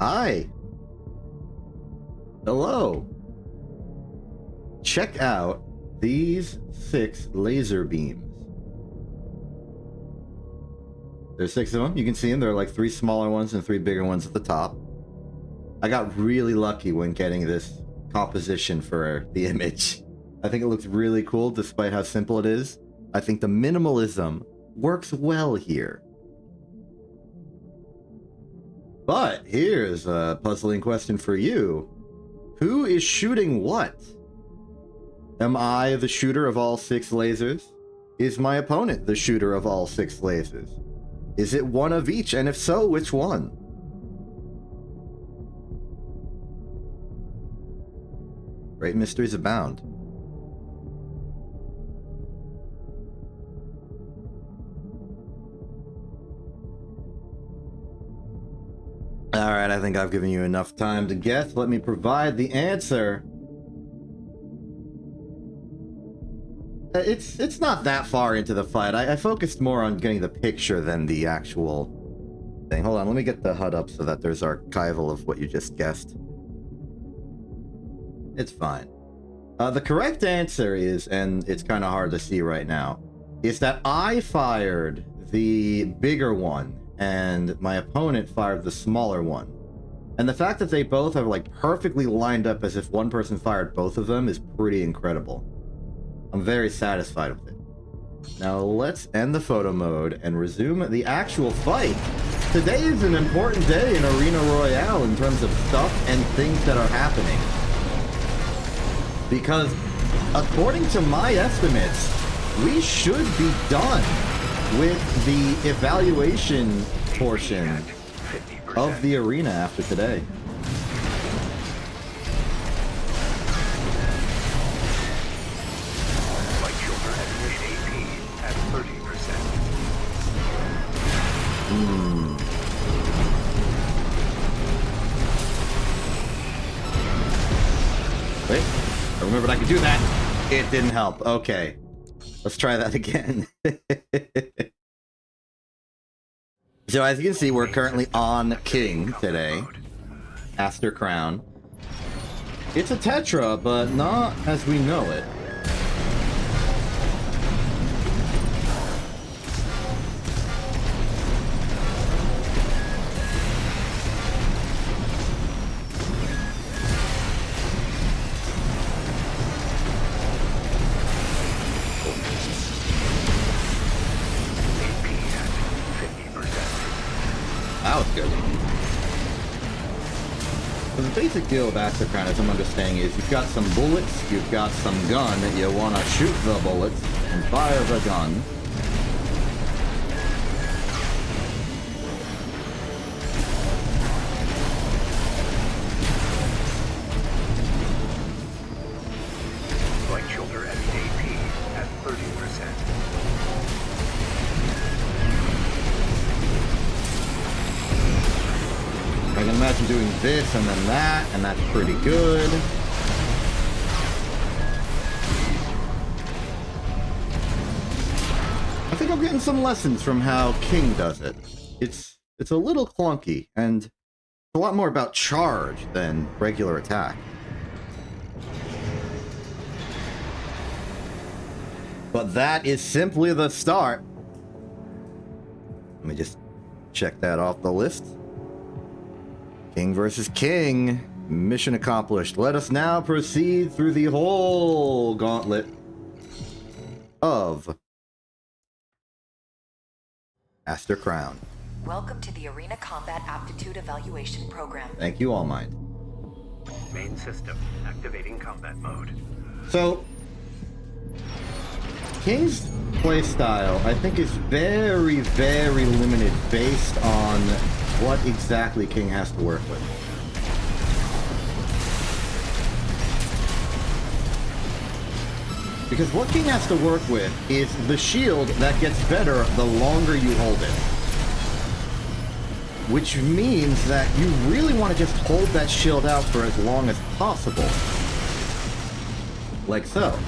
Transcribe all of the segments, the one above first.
Hi. Hello. Check out these 6 laser beams. There's 6 of them. You can see them. There are like 3 smaller ones and 3 bigger ones at the top. I got really lucky when getting this composition for the image. I think it looks really cool despite how simple it is. I think the minimalism works well here. But here's a puzzling question for you. Who is shooting what? Am I the shooter of all 6 lasers? Is my opponent the shooter of all 6 lasers? Is it one of each? And if so, which one? Great mysteries abound. Alright, I think I've given you enough time to guess. Let me provide the answer. It's not that far into the fight. I focused more on getting the picture than the actual thing. Hold on, let me get the HUD up so that there's archival of what you just guessed. It's fine. The correct answer is, and it's kind of hard to see right now, is that I fired the bigger one and my opponent fired the smaller one. And the fact that they both are like perfectly lined up as if one person fired both of them is pretty incredible. I'm very satisfied with it. Now let's end the photo mode and resume the actual fight. Today is an important day in Arena Royale in terms of stuff and things that are happening. Because according to my estimates, we should be done with the evaluation portion of the arena after today. Wait, I remembered I could do that. It didn't help. Okay, let's try that again. So as you can see, we're currently on King today. Aster Crown. It's a Tetra, but not as we know it. That was good. So the basic deal of Aster Crown, as I'm understanding, is you've got some bullets, you've got some gun, you want to shoot the bullets and fire the gun. Right shoulder at AP at 30%. I can imagine doing this and then that, and that's pretty good. I think I'm getting some lessons from how King does it. It's a little clunky, and a lot more about charge than regular attack. But that is simply the start. Let me just check that off the list. King versus King. Mission accomplished. Let us now proceed through the whole gauntlet of Aster Crown. Welcome to the Arena Combat Aptitude Evaluation Program. Thank you, All Might. Main system activating combat mode. So, King's playstyle, I think, is very, very limited based on what exactly King has to work with. Because what King has to work with is the shield that gets better the longer you hold it. Which means that you really want to just hold that shield out for as long as possible. Like so.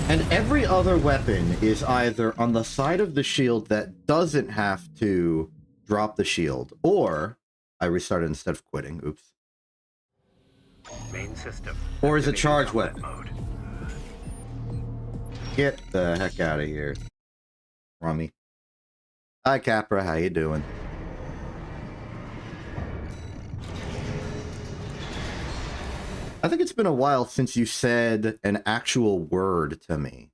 And every other weapon is either on the side of the shield that doesn't have to drop the shield, or I restarted instead of quitting. Oops. Main system. Or is it activating charge combat weapon? mode. Get the heck out of here, Rummy. Hi, Capra. How you doing? I think it's been a while since you said an actual word to me.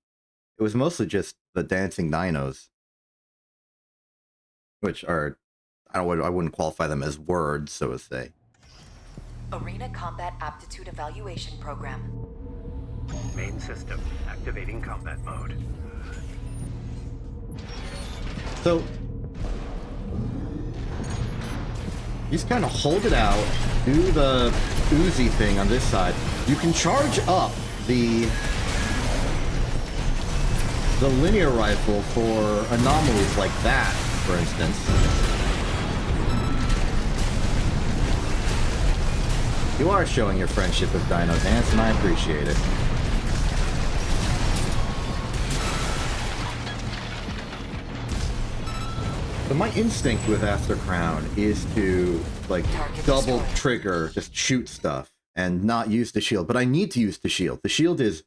It was mostly just the dancing dinos, which are, I wouldn't qualify them as words, so to say. Arena Combat Aptitude Evaluation Program. Main system. Activating combat mode. So, you just kind of hold it out, do the Uzi thing on this side. You can charge up the linear rifle for anomalies like that, for instance. You are showing your friendship with Dino Dance, and I appreciate it. But my instinct with After Crown is to, like, double trigger, just shoot stuff, and not use the shield. But I need to use the shield. The shield is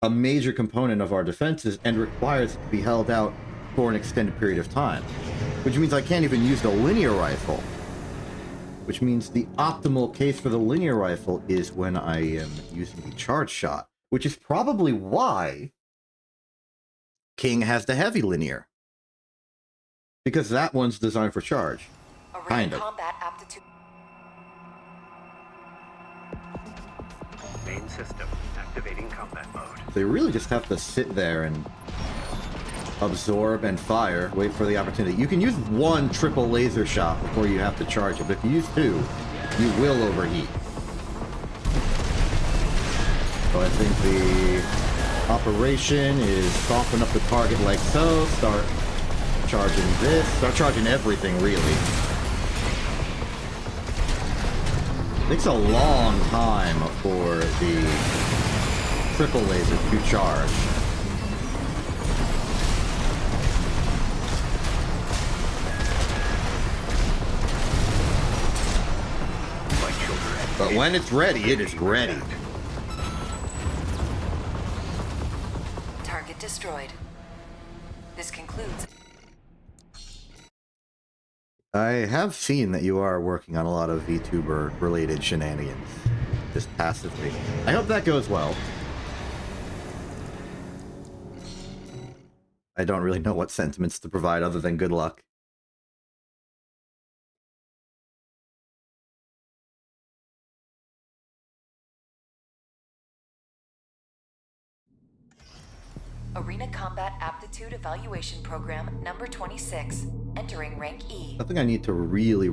a major component of our defenses and requires it to be held out for an extended period of time. Which means I can't even use the linear rifle. Which means the optimal case for the linear rifle is when I am using the charge shot. Which is probably why King has the heavy linear. Because that one's designed for charge. Kind of. Combat aptitude. Main system. Activating combat mode. So you really just have to sit there and absorb and fire, wait for the opportunity. You can use one triple laser shot before you have to charge it, but if you use two, you will overheat. So I think the operation is soften up the target like so, start charging this, start charging everything really. It takes a long time for the triple laser to charge. But when it's ready, it is ready. Target destroyed. This concludes. I have seen that you are working on a lot of VTuber-related shenanigans, just passively. I hope that goes well. I don't really know what sentiments to provide other than good luck. Arena Combat Aptitude Evaluation Program number 26. Entering rank E. Something I need to really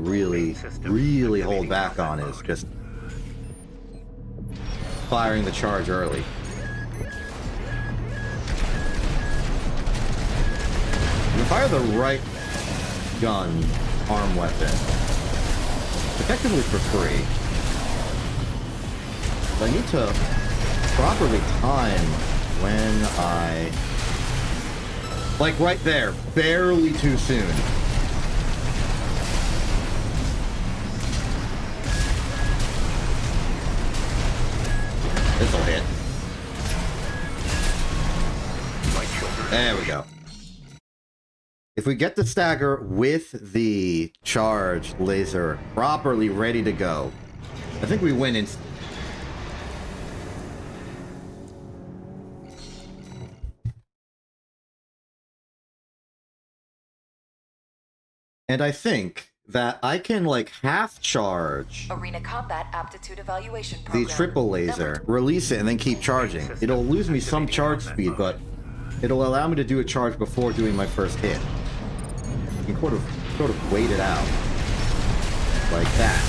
hold back on is just firing the charge early. You fire the right gun arm weapon effectively for free. But I need to properly time when I... Like right there, barely too soon. This'll hit. There we go. If we get the stagger with the charge laser properly ready to go, I think we win instantly. And I think that I can, like, half charge Arena Combat Aptitude Evaluation Program. the triple laser, release it, and then keep charging. It'll lose me some charge speed, but it'll allow me to do a charge before doing my first hit. You can sort of wait it out. Like that.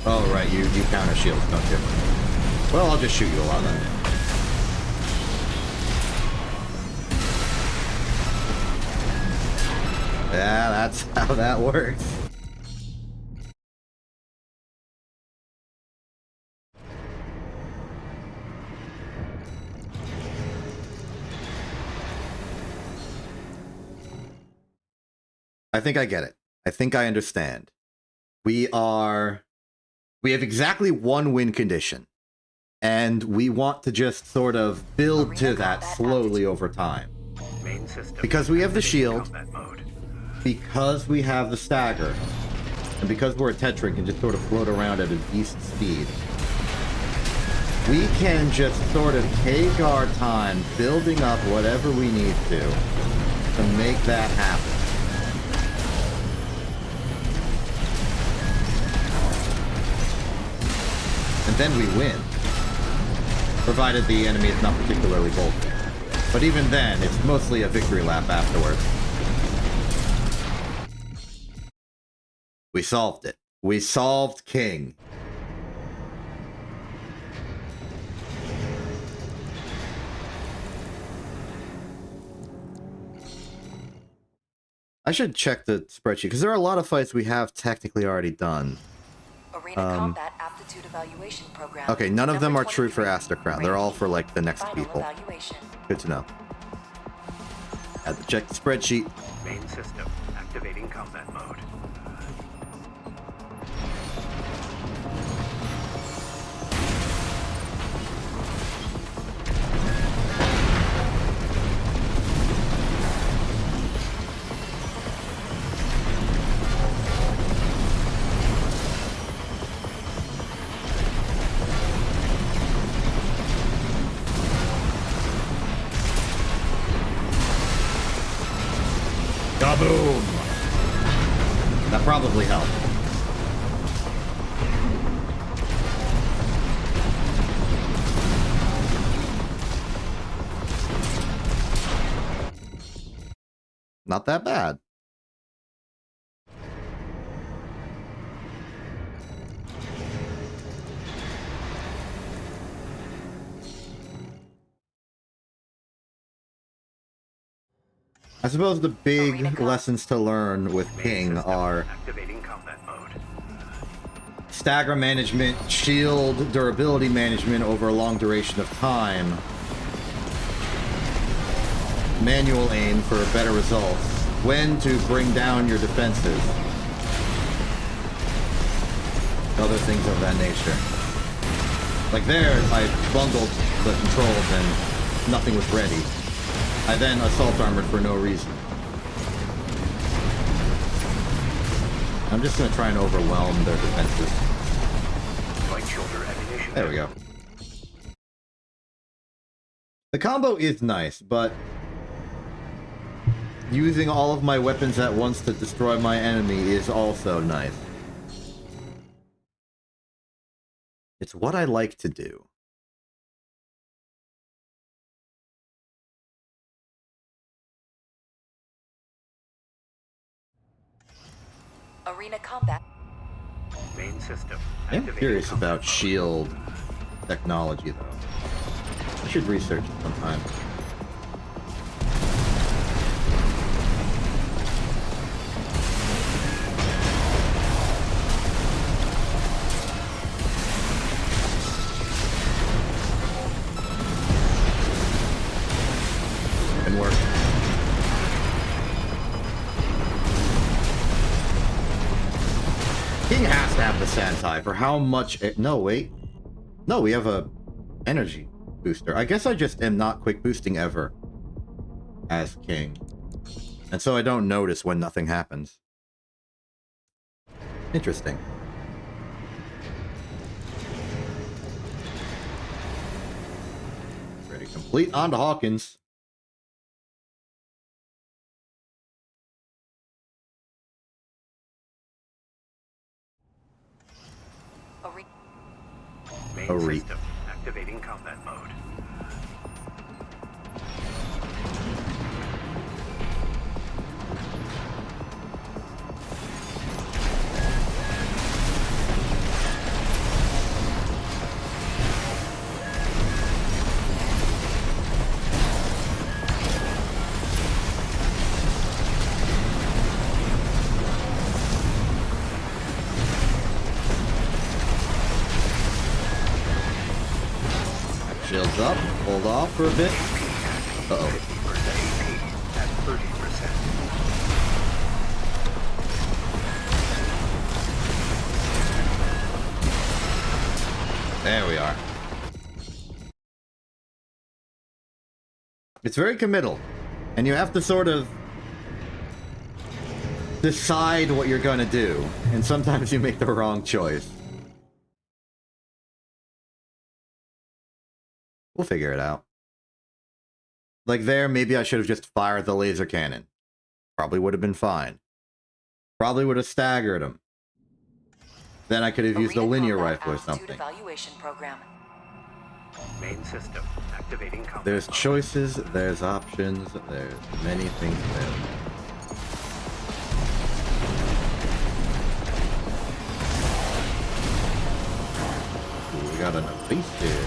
Oh, right, you counter shields, don't you? Well, I'll just shoot you a lot then. Yeah, that's how that works. I think I get it. I think I understand. We have exactly one win condition, and we want to just sort of build to that slowly over time. Main system. Because we have the shield, Combat mode. because we have the stagger, and because we're a Tetra and can just sort of float around at a decent speed, we can just sort of take our time building up whatever we need to make that happen. And then we win. Provided the enemy is not particularly bulky. But even then, it's mostly a victory lap afterwards. We solved it. We solved King. I should check the spreadsheet, because there are a lot of fights we have technically already done. Arena Combat Aptitude Evaluation Program. Okay, none of them Number are true for 23, Astercrown. They're all for, like, the next Final people. evaluation. Good to know. Had to check the spreadsheet. Main system. Activating combat mode. Kaboom! That probably helped. Not that bad. I suppose the big lessons to learn with King are Activating combat mode. stagger management, shield durability management over a long duration of time, manual aim for better results, when to bring down your defenses, other things of that nature. Like there, I bungled the controls and nothing was ready. I then assault armored for no reason. I'm just gonna try and overwhelm their defenses. Light shoulder ammunition. There we go. The combo is nice, but using all of my weapons at once to destroy my enemy is also nice. It's what I like to do. Arena Combat. Main system. I'm Activating curious combat about mode. shield technology, though. I should research it sometime. Can work. King has to have the Santai for how much... No, wait. No, we have a energy booster. I guess I just am not quick boosting ever as King. And so I don't notice when nothing happens. Interesting. Ready, complete. On to Hawkins. Main Arena. system. Activating combat mode. Shields up. Hold off for a bit. Uh-oh. 50% AP at 30%. There we are. It's very committal. And you have to sort of decide what you're gonna do. And sometimes you make the wrong choice. We'll figure it out. Like there, maybe I should have just fired the laser cannon. Probably would have been fine. Probably would have staggered him. Then I could have used a linear rifle or something. Evaluation program. Main system activating combat. There's choices, there's options, there's many things available. Ooh, we got enough beast here.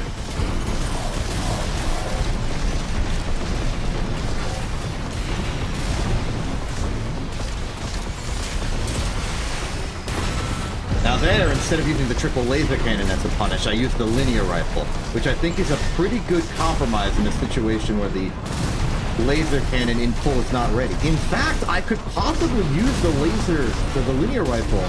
Now there, instead of using the triple laser cannon as a punish, I used the linear rifle, which I think is a pretty good compromise in a situation where the laser cannon in full is not ready. In fact, I could possibly use the linear rifle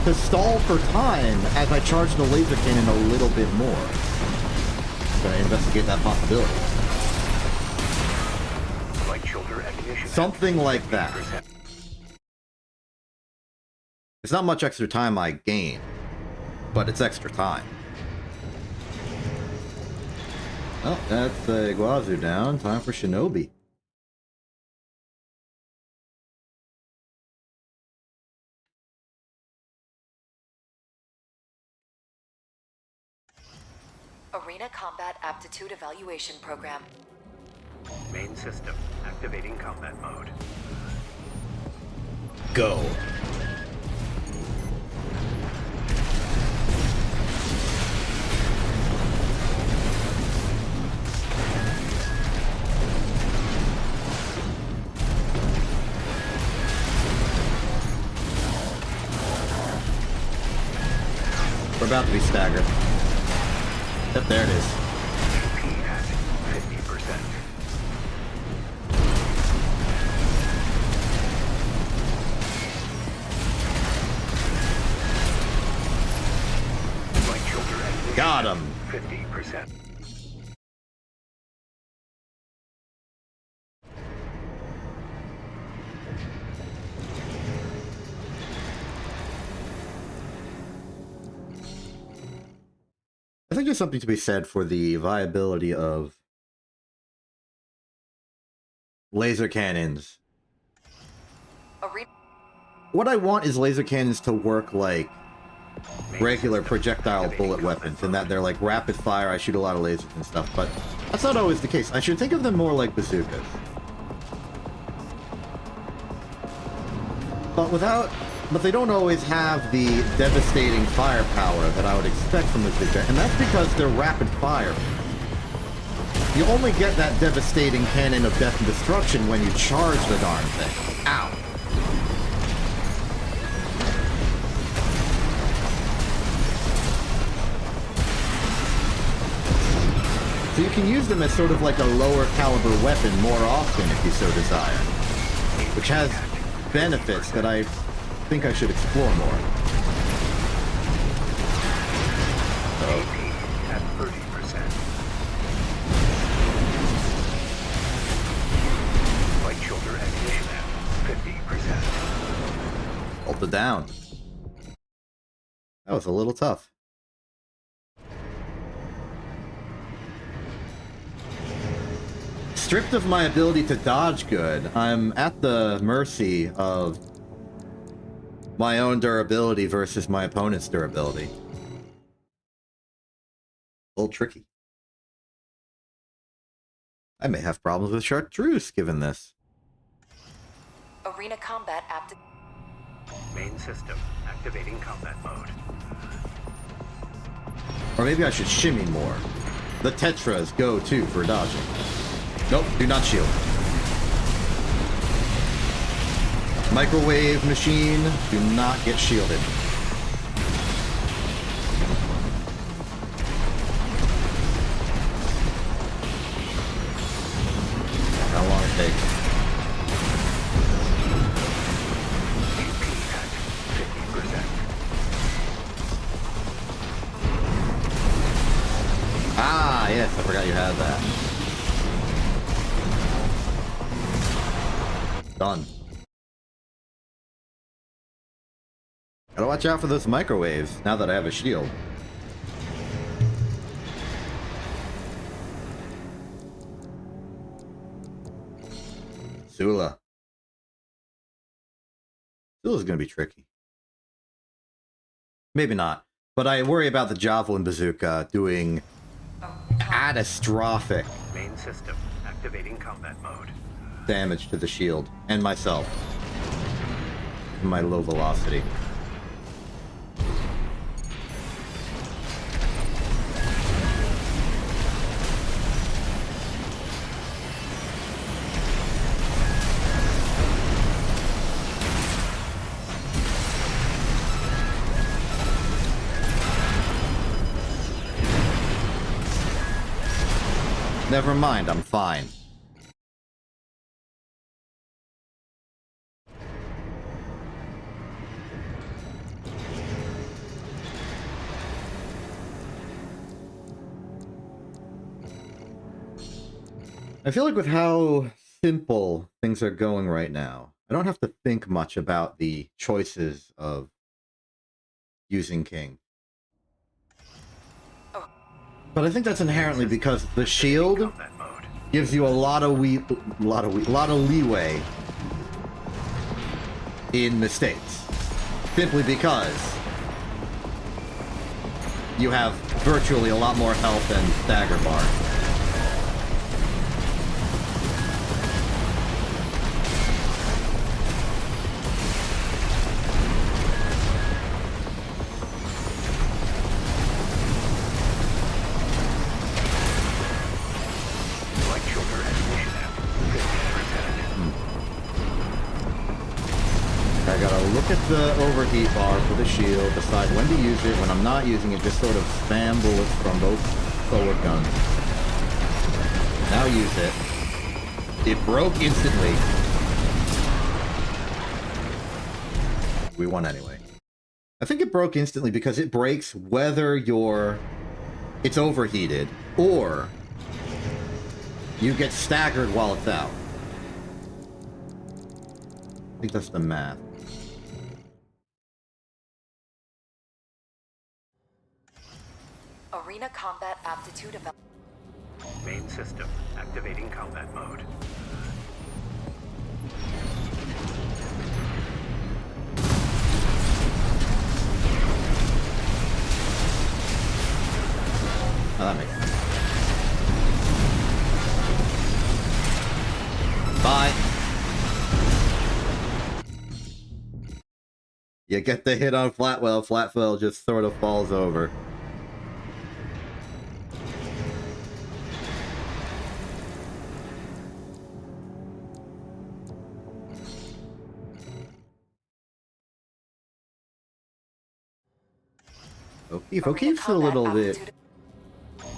to stall for time as I charge the laser cannon a little bit more. I'm gonna investigate that possibility. Right shoulder ammunition. Something like that. It's not much extra time I gain, but it's extra time. Oh, that's Iguazu down. Time for Shinobi. Arena Combat Aptitude Evaluation Program. Main system activating combat mode. Go. We're about to be staggered. Yep, there it is. AP at 50%. Right shoulder ammunition. Got him. 50%. I think there's something to be said for the viability of laser cannons. Arena. What I want is laser cannons to work like regular projectile bullet weapons, in that they're like rapid fire, I shoot a lot of lasers and stuff, but that's not always the case. I should think of them more like bazookas. But they don't always have the devastating firepower that I would expect from a bazooka, and that's because they're rapid fire. You only get that devastating cannon of death and destruction when you charge the darn thing. Ow. So you can use them as sort of like a lower caliber weapon more often if you so desire, which has benefits that I think I should explore more. AP at 30%. Right shoulder ammunition at 50%. Ulta down. That was a little tough. Stripped of my ability to dodge good, I'm at the mercy of my own durability versus my opponent's durability. A little tricky. I may have problems with chartreuse given this. Arena Combat Aptitude. Main system activating combat mode. Or maybe I should shimmy more. The Tetras go too for dodging. Nope, do not shield. Microwave machine, do not get shielded. How long it takes. AP at 50%. Nice, I forgot you had that. Done. Gotta watch out for those microwaves now that I have a shield. Sula. Sula's gonna be tricky. Maybe not. But I worry about the Javelin Bazooka doing catastrophic Main system activating combat mode. damage to the shield and myself. In my low velocity. Never mind, I'm fine. I feel like with how simple things are going right now, I don't have to think much about the choices of using King. But I think that's inherently because the shield Combat mode. gives you a lot of leeway in mistakes. Simply because you have virtually a lot more health and stagger bar. Light shoulder activation app. 50%. I gotta look at the overheat bar for the shield, decide when to use it. When I'm not using it, just sort of spam bullets from both forward guns. Now use it. It broke instantly. We won anyway. I think it broke instantly because it breaks whether it's overheated or you get staggered while it's out. I think that's the math. Arena combat aptitude eval. Main system activating combat mode. Oh, that makes sense. Bye. You get the hit on Flatwell. Flatwell just sort of falls over. O'Keefe's a little bit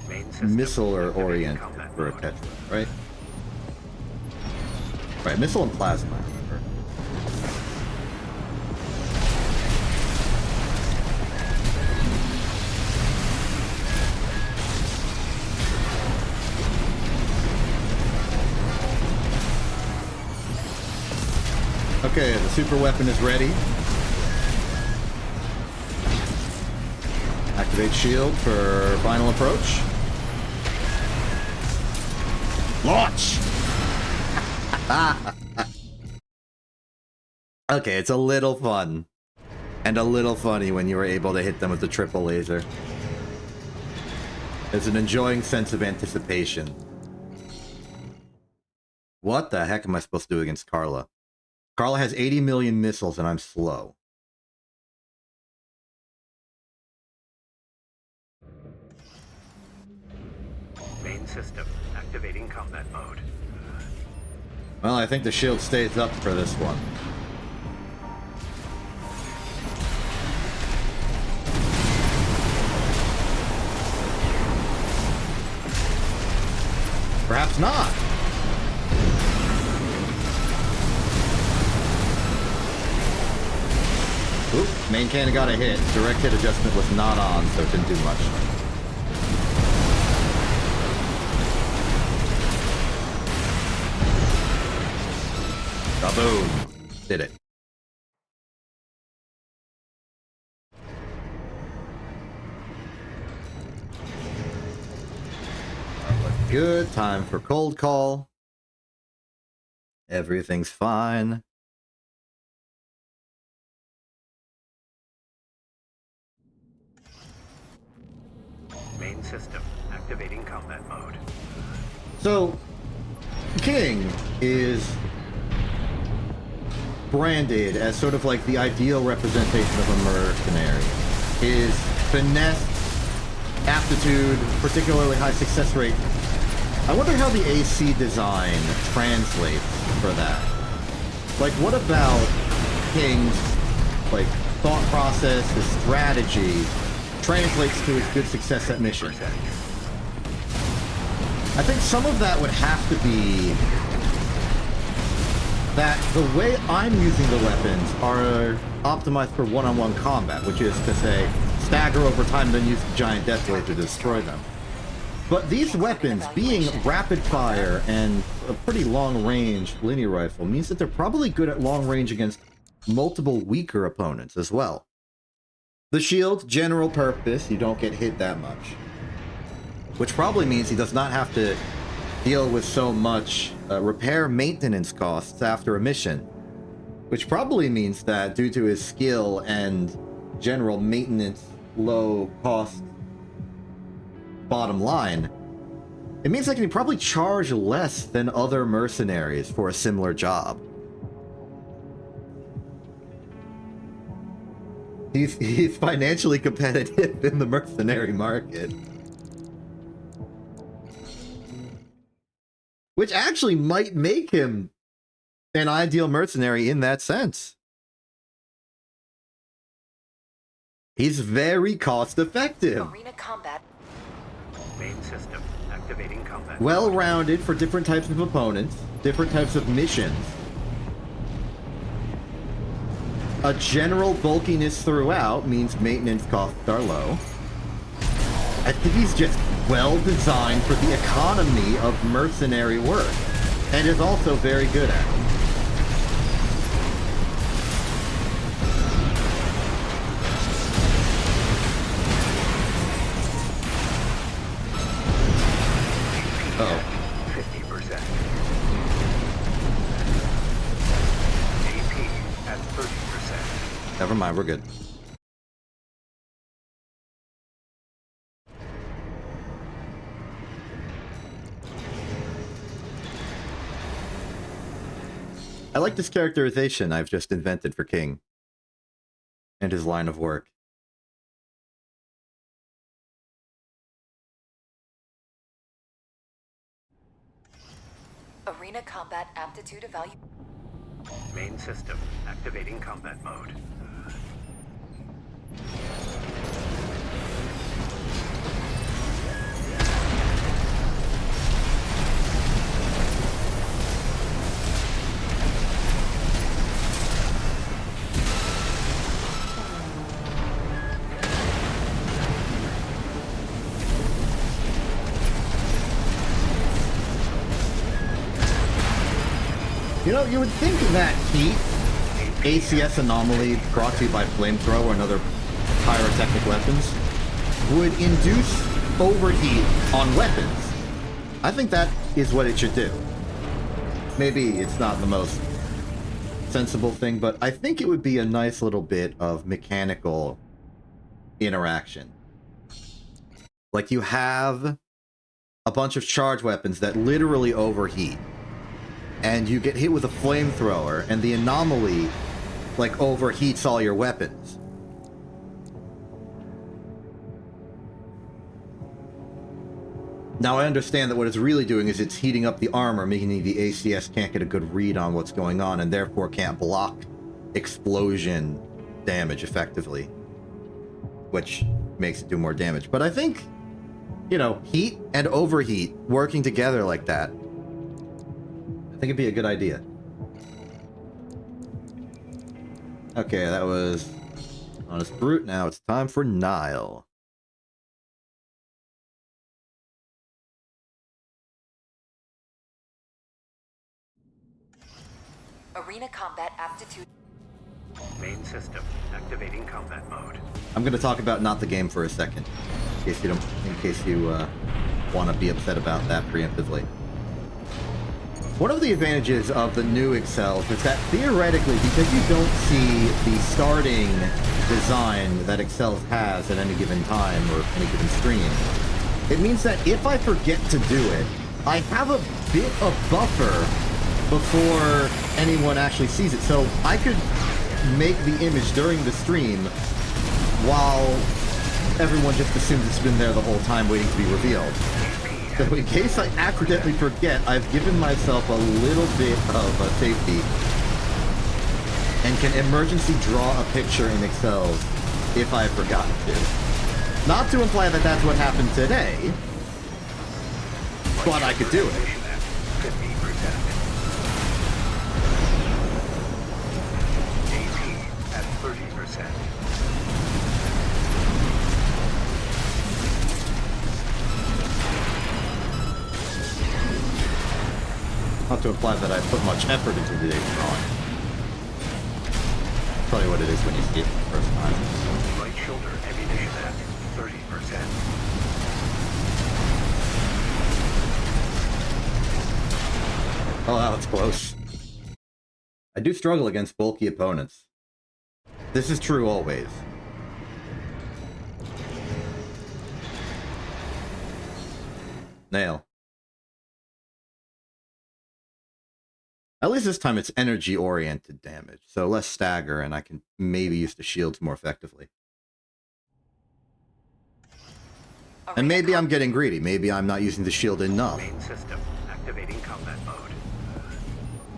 Main system missile or activating oriented combat for a mode. Tetra, right? Right, missile and plasma, I remember. Okay, the super weapon is ready. Activate shield for final approach. Launch! Okay, it's a little fun. And a little funny when you were able to hit them with the triple laser. There's an enjoying sense of anticipation. What the heck am I supposed to do against Carla? Carla has 80 million missiles and I'm slow. Main system activating combat mode. Well, I think the shield stays up for this one. Perhaps not. Oop, main cannon got a hit. Direct hit adjustment was not on, so it didn't do much. Kaboom! Did it. Good. Time for cold call. Everything's fine. Main system. Activating combat mode. So, King is branded as sort of like the ideal representation of a mercenary. His finesse, aptitude, particularly high success rate. I wonder how the AC design translates for that. Like, what about King's, like, thought process, his strategy, translates to his good success at mission? I think some of that would have to be that the way I'm using the weapons are optimized for one-on-one combat, which is to say, stagger over time, then use the giant death wave to destroy them. But these weapons, being rapid fire and a pretty long-range linear rifle, means that they're probably good at long range against multiple weaker opponents as well. The shield, general purpose, you don't get hit that much. Which probably means he does not have to deal with so much repair maintenance costs after a mission. Which probably means that due to his skill and general maintenance low cost bottom line, it means I can probably charge less than other mercenaries for a similar job. He's financially competitive in the mercenary market. Which actually might make him an ideal mercenary in that sense. He's very cost effective. Arena combat. Main system. Activating combat. Well-rounded for different types of opponents, different types of missions. A general bulkiness throughout means maintenance costs are low. I think he's just well-designed for the economy of mercenary work, and is also very good at it. Uh-oh. 50%. AP at 30%. Never mind, we're good. I like this characterization I've just invented for King and his line of work. Arena combat aptitude evaluation. Main system. Activating combat mode. You know, you would think that heat, ACS anomaly brought to you by flamethrower and other pyrotechnic weapons, would induce overheat on weapons. I think that is what it should do. Maybe it's not the most sensible thing, but I think it would be a nice little bit of mechanical interaction. Like, you have a bunch of charge weapons that literally overheat, and you get hit with a flamethrower, and the anomaly, like, overheats all your weapons. Now, I understand that what it's really doing is it's heating up the armor, meaning the ACS can't get a good read on what's going on, and therefore can't block explosion damage effectively, which makes it do more damage. But I think, you know, heat and overheat working together like that, I think it'd be a good idea. Okay, that was Honest Brute. Now it's time for Nile. Arena combat aptitude. Main system activating combat mode. I'm gonna talk about not the game for a second, in case you want to be upset about that preemptively. One of the advantages of the new Excels is that theoretically, because you don't see the starting design that Excels has at any given time or any given stream, it means that if I forget to do it, I have a bit of buffer before anyone actually sees it. So I could make the image during the stream while everyone just assumes it's been there the whole time waiting to be revealed. So in case I accidentally forget, I've given myself a little bit of a safety and can emergency draw a picture in Excel if I've forgotten to. Not to imply that that's what happened today, but I could do it. 50%. AP at 30%. Not to imply that I put much effort into today's drawing. Probably what it is when you see it for the first time. Right shoulder ammunition at 30%. Oh, that was close. I do struggle against bulky opponents. This is true always. Nail. At least this time it's energy-oriented damage, so less stagger, and I can maybe use the shields more effectively. And maybe I'm getting greedy. Maybe I'm not using the shield enough. Main system activating combat mode.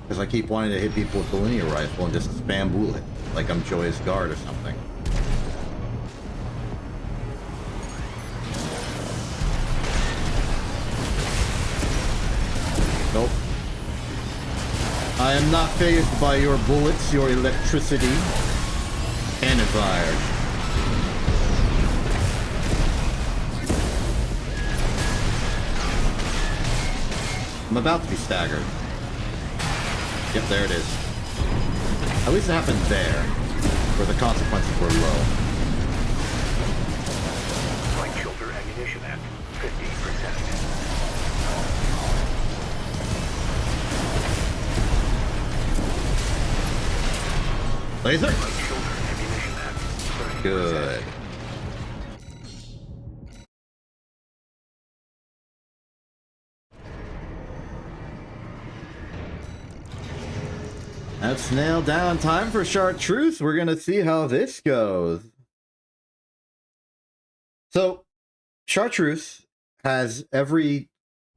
Because I keep wanting to hit people with the linear rifle and just spam bullet, like I'm Joyous Guard or something. Nope. I am not fazed by your bullets, your electricity. Cannon fire. I'm about to be staggered. Yep, there it is. At least it happened there, where the consequences were low. Right shoulder ammunition at 50%. Laser? Right shoulder ammunition at 30%. Good. That's nailed down. Time for Chartreuse. We're gonna see how this goes. So, Chartreuse has every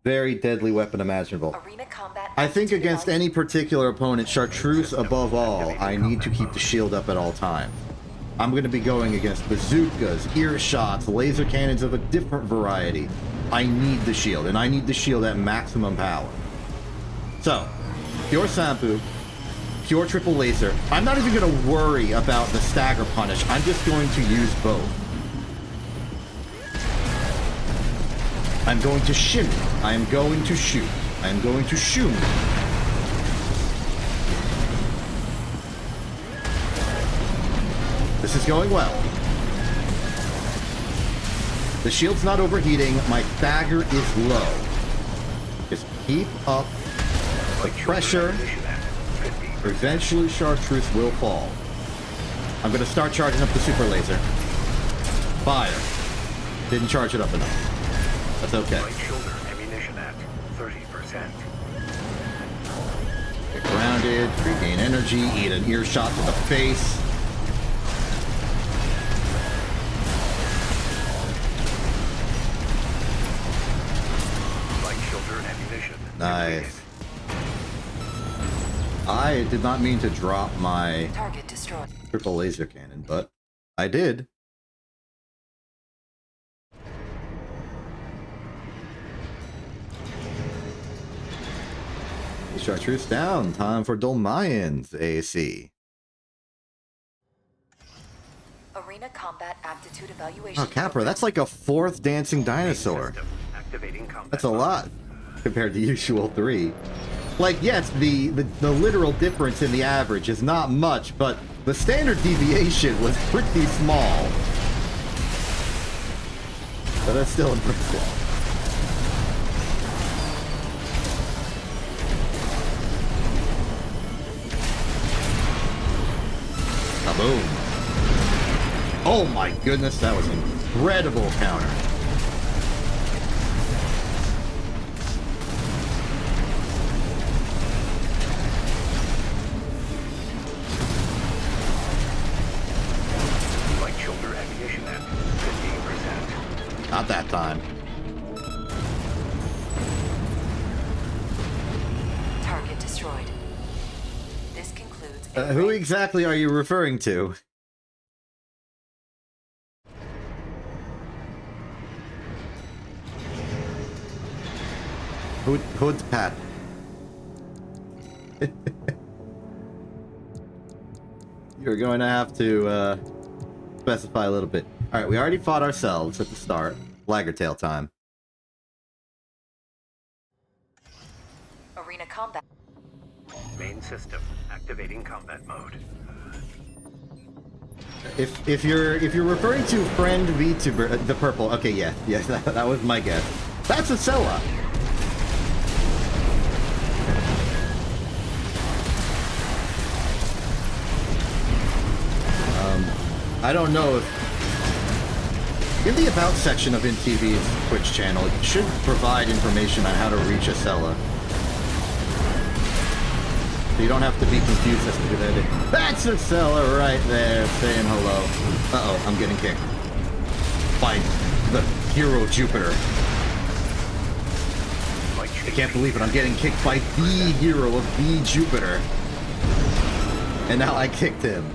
very deadly weapon imaginable. Arena combat I think aptitude against any particular opponent, Chartreuse above all, I need to keep the shield up at all times. I'm going to be going against bazookas, ear shots, laser cannons of a different variety. I need the shield, and I need the shield at maximum power. So, pure Sampu, pure triple laser. I'm not even going to worry about the stagger punish. I'm just going to use both. I'm going to shimmy. I am going to shoot. I am going to shoot. This is going well. The shield's not overheating. My stagger is low. Just keep up the pressure. Eventually, Chartreuse will fall. I'm going to start charging up the super laser. Fire. Didn't charge it up enough. That's okay. Right shoulder ammunition at 30%. Get grounded, regain energy, eat an earshot to the face. Right shoulder ammunition. Nice. I did not mean to drop my target destroyed. triple laser cannon, but I did. Chartreuse down. Time for Dolmayan's AC. Arena combat aptitude evaluation. Oh, Capra, that's like a fourth dancing dinosaur. Activating combat That's a lot compared to usual 3. Like, yes, the literal difference in the average is not much, but the standard deviation was pretty small. But that's still impressive. Kaboom. Oh my goodness, that was an incredible counter. Not that time. Target destroyed. This concludes. Who exactly are you referring to? Hood's Pat. You're going to have to specify a little bit. Alright, we already fought ourselves at the start. Flaggertail time. Arena combat. Main system activating combat mode. If you're referring to friend VTuber, the purple, okay, yeah, that was my guess. That's a Sella. I don't know if in the About section of InTV's Twitch channel, it should provide information on how to reach a Sella. So you don't have to be confused as to who that is. That's a Sella right there saying hello. Uh-oh, I'm getting kicked. By the hero Jupiter. I can't believe it, I'm getting kicked by the hero of the Jupiter. And now I kicked him.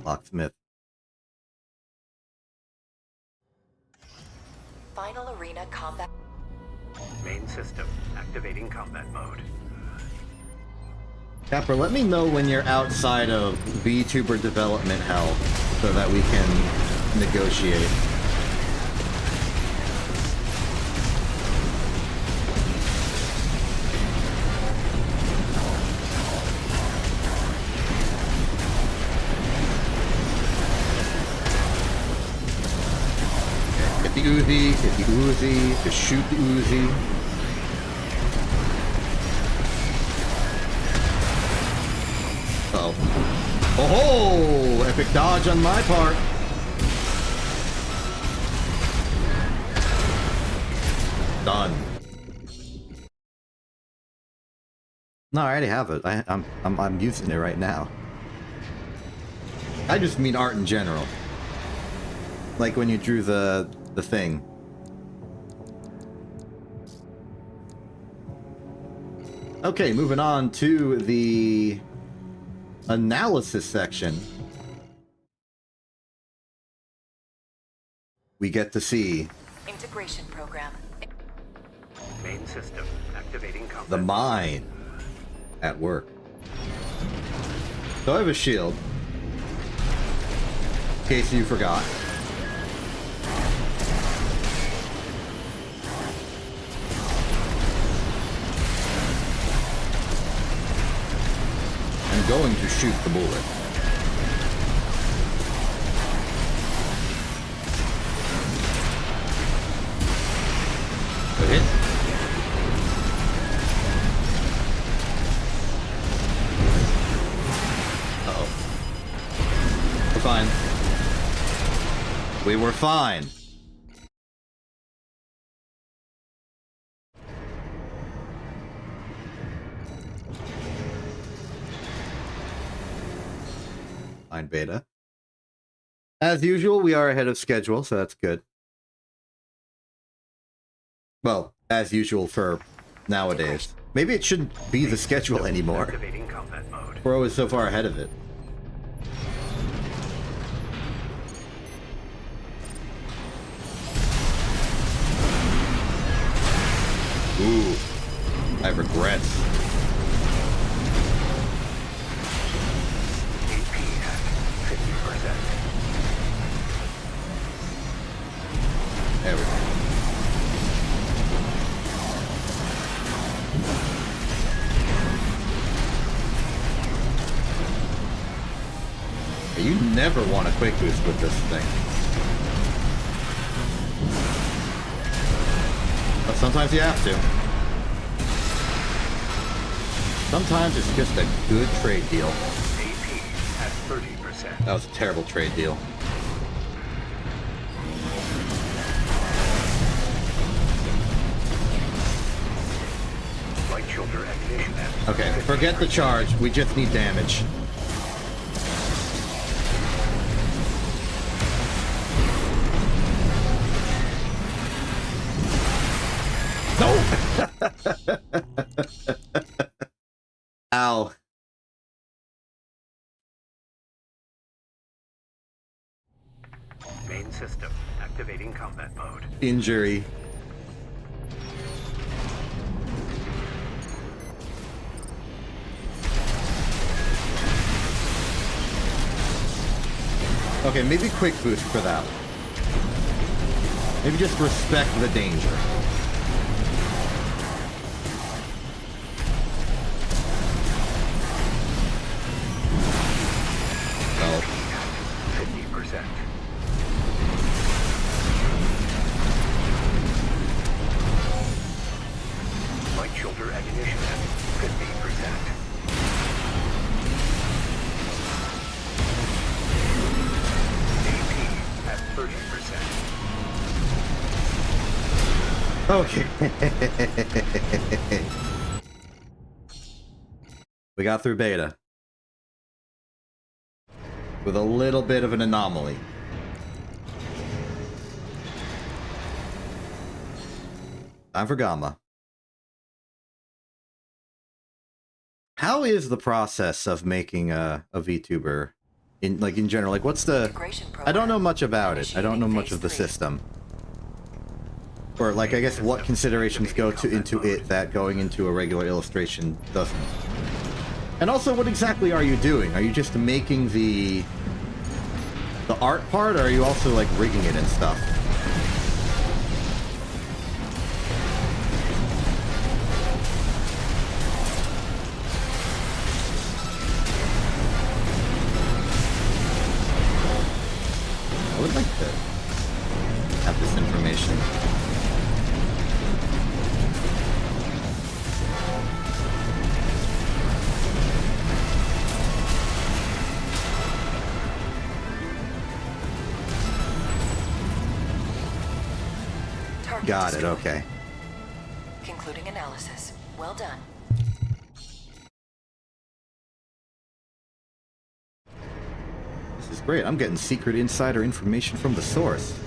Locksmith. Final arena combat. Main system activating combat mode. Capper, let me know when you're outside of VTuber development hell so that we can negotiate. Get the Uzi, just shoot the Uzi. Uh-oh. Oh-ho! Epic dodge on my part. Done. No, I already have it. I'm using it right now. I just mean art in general. Like when you drew the thing. Okay, moving on to the analysis section. We get to see Integration program. Main system activating combat the mine at work. So I have a shield. In case you forgot. I'm going to shoot the bullet. Good hit. Uh-oh. We're fine. We were fine. Fine, beta. As usual, we are ahead of schedule, so that's good. Well, as usual for nowadays. Maybe it shouldn't be the schedule anymore. activating combat mode. We're always so far ahead of it. Ooh. I have regrets. You never want a quick boost with this thing. But sometimes you have to. Sometimes it's just a good trade deal. AP at 30%. That was a terrible trade deal. Light shoulder ammunition at Okay, 50%. forget the charge. We just need damage. No! Ow. Main system activating combat mode. Injury. Okay, maybe quick boost for that. Maybe just respect the danger. Oh. 50%. Light shoulder ammunition at 50%. AP at 30%. Okay. We got through beta. With a little bit of an anomaly. Time for Gamma. How is the process of making a VTuber in general? Like, what's the... I don't know much about it. I don't know much of the system. Or, like, I guess what considerations go into it that going into a regular illustration doesn't. And also, what exactly are you doing? Are you just making the art part, or are you also, like, rigging it and stuff? I would like to have this information. Got it, okay. Concluding analysis. Well done. This is great. I'm getting secret insider information from the source.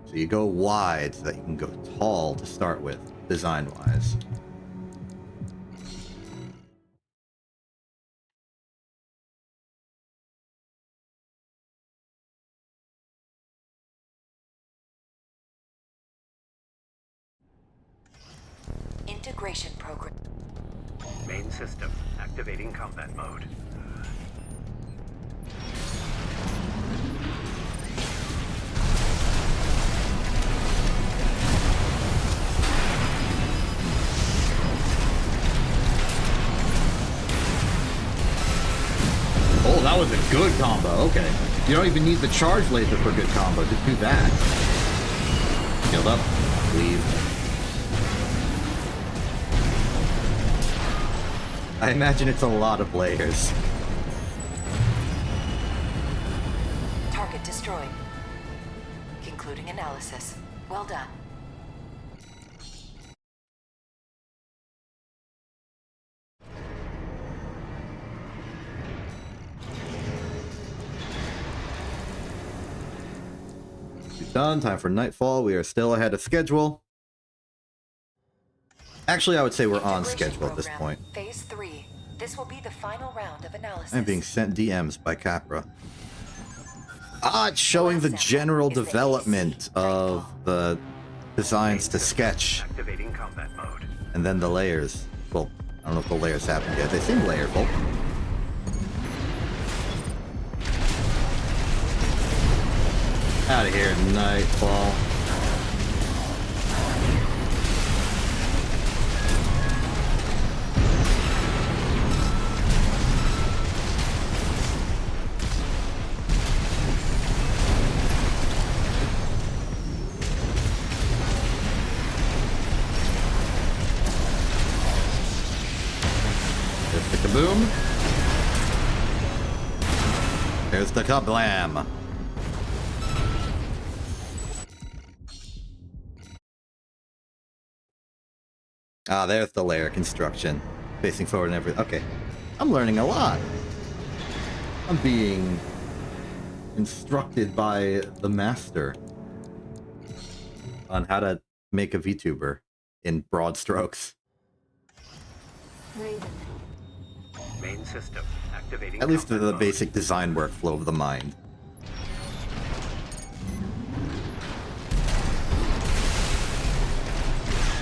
So you go wide so that you can go tall to start with, design-wise. Integration program. Main system activating combat mode. Oh, that was a good combo. Okay. You don't even need the charge laser for a good combo. Just do that. Healed up. Leave. I imagine it's a lot of layers. Target destroyed. Concluding analysis. Well done. Done. Time for nightfall. We are still ahead of schedule. Actually, I would say we're on schedule at this point. Phase 3. This will be the final round of analysis. I'm being sent DMs by Capra. Ah, it's showing the general development of the designs to sketch. Activating combat mode. And then the layers. Well, I don't know if the layers happened yet. They seem layerful. Out of here, Nightfall. Kaboom. There's the kablam. Ah, there's the layer construction. Facing forward and everything. Okay. I'm learning a lot. I'm being instructed by the master on how to make a VTuber in broad strokes. Raven. Main system activating. At least the combat mode. basic design workflow of the mind.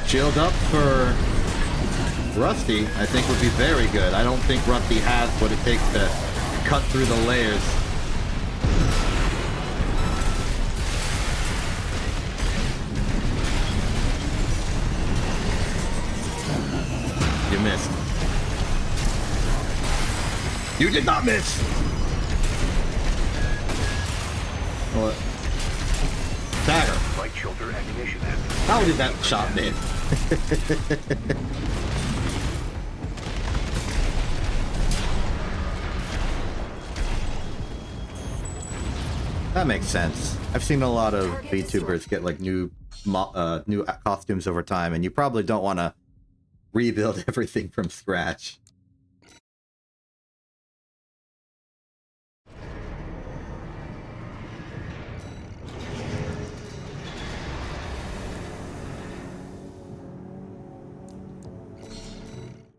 Shield up for Rusty, I think would be very good. I don't think Rusty has what it takes to cut through the layers. You missed. You did not miss! What? Dagger. Right shoulder ammunition active. How did that shot miss? That makes sense. I've seen a lot of VTubers get like new costumes over time, and you probably don't want to rebuild everything from scratch.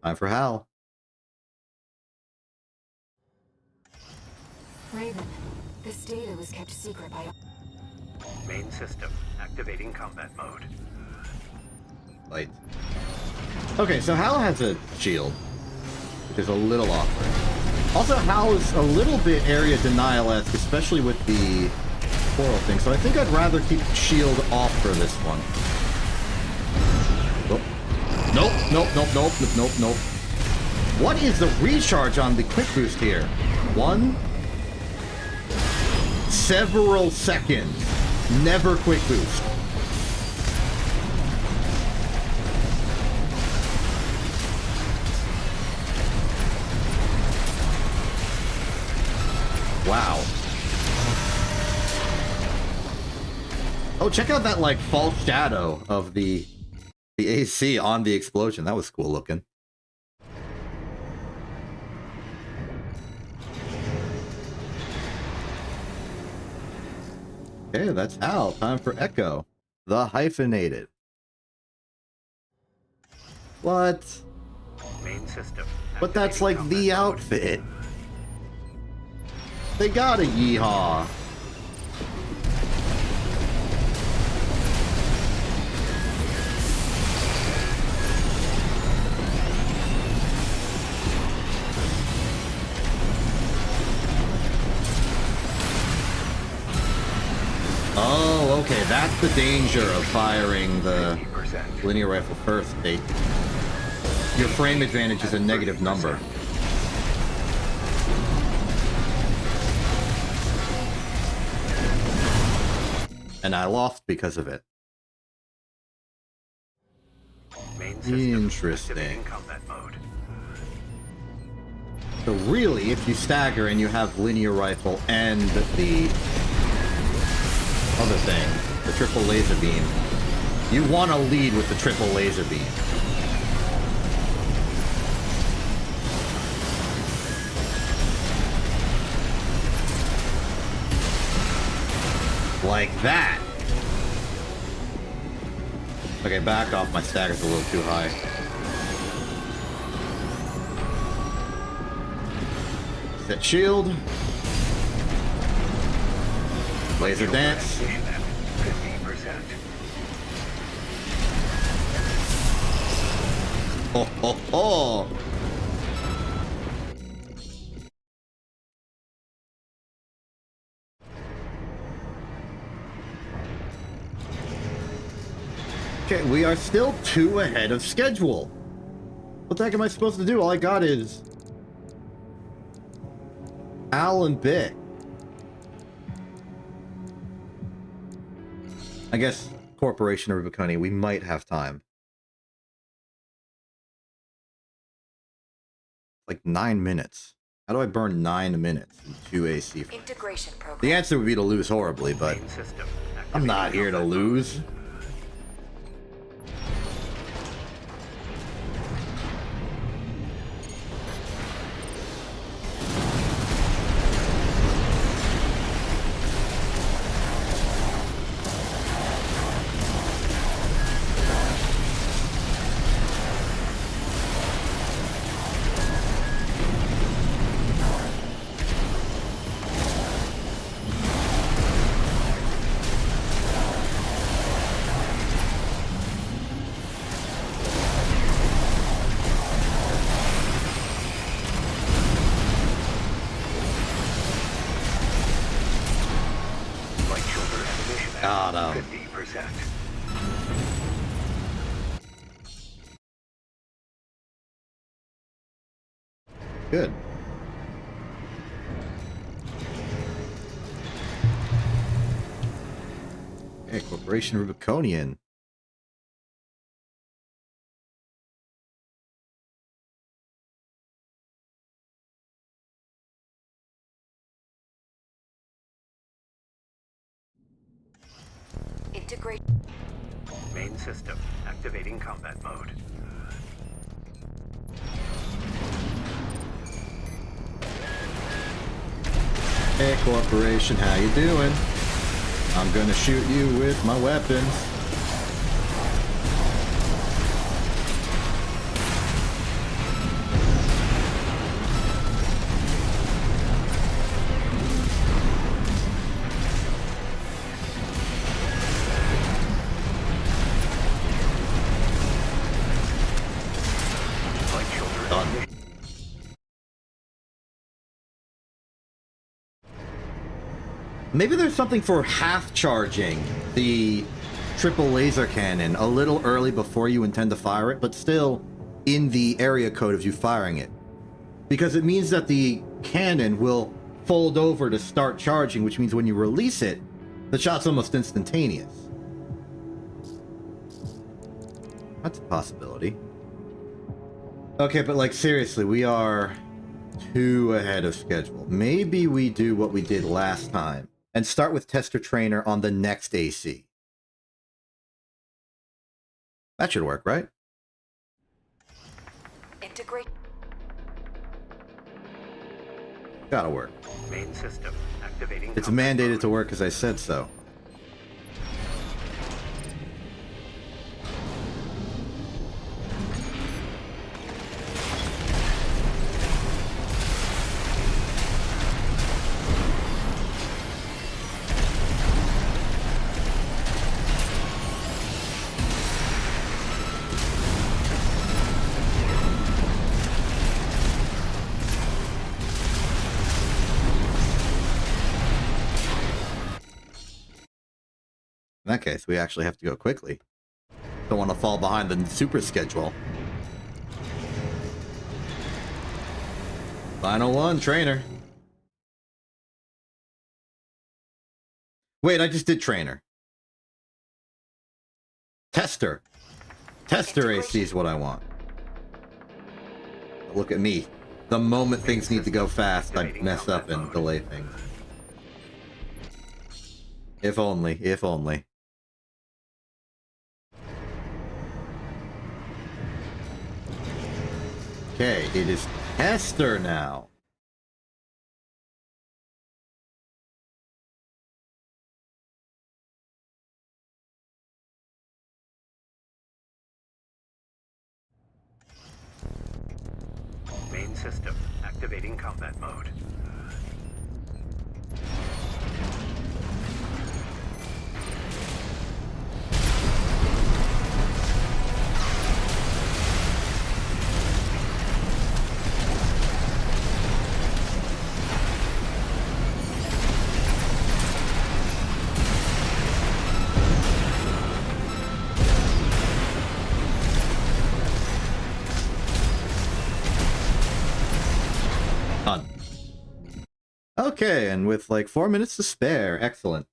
Time for Hal. Raven, this data was kept secret by... Main system activating combat mode. Light. Okay, so Hal has a shield, which is a little awkward. Also, Hal is a little bit area denial-esque, especially with the coral thing, so I think I'd rather keep shield off for this one. Nope, nope, nope, nope, nope, nope, nope. What is the recharge on the quick boost here? Several seconds. Never quick boost. Wow. Oh, check out that, like, false shadow of the AC on the explosion. That was cool looking. Okay, that's Hal. Time for Echo. The hyphenated. What? Main system. But that's like activating the combat mode. outfit. They got a yeehaw. Oh, okay, that's the danger of firing the 50%. linear rifle first. Your frame advantage is a negative number. And I lost because of it. Main system Interesting. activating combat mode. So really, if you stagger and you have linear rifle and the other thing, the triple laser beam, you want to lead with the triple laser beam. Like that. Okay, back off. My stagger's a little too high. Set shield. Laser dance. Ammunition active. 50%. Oh, oh, oh. Okay, we are still 2 ahead of schedule. What the heck am I supposed to do? All I got is Al and Bit. I guess Corporation of Rubiconi, we might have time. like 9 minutes. How do I burn 9 minutes in 2 AC? Integration program. The answer would be to lose horribly, but Main system. I'm not Activating here to combat lose. Flight shoulder ammunition at Ah, no. 50%. Good. Okay, Corporation Rubiconian. Integration. Main system. Activating combat mode. Hey, Corporation, how you doing? I'm gonna shoot you with my weapons. Flight shoulder Done. ammunition. Maybe there's something for half charging the triple laser cannon a little early before you intend to fire it, but still in the area code of you firing it. Because it means that the cannon will fold over to start charging, which means when you release it, the shot's almost instantaneous. That's a possibility. Okay, but like seriously, we are 2 ahead of schedule. Maybe we do what we did last time and start with Tester Trainer on the next AC. That should work, right? Integrate. Gotta work. Main system. Activating It's combat mandated mode. to work because I said so. In that case, we actually have to go quickly. Don't want to fall behind the super schedule. Final one, trainer. Wait, I just did trainer. Tester. Tester AC is what I want. Look at me. The moment things need to go fast, I mess up and delay things. If only, if only. Okay, it is Tester now. Main system. Activating combat mode. Done. Okay, and with like 4 minutes to spare, excellent.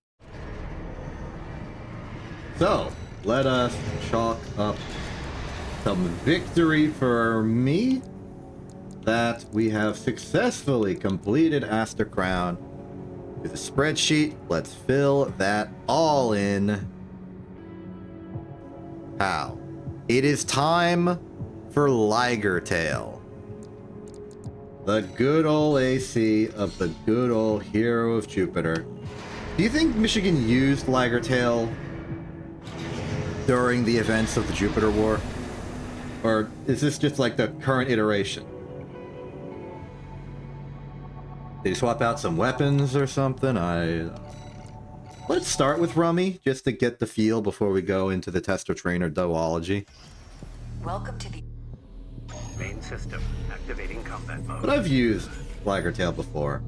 So, let us chalk up some victory for me. that, we have successfully completed Aster Crown. With a spreadsheet, let's fill that all in. How? It is time for Liger Tail. The good old AC of the good old hero of Jupiter. Do you think Michigan used Liger Tail during the events of the Jupiter War? Or is this just like the current iteration? Did he swap out some weapons or something? Let's start with Rummy, just to get the feel before we go into the tester trainer duology. Welcome to the Main system. Activating combat mode. But I've used Liger Tail before.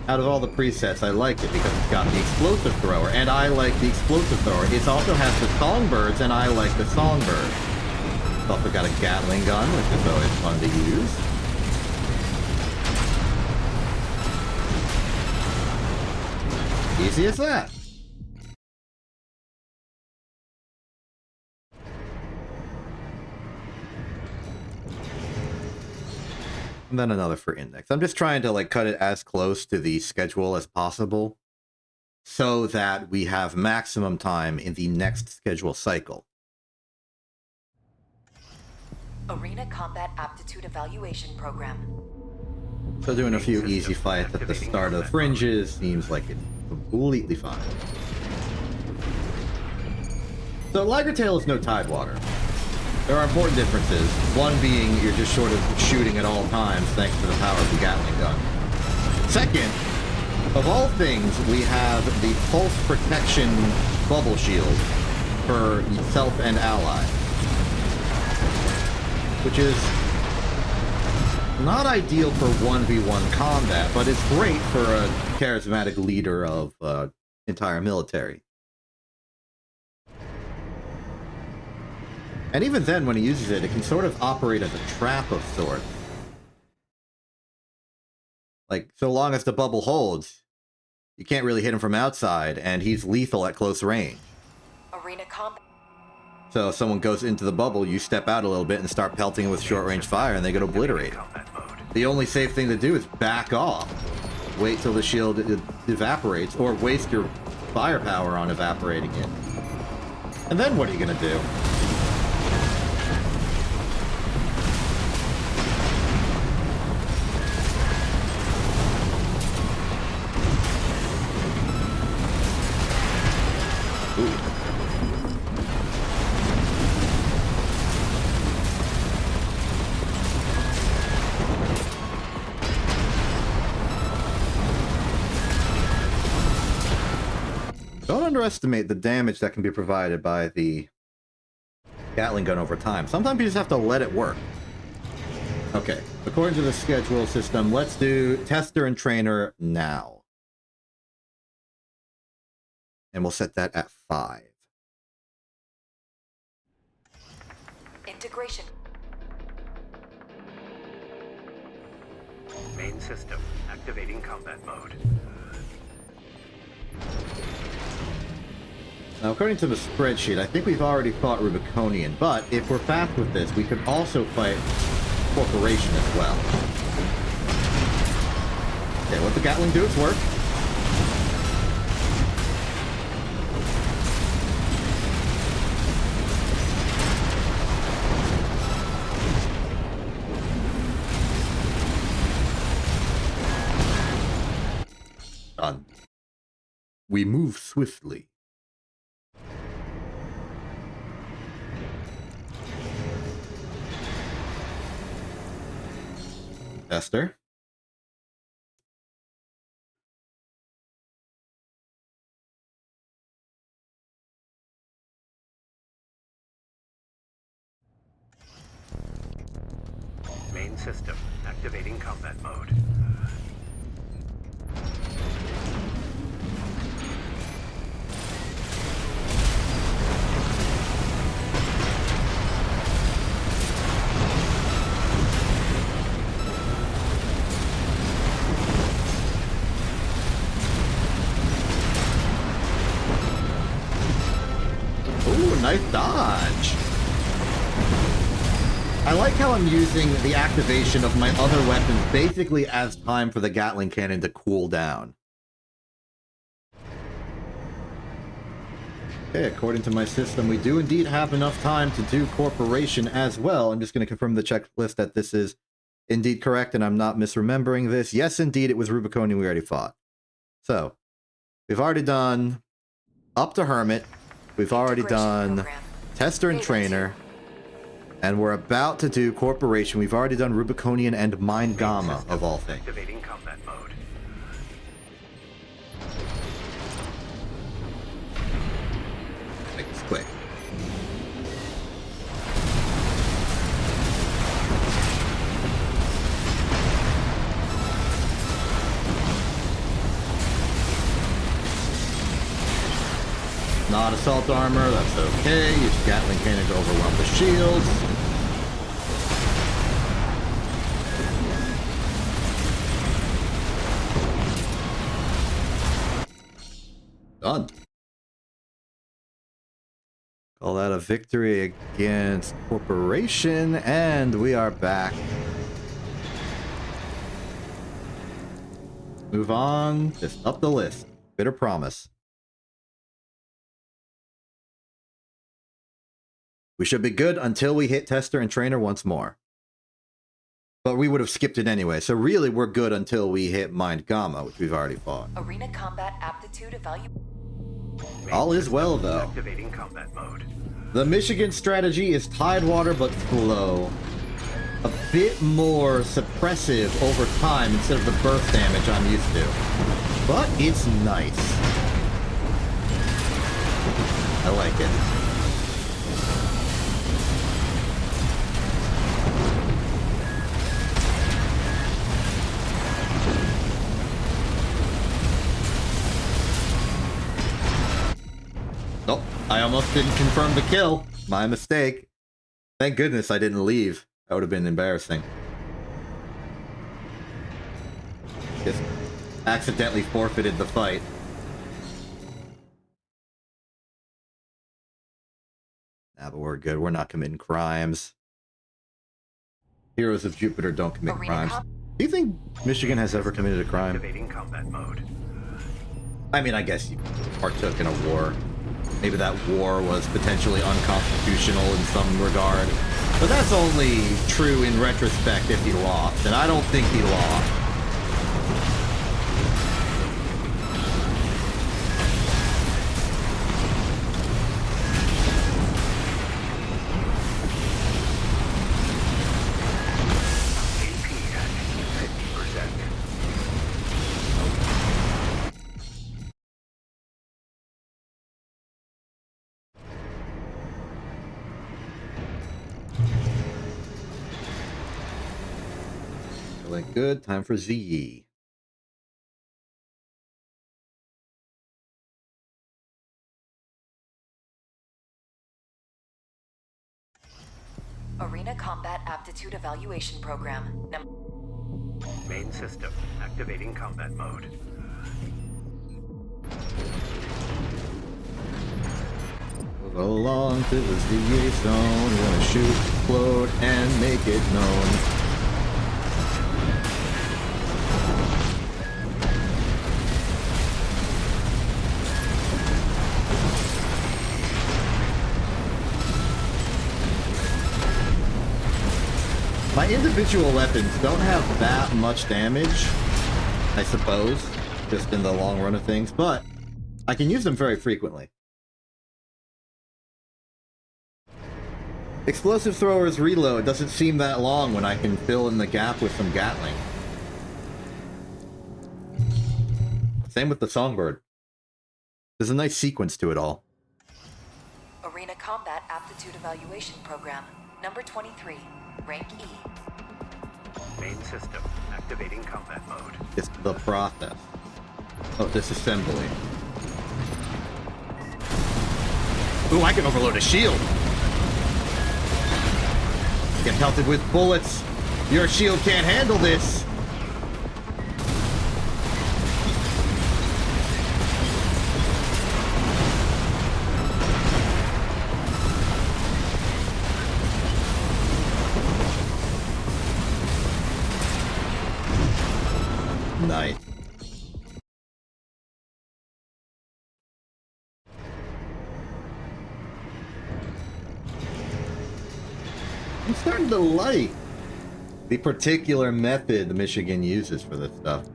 Out of all the presets, I like it because it's got the explosive thrower, and I like the explosive thrower. It also has the songbirds, and I like the songbird. It's also got a Gatling gun, which is always fun to use. Easy as that. And then another for index. I'm just trying to like cut it as close to the schedule as possible so that we have maximum time in the next schedule cycle. Arena Combat Aptitude Evaluation Program. So doing a few easy fights at the start of the fringes seems like it's completely fine. So Liger Tail is no Tidewater. There are important differences. One being you're just sort of shooting at all times thanks to the power of the Gatling gun. Second, of all things, we have the pulse protection bubble shield for self and ally, which is not ideal for 1v1 combat, but it's great for a charismatic leader of entire military. And even then, when he uses it, it can sort of operate as a trap of sorts. Like, so long as the bubble holds, you can't really hit him from outside, and he's lethal at close range. Arena Combat. So if someone goes into the bubble, you step out a little bit and start pelting him with short-range fire, and they get obliterated. The only safe thing to do is back off. Wait till the shield evaporates, or waste your firepower on evaporating it. And then what are you going to do? Don't underestimate the damage that can be provided by the Gatling gun over time. Sometimes you just have to let it work. Okay, according to the schedule system, let's do tester and trainer now. And we'll set that at 5. Integration. Main system. Activating combat mode. Now, according to the spreadsheet, I think we've already fought Rubiconian, but if we're fast with this, we could also fight Corporation as well. Okay, let the Gatling do its work. Done. We move swiftly. Esther? Main system. Activating combat mode. Ooh, nice dodge. I like how I'm using the activation of my other weapons basically as time for the Gatling cannon to cool down. Okay, according to my system, we do indeed have enough time to do Corporation as well. I'm just going to confirm the checklist that this is indeed correct and I'm not misremembering this. Yes, indeed, it was Rubiconian we already fought. So, we've already done up to Hermit. We've already done Tester and Trainer. And we're about to do Corporation. We've already done Rubiconian and Mind Gamma, of all things. Activating combat mode. Make this quick. Not assault armor, that's okay. Use Gatling cannon to overwhelm the shields. Done. Call that a victory against Corporation, and we are back. Move on, just up the list. Bitter Promise. We should be good until we hit Tester and Trainer once more. But we would have skipped it anyway, so really we're good until we hit Mind Gamma, which we've already fought. Arena combat aptitude evaluation. All is well, though. Activating combat mode. The Michigan strategy is Tidewater but slow. A bit more suppressive over time instead of the burst damage I'm used to. But it's nice. I like it. Nope, I almost didn't confirm the kill. My mistake. Thank goodness I didn't leave. That would have been embarrassing. Just accidentally forfeited the fight. Nah, but we're good. We're not committing crimes. Heroes of Jupiter don't commit crimes. Do you think Michigan has ever committed a crime? Activating combat mode. I mean, I guess you partook in a war. Maybe that war was potentially unconstitutional in some regard. But that's only true in retrospect if he lost, and I don't think he lost. AP at 50%. Feeling good. Time for ZE. Arena combat aptitude evaluation program. Main system. Activating combat mode. Move along to the ZE zone. We're gonna shoot, explode, and make it known. My individual weapons don't have that much damage, I suppose, just in the long run of things, but I can use them very frequently. Explosive throwers reload doesn't seem that long when I can fill in the gap with some Gatling. Same with the Songbird. There's a nice sequence to it all. Arena combat aptitude evaluation program. Number 23. Rank E. Main system. Activating combat mode. It's the process of disassembly. Ooh, I can overload a shield! Get pelted with bullets! Your shield can't handle this! Nice. I'm starting to like the particular method Michigan uses for this stuff.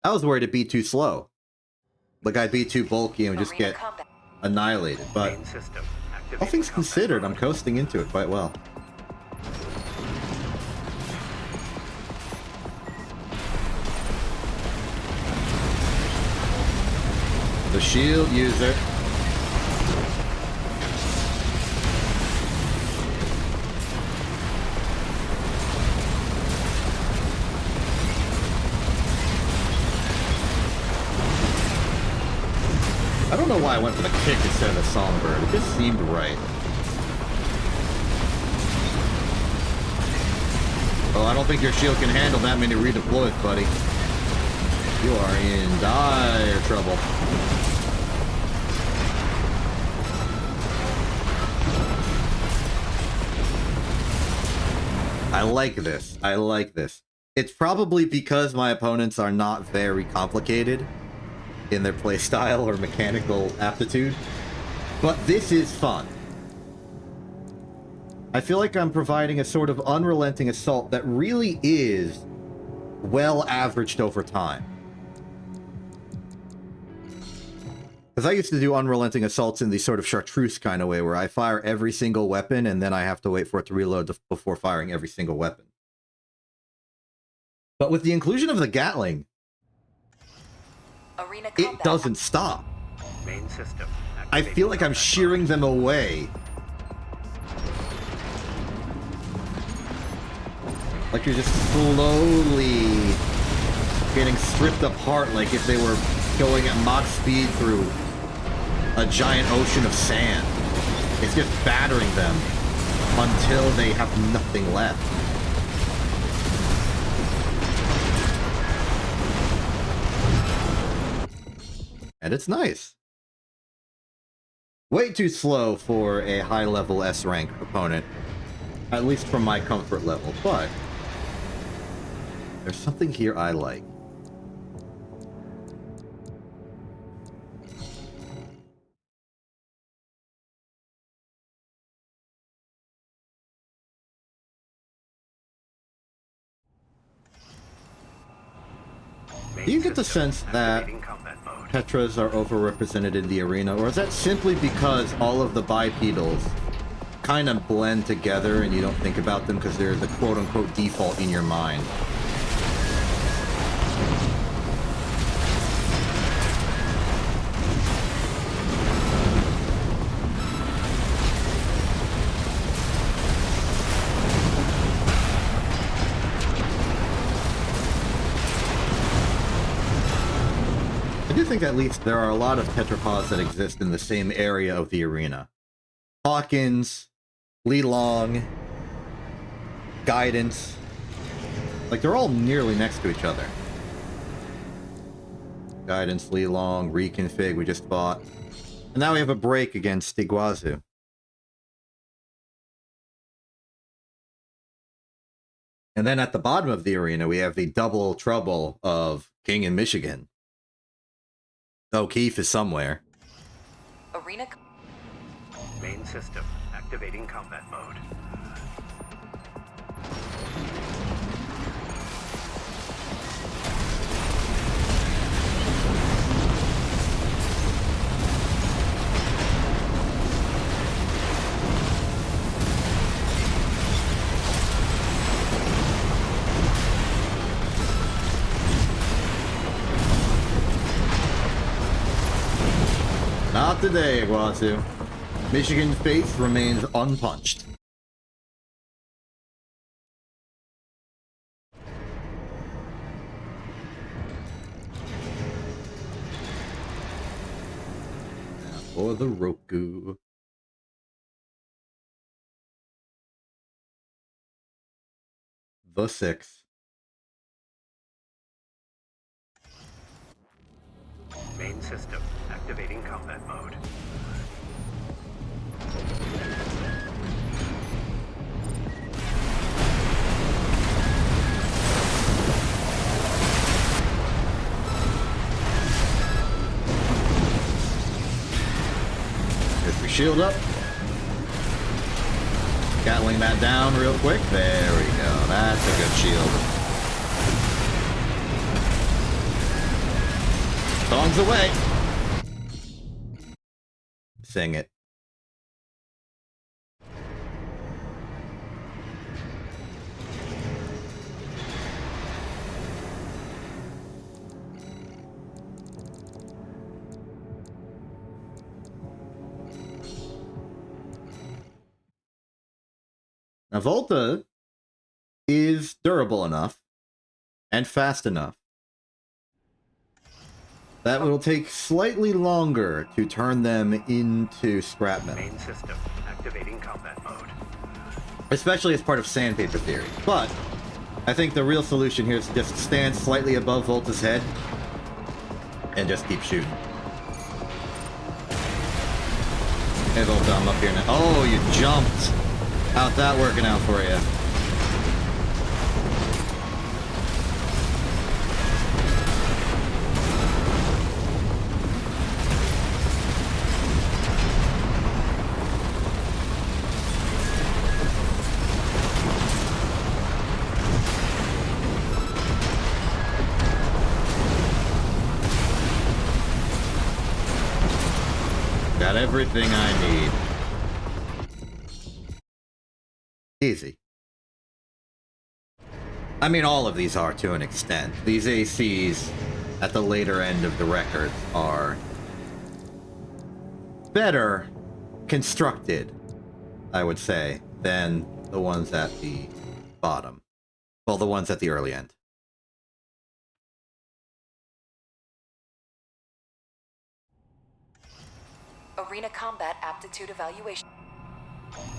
I was worried it'd be too slow. Like I'd be too bulky and would just get annihilated, but all things considered, I'm coasting into it quite well. The shield user. I don't know why I went for the kick instead of the songbird. It just seemed right. Oh, I don't think your shield can handle that many redeploys, buddy. You are in dire trouble. I like this. I like this. It's probably because my opponents are not very complicated in their playstyle or mechanical aptitude, but this is fun. I feel like I'm providing a sort of unrelenting assault that really is well averaged over time. Because I used to do unrelenting assaults in the sort of chartreuse kind of way, where I fire every single weapon and then I have to wait for it to reload before firing every single weapon. But with the inclusion of the Gatling, it doesn't stop. Main system. I feel like I'm shearing them away. Like you're just slowly getting stripped apart, like if they were going at Mach speed through a giant ocean of sand. It's just battering them until they have nothing left. And it's nice. Way too slow for a high-level S-rank opponent. At least from my comfort level, but there's something here I like. Do you get the sense that Petras are overrepresented in the arena, or is that simply because all of the bipedals kind of blend together and you don't think about them because they're the quote-unquote default in your mind? I do think at least there are a lot of tetrapods that exist in the same area of the arena. Hawkins, Li Long, Guidance. Like, they're all nearly next to each other. Guidance, Li Long, Reconfig we just fought. And now we have a break against Iguazu. And then at the bottom of the arena, we have the double trouble of King and Michigan. O'Keefe is somewhere. Arena. Main system. Activating combat mode. Not today, Iguazu. Michigan's faith remains unpunched. Now for the Roku. The 6. Main system. Activating combat mode. shield up. Gatling that down real quick. There we go. That's a good shield. Song's away. Sing it. Now, Volta is durable enough and fast enough that will take slightly longer to turn them into scrap metal. Main system activating combat mode. Especially as part of sandpaper theory. But I think the real solution here is to just stand slightly above Volta's head and just keep shooting. Hey Volta, I'm up here now. Oh, you jumped! How's that working out for you? Got everything I need. Easy. I mean, all of these are to an extent. These ACs at the later end of the records are better constructed, I would say, than the ones at the bottom. Well, the ones at the early end. Arena combat aptitude evaluation.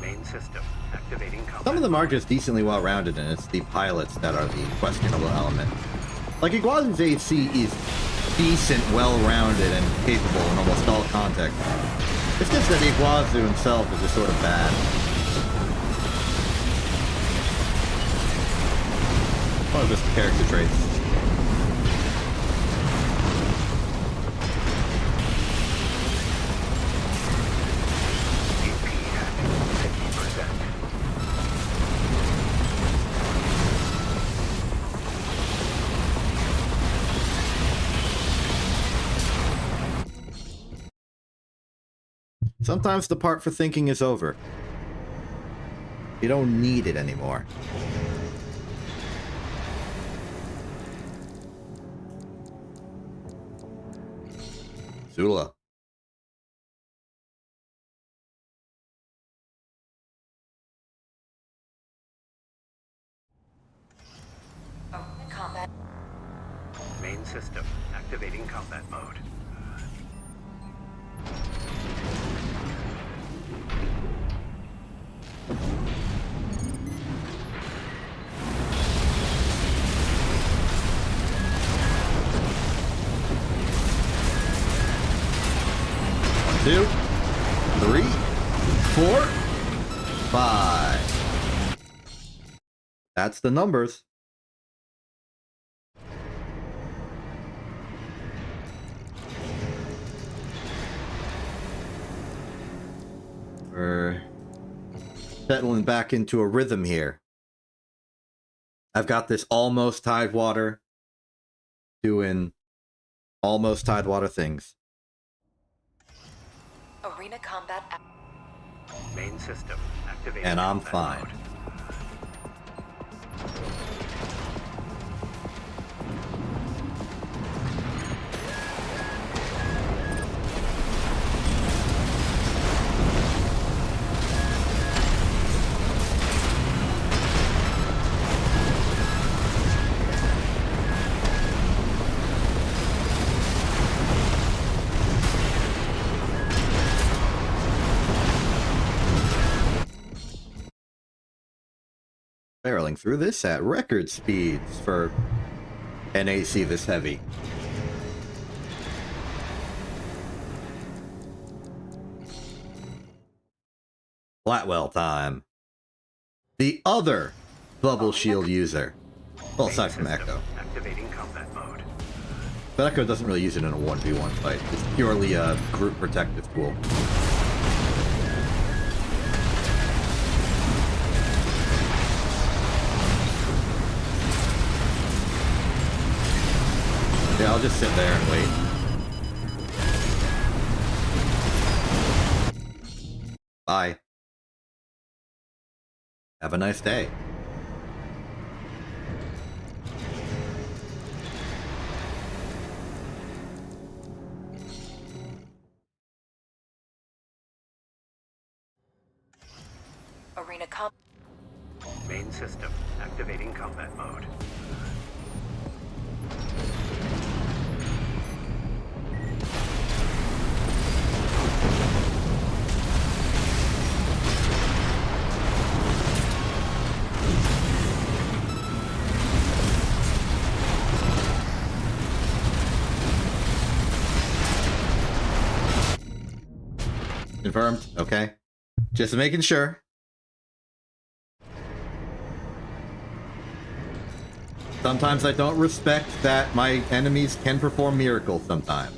Main system activating combat. Some of them are just decently well-rounded, and it's the pilots that are the questionable element. Like, Iguazu's AC is decent, well-rounded, and capable in almost all contexts. It's just that Iguazu himself is just sort of bad. One of just the character traits. Sometimes the part for thinking is over. You don't need it anymore. Zula. Combat. Main system activating combat mode. Two, 3, 4, 5. That's the numbers. We're settling back into a rhythm here. I've got this almost Tidewater doing almost Tidewater things. Arena combat. Main system activating. And I'm combat fine. mode. Barreling through this at record speeds for an AC this heavy. Flatwell time. The other bubble shield user. Well, Main aside from system Echo. activating combat mode. But Echo doesn't really use it in a 1v1 fight. It's purely a group protective tool. I'll just sit there and wait. Bye. Have a nice day. Arena com. Main system. Activating combat mode. Confirmed. Okay. Just making sure. Sometimes I don't respect that my enemies can perform miracles sometimes.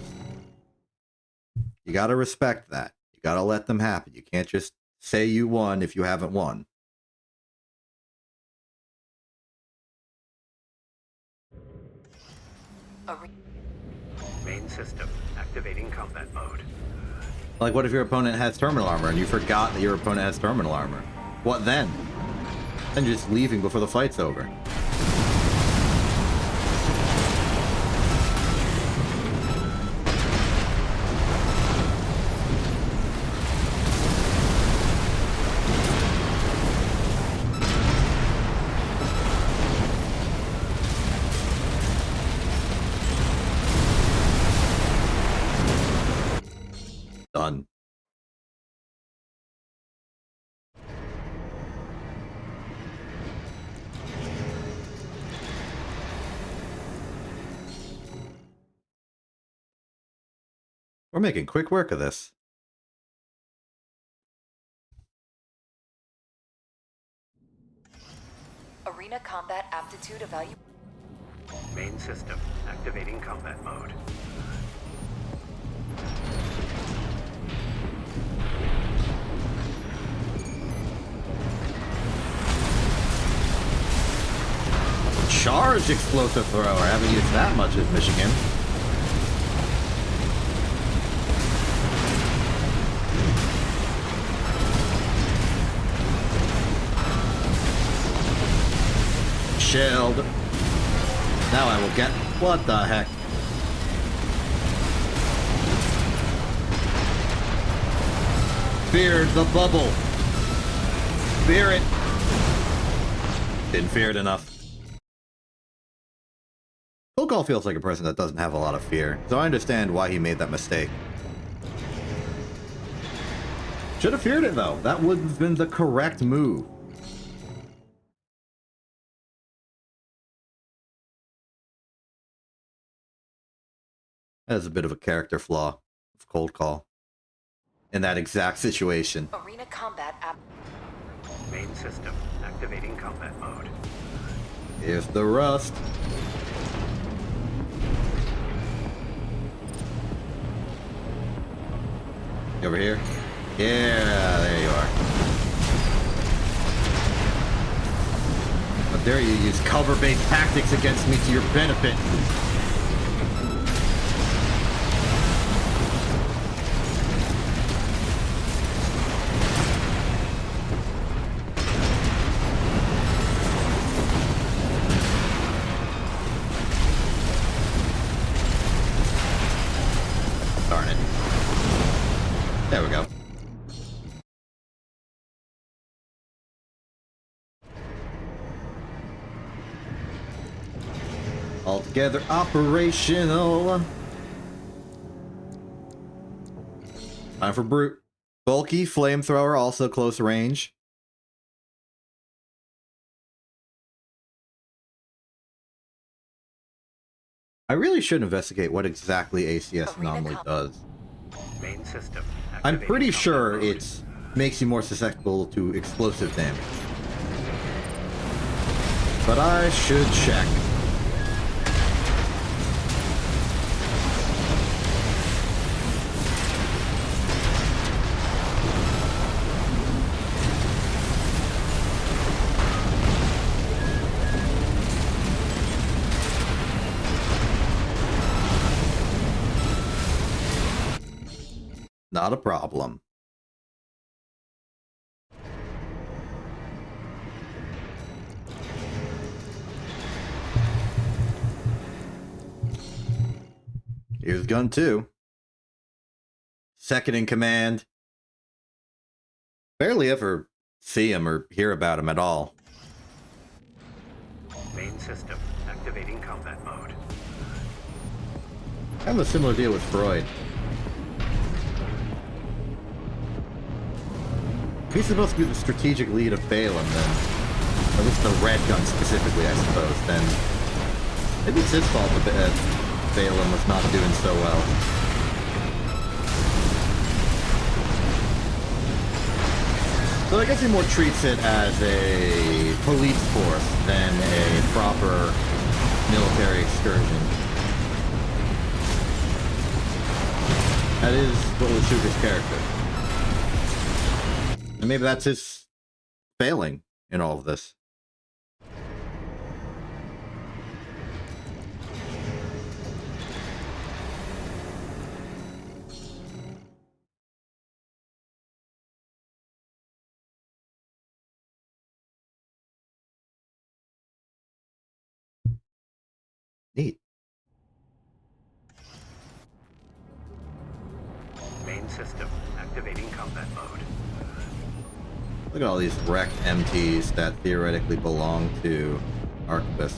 You gotta respect that. You gotta let them happen. You can't just say you won if you haven't won. Main system. Activating combat mode. Like, what if your opponent has terminal armor and you forgot that your opponent has terminal armor? What then? Then you're just leaving before the fight's over. Done. We're making quick work of this. Arena combat aptitude evaluation. Main system. Activating combat mode. Charge explosive thrower. I haven't used that much as Michigan. Shield. Now I will get... What the heck? Feared the bubble. Fear it. Didn't fear it enough. Kokol feels like a person that doesn't have a lot of fear, so I understand why he made that mistake. Should have feared it though. That would have been the correct move. That is a bit of a character flaw of Cold Call in that exact situation. Arena combat app. Main system. Activating combat mode. Here's the rust. You over here? Yeah, there you are. How dare you use cover-based tactics against me to your benefit? Darn it. There we go. Altogether operational. Time for Brute. Bulky flamethrower, also close range. I really should investigate what exactly ACS anomaly does. Main system. I'm Activating pretty combat sure mode. it makes you more susceptible to explosive damage. But I should check. Not a problem. Here's gun 2. Second in command. Barely ever see him or hear about him at all. Main system activating combat mode. Kind of a similar deal with Freud. He's supposed to be the strategic lead of Balaam, then. At least the red gun specifically, I suppose. Then maybe it's his fault that Balaam was not doing so well. So I guess he more treats it as a police force than a proper military excursion. That is what would suit his character. And maybe that's his failing in all of this. Neat. Main system activating combat mode. Look at all these wrecked MTs that theoretically belong to Arquebus.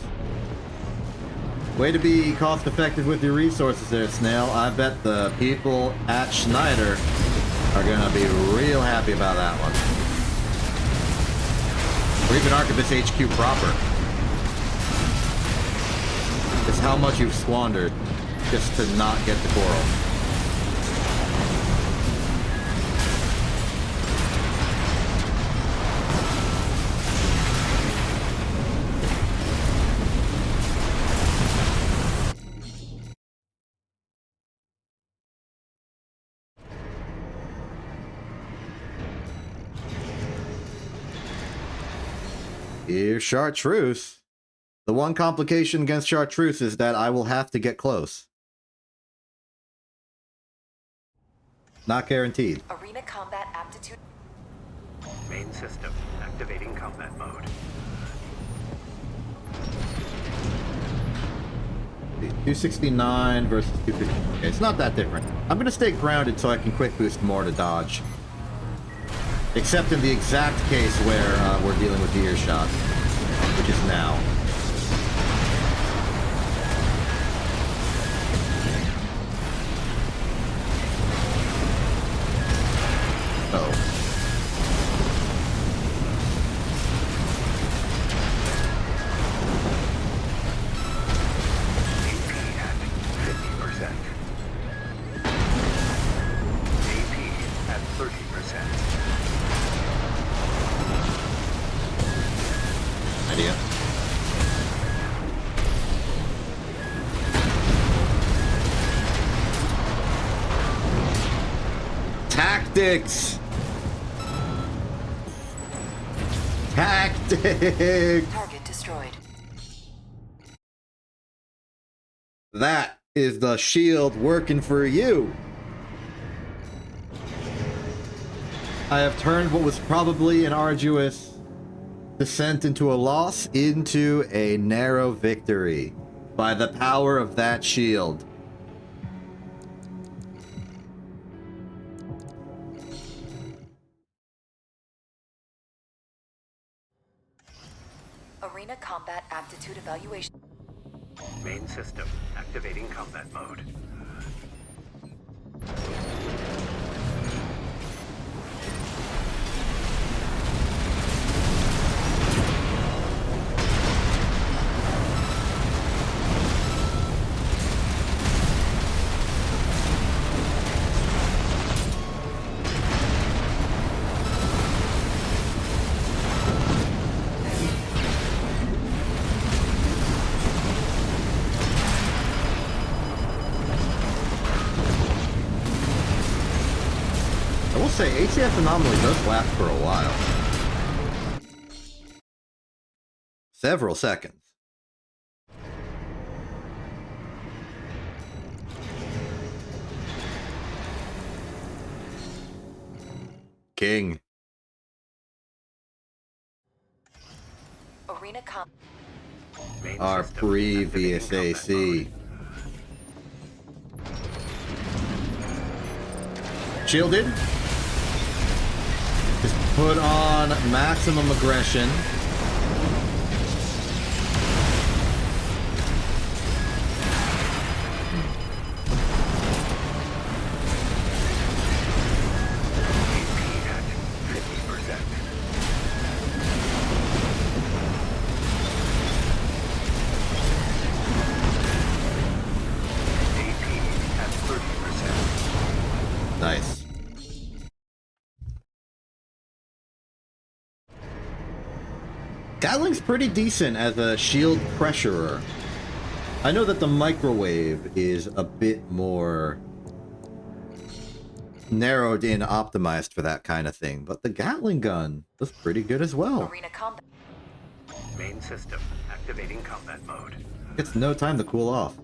Way to be cost effective with your resources there, Snail. I bet the people at Schneider are gonna be real happy about that one. Or even Arquebus HQ proper. It's how much you've squandered just to not get the coral. Here's Chartreuse. The one complication against Chartreuse is that I will have to get close. Not guaranteed. Arena combat aptitude. Main system activating combat mode. 269 versus 250. Okay, it's not that different. I'm going to stay grounded so I can quick boost more to dodge. Except in the exact case where we're dealing with the earshot, which is now. Oh. Tactics! Tactics! Target destroyed. That is the shield working for you. I have turned what was probably an arduous descent into a loss into a narrow victory by the power of that shield. Arena combat aptitude evaluation. Main system activating combat mode. Say, ATF anomaly does last for a while. Several seconds. king. Arena com. Main Our system previous activating combat AC. Shielded. Just put on maximum aggression. AP at 50%. AP at 30%. Nice. Gatling's pretty decent as a shield pressurer. I know that the microwave is a bit more narrowed in, optimized for that kind of thing, but the Gatling gun does pretty good as well. Arena combat. Main system activating combat mode. It's no time to cool off.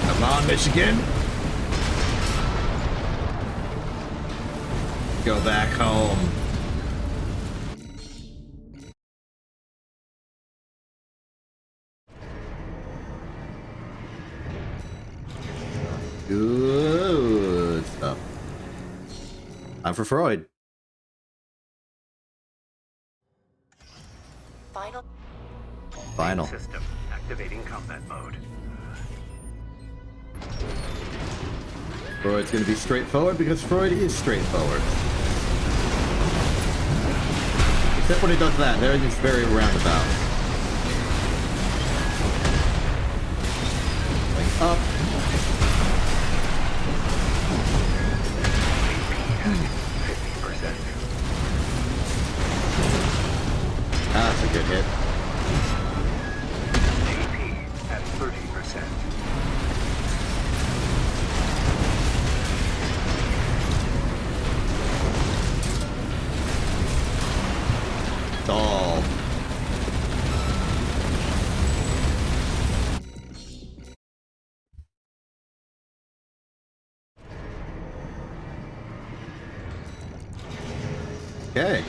Come on, Michigan. Go back home. Good stuff. I'm for Freud. Final. Final. Main system activating combat mode. Freud's gonna be straightforward because Freud is straightforward. Except when he does that, there he's very roundabout. Like up. AP at 50%. That's a good hit. AP at 30%. Stall. Okay.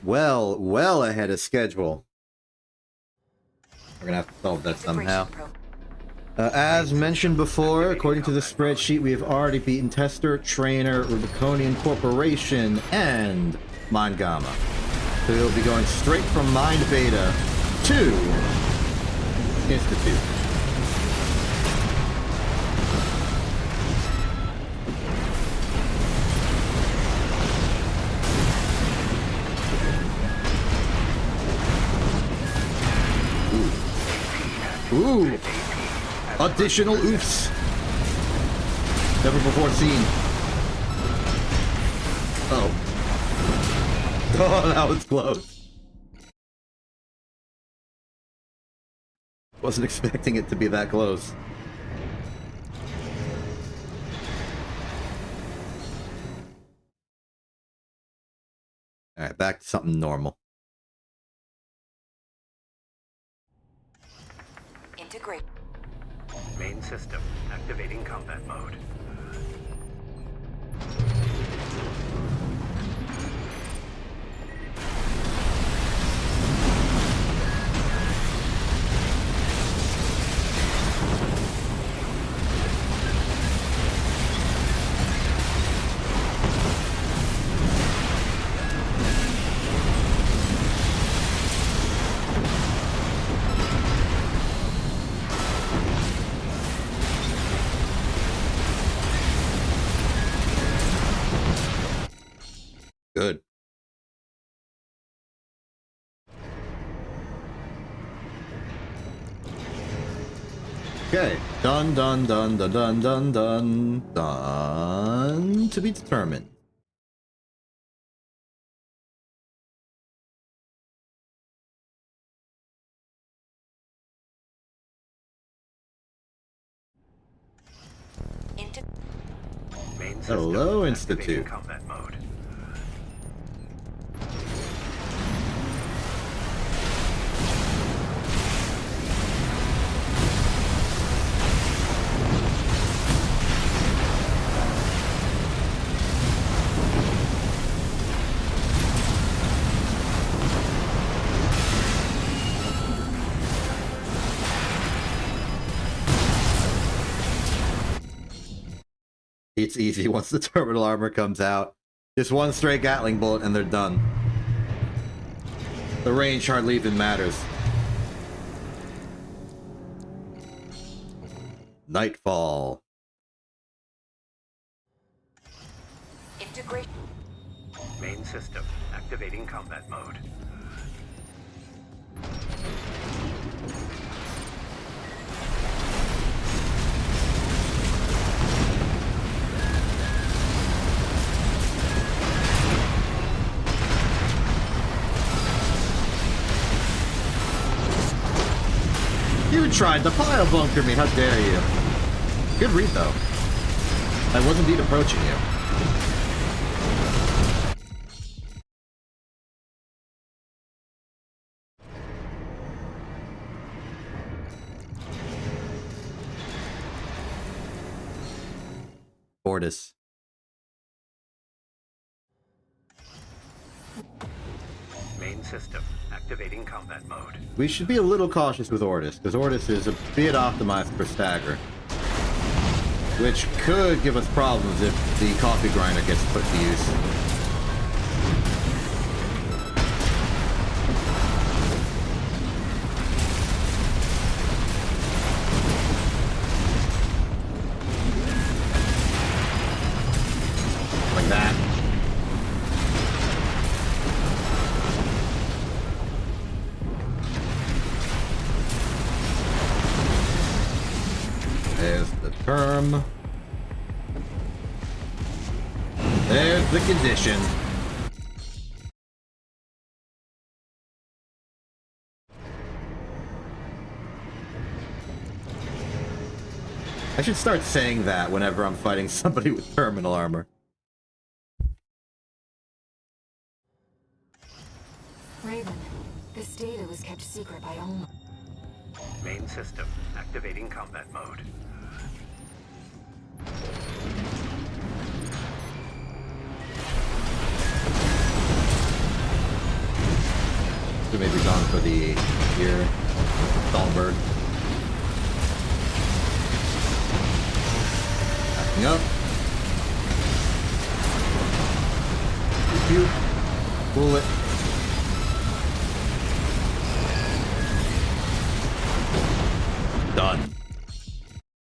Well ahead of schedule. We're gonna have to solve that somehow. Integration As mentioned before, according to the spreadsheet, we have already beaten Tester, Trainer, Rubiconian Corporation, and Mind Gamma. So we'll be going straight from Mind Beta to Institute. Ooh! Additional oofs! Never before seen. Oh. Oh, that was close. Wasn't expecting it to be that close. Alright, back to something normal. integrate. Main system activating combat mode. Good. Okay. Done, done, done, done, done, done, done, done. To be determined. Into Main system Hello, activating Institute. combat mode. It's easy once the terminal armor comes out. Just one stray Gatling bullet and they're done. The range hardly even matters. Nightfall. integration. Main system activating combat mode. You tried to pile bunker me, how dare you? Good read though. I was indeed approaching you. Fortis. Main system activating combat mode. We should be a little cautious with Ortis, because Ortis is a bit optimized for stagger. Which could give us problems if the coffee grinder gets put to use. Like that. There's the term. There's the condition. I should start saying that whenever I'm fighting somebody with terminal armor. Raven, this data was kept secret by Alma. Main system activating combat mode. So maybe gone for the here, Stalberg. Backing up. Pew. Pull it. Done.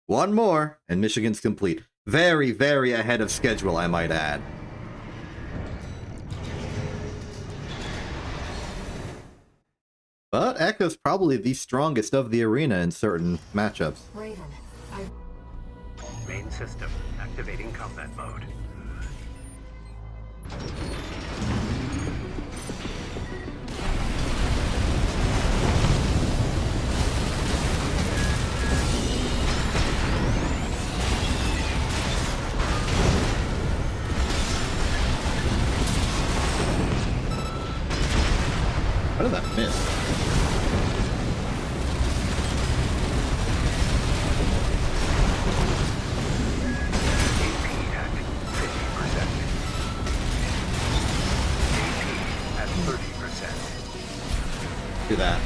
One more, and Michigan's complete. Very, very ahead of schedule, I might add. But Echo's probably the strongest of the arena in certain matchups. Raven, Main system activating combat mode. How did that miss? Do that.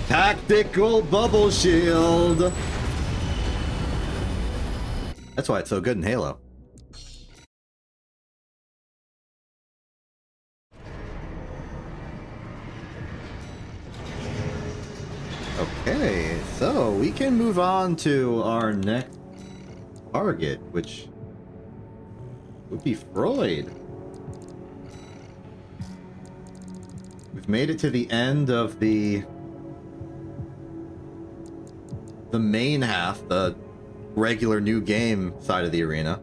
Tactical bubble shield. That's why it's so good in Halo. Okay, so we can move on to our next target, which would be Freud. We've made it to the end of the main half, the regular new game side of the arena.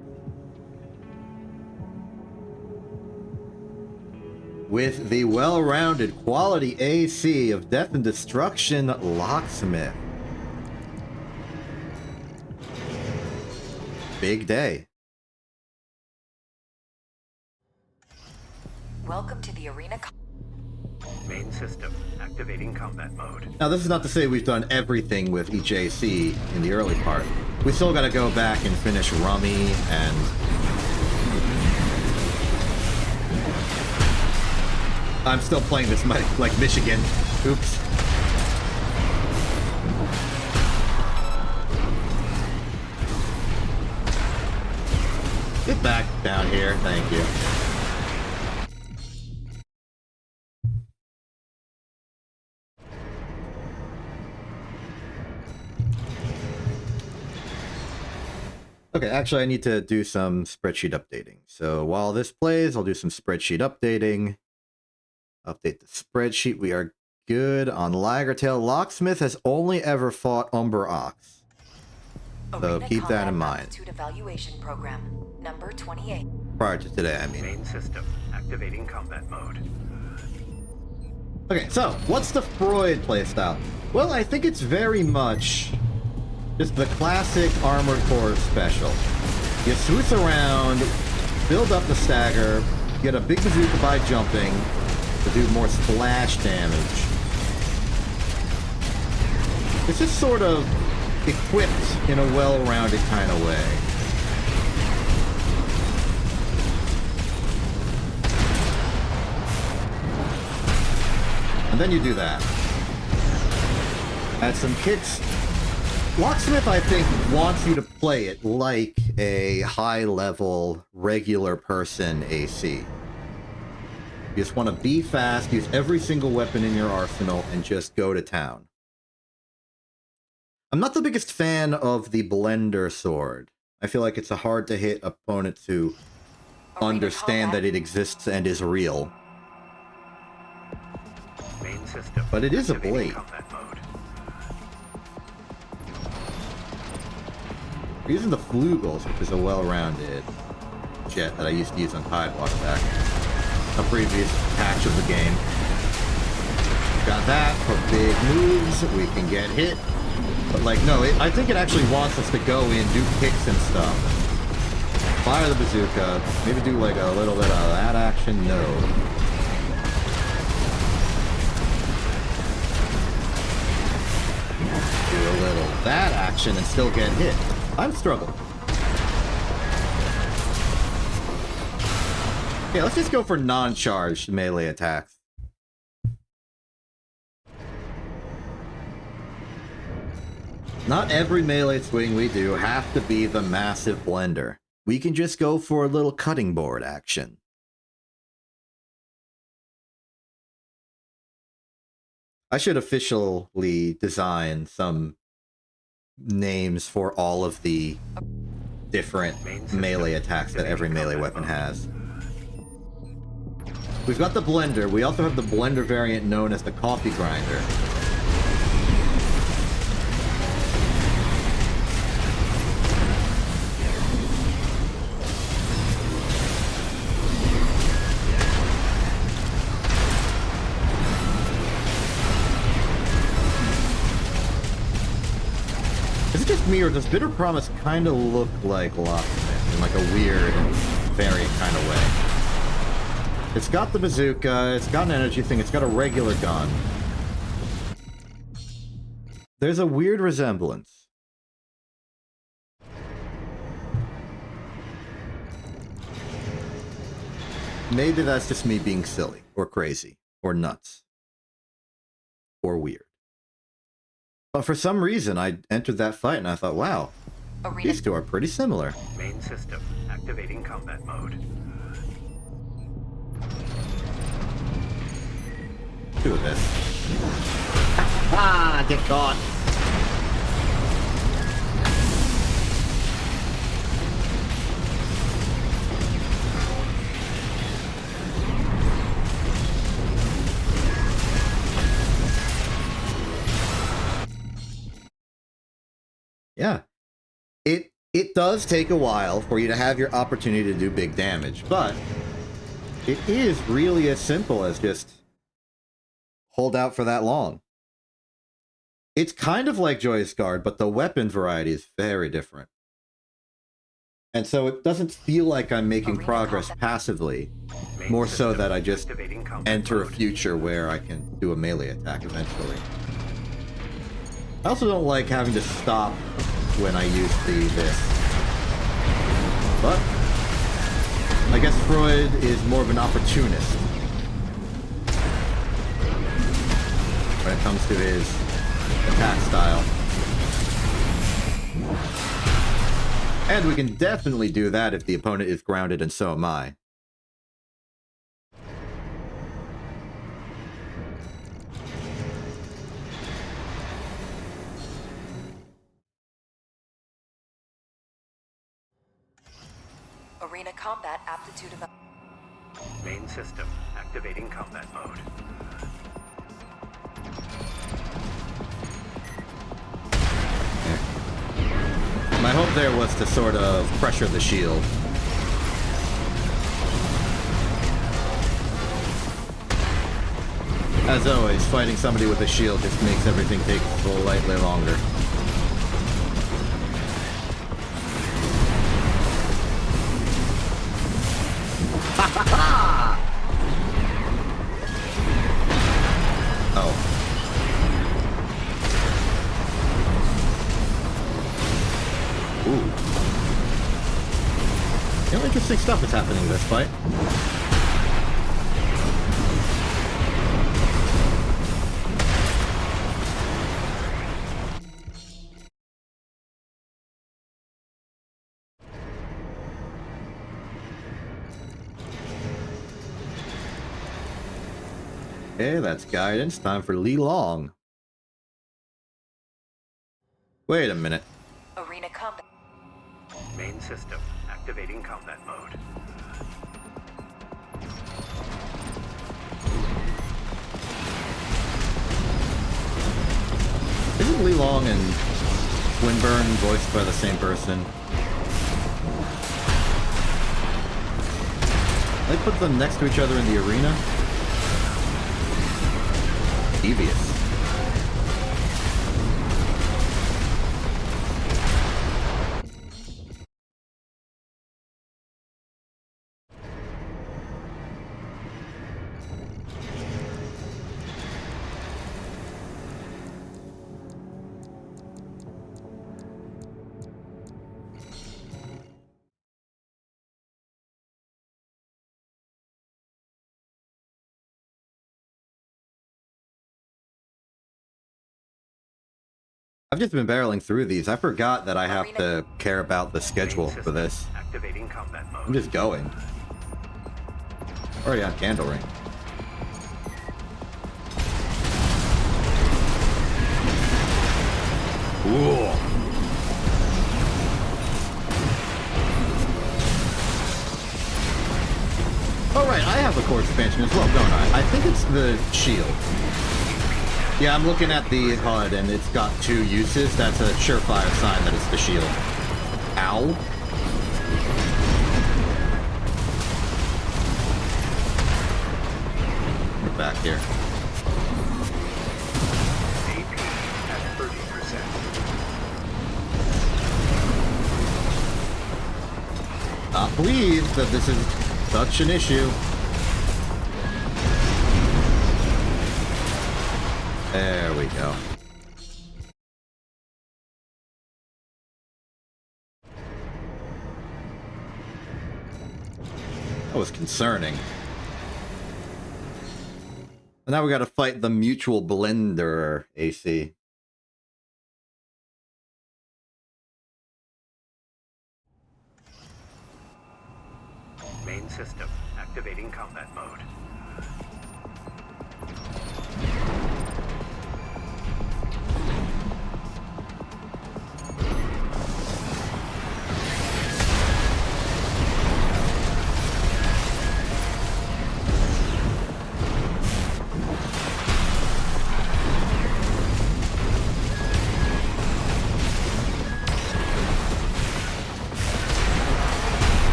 With the well-rounded quality AC of Death and Destruction Locksmith. big day. Welcome to the arena. Main system activating combat mode. Now, this is not to say we've done everything with EJC in the early part. We still got to go back and finish Rummy and... I'm still playing this like Michigan. Oops. Get back down here, thank you. Okay, actually I need to do some spreadsheet updating. So while this plays, I'll do some spreadsheet updating. Update the spreadsheet. We are good on Laggertail. Locksmith has only ever fought Umber Ox. So Arena keep that in Combat mind. Aptitude Evaluation Program, number 28. Prior to today, I mean. Main system activating combat mode. Okay, so what's the Freud playstyle? Well, I think it's very much just the classic Armored Core special. You swoosh around, build up the stagger, get a big bazooka by jumping to do more splash damage. It's just sort of equipped in a well-rounded kind of way. And then you do that. Add some kicks. Locksmith, I think, wants you to play it like a high-level, regular person AC. You just want to be fast, use every single weapon in your arsenal, and just go to town. I'm not the biggest fan of the Blender sword. I feel like it's a hard-to-hit opponent to understand that it exists and is real. Main system But it is a activating blade. combat mode. We're using the Flugels, which is a well-rounded jet that I used to use on Tidewalk back a previous patch of the game. Got that for big moves. We can get hit. But like, no, I think it actually wants us to go in, do kicks and stuff. Fire the bazooka. Maybe do like a little bit of that action. No. Do a little that action and still get hit. I'm struggling. Yeah, let's just go for non-charged melee attacks. Not every melee swing we do have to be the massive blender. We can just go for a little cutting board action. I should officially design some names for all of the different melee attacks that every melee weapon has. We've got the blender. We also have the blender variant known as the coffee grinder. Is it just me, or does Bitter Promise kind of look like Locksmith in like a weird variant kind of way? It's got the bazooka, it's got an energy thing, it's got a regular gun. There's a weird resemblance. Maybe that's just me being silly, or crazy, or nuts, or weird. But for some reason, I entered that fight and I thought, wow, these two are pretty similar. Main system activating combat mode. Do this. Ah, get caught. Yeah. It does take a while for you to have your opportunity to do big damage, but it is really as simple as just hold out for that long. It's kind of like Joyous Guard, but the weapon variety is very different. And so it doesn't feel like I'm making Arena progress combat. passively. Main More so system that I just activating combat enter a mode. future where I can do a melee attack eventually. I also don't like having to stop when I use this. But I guess Freud is more of an opportunist when it comes to his attack style. And we can definitely do that if the opponent is grounded, and so am I. Arena combat aptitude of... Main system activating combat mode. My hope there was to sort of pressure the shield. As always, fighting somebody with a shield just makes everything take slightly longer. Oh. Ooh. You know, interesting stuff is happening in this fight. Okay, that's guidance. Time for Li Long. Wait a minute. Arena combat. Main system activating combat mode. Isn't Li Long and Swinburne voiced by the same person? They put them next to each other in the arena? Devious. I've just been barreling through these. I forgot that I have to care about the schedule Main for this. system activating combat mode. I'm just going. Already on Candle Ring. Ooh. Oh right, I have a core expansion as well, don't I? I think it's the shield. Yeah, I'm looking at the HUD and it's got 2 uses. That's a surefire sign that it's the shield. Ow. We're back here. AP at 30%. Not believe that this is such an issue. There we go. That was concerning. And now we gotta fight the mutual blender AC. Main system activating combat mode.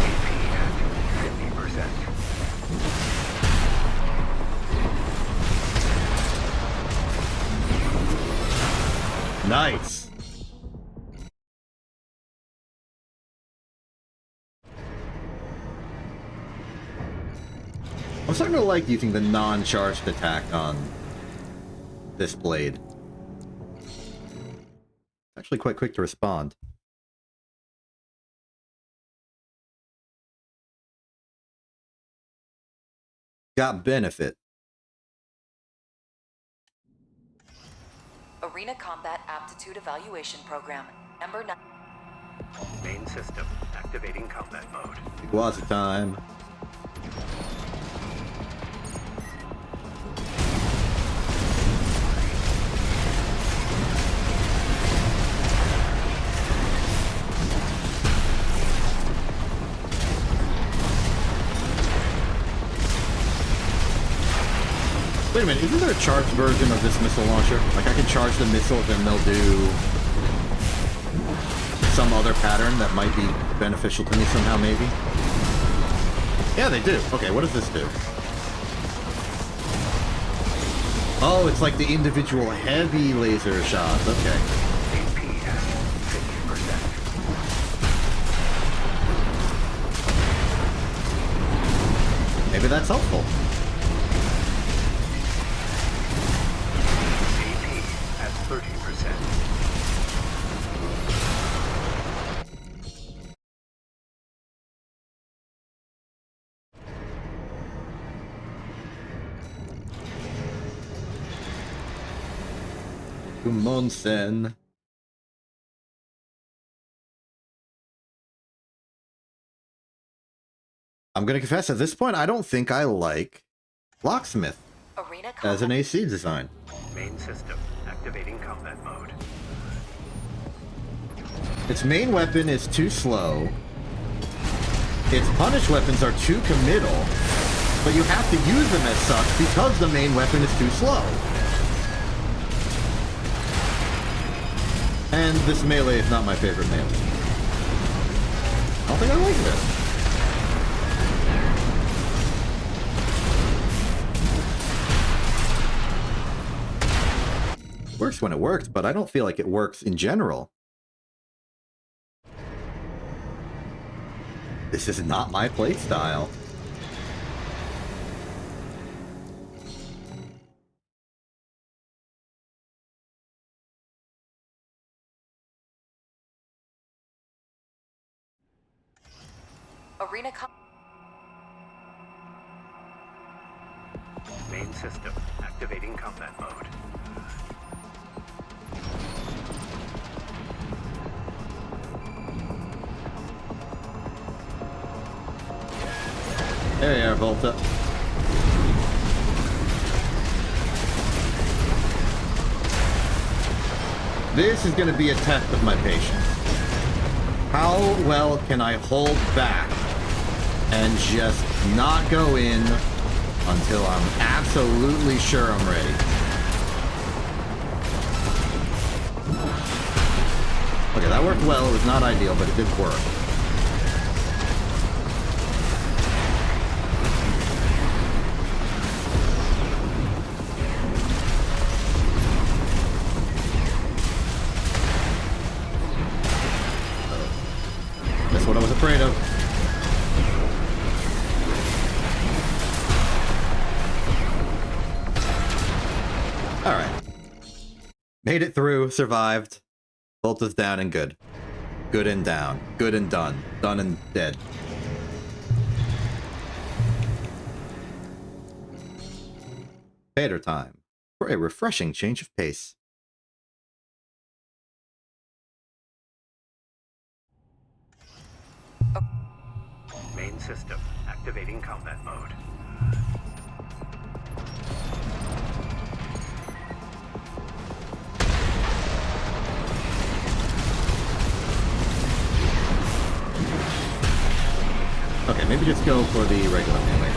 AP at 50%. I'm starting to like using the non-charged attack on this blade. Actually quite quick to respond. Got benefit. Arena Combat Aptitude Evaluation Program, number 9. Main system activating combat mode. Iguaza time. Wait a minute, isn't there a charged version of this missile launcher? Like I can charge the missiles and they'll do some other pattern that might be beneficial to me somehow, maybe? Yeah, they do. Okay, what does this do? Oh, it's like the individual heavy laser shots. Okay. AP at 50%. Maybe that's helpful. AP at 30%. Kumonsen. I'm gonna confess, at this point, I don't think I like Locksmith Arena as an Combat. AC design. Main system activating combat mode. Its main weapon is too slow. Its punish weapons are too committal, but you have to use them as such because the main weapon is too slow. And this melee is not my favorite melee. I don't think I like this. Works when it works, but I don't feel like it works in general. This is not my playstyle. Arena Com. Main system activating combat mode. There you are, Volta. This is going to be a test of my patience. How well can I hold back and just not go in until I'm absolutely sure I'm ready? Okay, that worked well. It was not ideal, but it did work. That's what I was afraid of. Alright. Made it through, survived. Volta's down and good. Good and down. Good and done. Done and dead. Fader time. For a refreshing change of pace. Main system activating combat mode. Okay, maybe just go for the regular melee.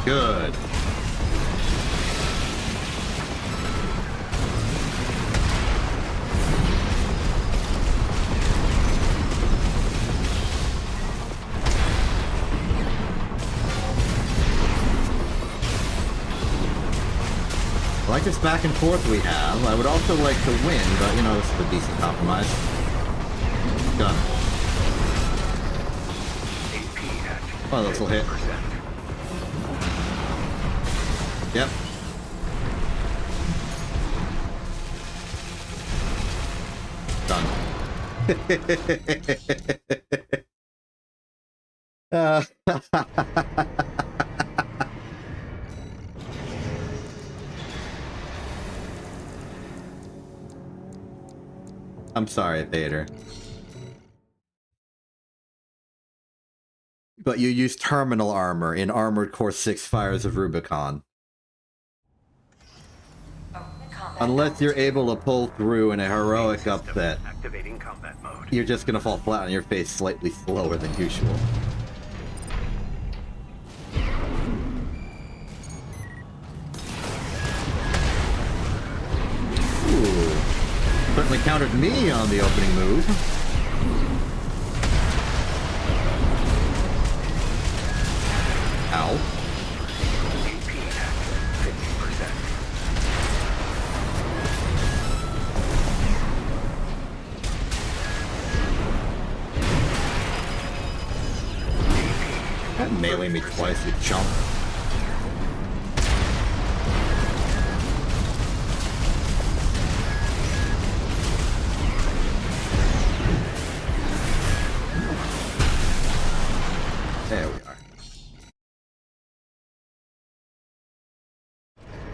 Good. I like this back and forth we have. I would also like to win, but you know, this is a decent compromise. Done. AP Oh, this will hit. Yep. Done. I'm sorry, Vader. But you use terminal armor in Armored Core 6 Fires of Rubicon. Unless you're able to pull through in a heroic upset, Activating combat mode. you're just gonna fall flat on your face slightly slower than usual. Ooh. Certainly countered me on the opening move. Ow. AP at 50%. That melee me twice, you chump. There we are.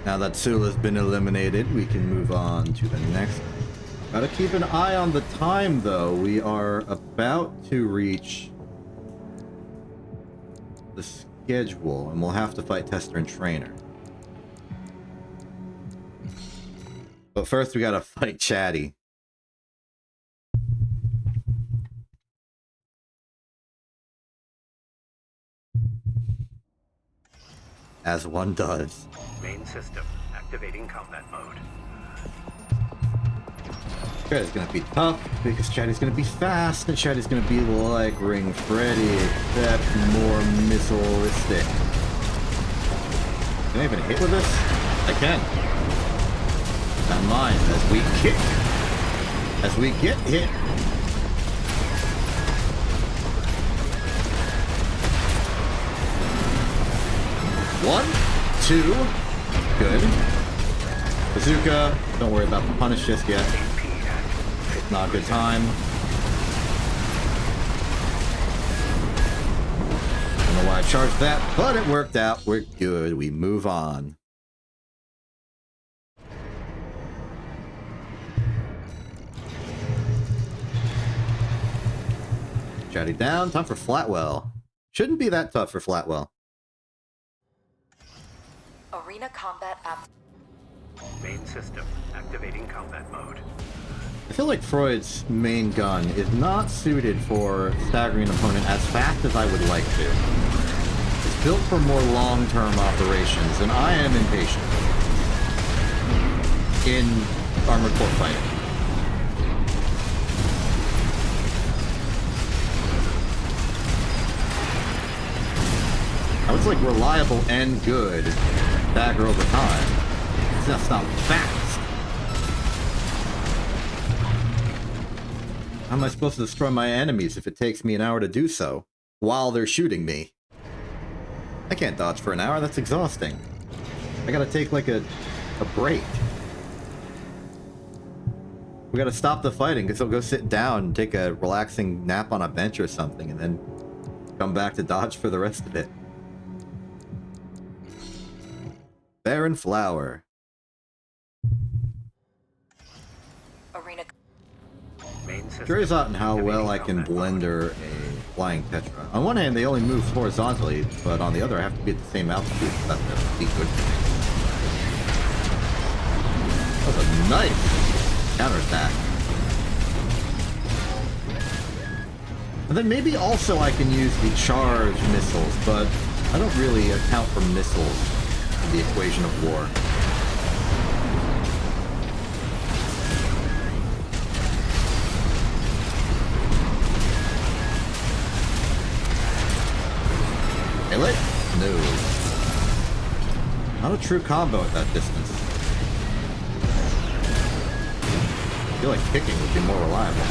Now that Sula's been eliminated, we can move on to the next. Gotta keep an eye on the time, though. We are about to reach the schedule, and we'll have to fight Tester and Trainer. But first, we gotta fight Chatty. As one does. Main system activating combat mode. Chatty's gonna be tough, because Chatty's gonna be fast, and Chatty's gonna be like Ring Freddy, except more missilistic. Can I even hit with this? I can. Not mine, as we get hit. One, two, good. Bazooka, don't worry about the punish just yet. Not a good time. Don't know why I charged that, but it worked out. We're good. We move on. Chatty down. Time for Flatwell. Shouldn't be that tough for Flatwell. Arena combat app. Main system activating combat mode. I feel like Freud's main gun is not suited for staggering an opponent as fast as I would like to. It's built for more long-term operations, and I am impatient in Armored Core fighting. I was like reliable and good stagger over time. It's just not fast. How am I supposed to destroy my enemies if it takes me an hour to do so, while they're shooting me? I can't dodge for an hour, that's exhausting. I gotta take like a break. We gotta stop the fighting, so go sit down and take a relaxing nap on a bench or something, and then come back to dodge for the rest of it. Baron Flower. Arena. Curious on how well I can blender a flying Tetra. On one hand, they only move horizontally, but on the other, I have to be at the same altitude. That's gonna be good for me. That was a nice counterattack. And then maybe also I can use the charge missiles, but I don't really account for missiles in the equation of war. Melee? No. Not a true combo at that distance. I feel like kicking would be more reliable.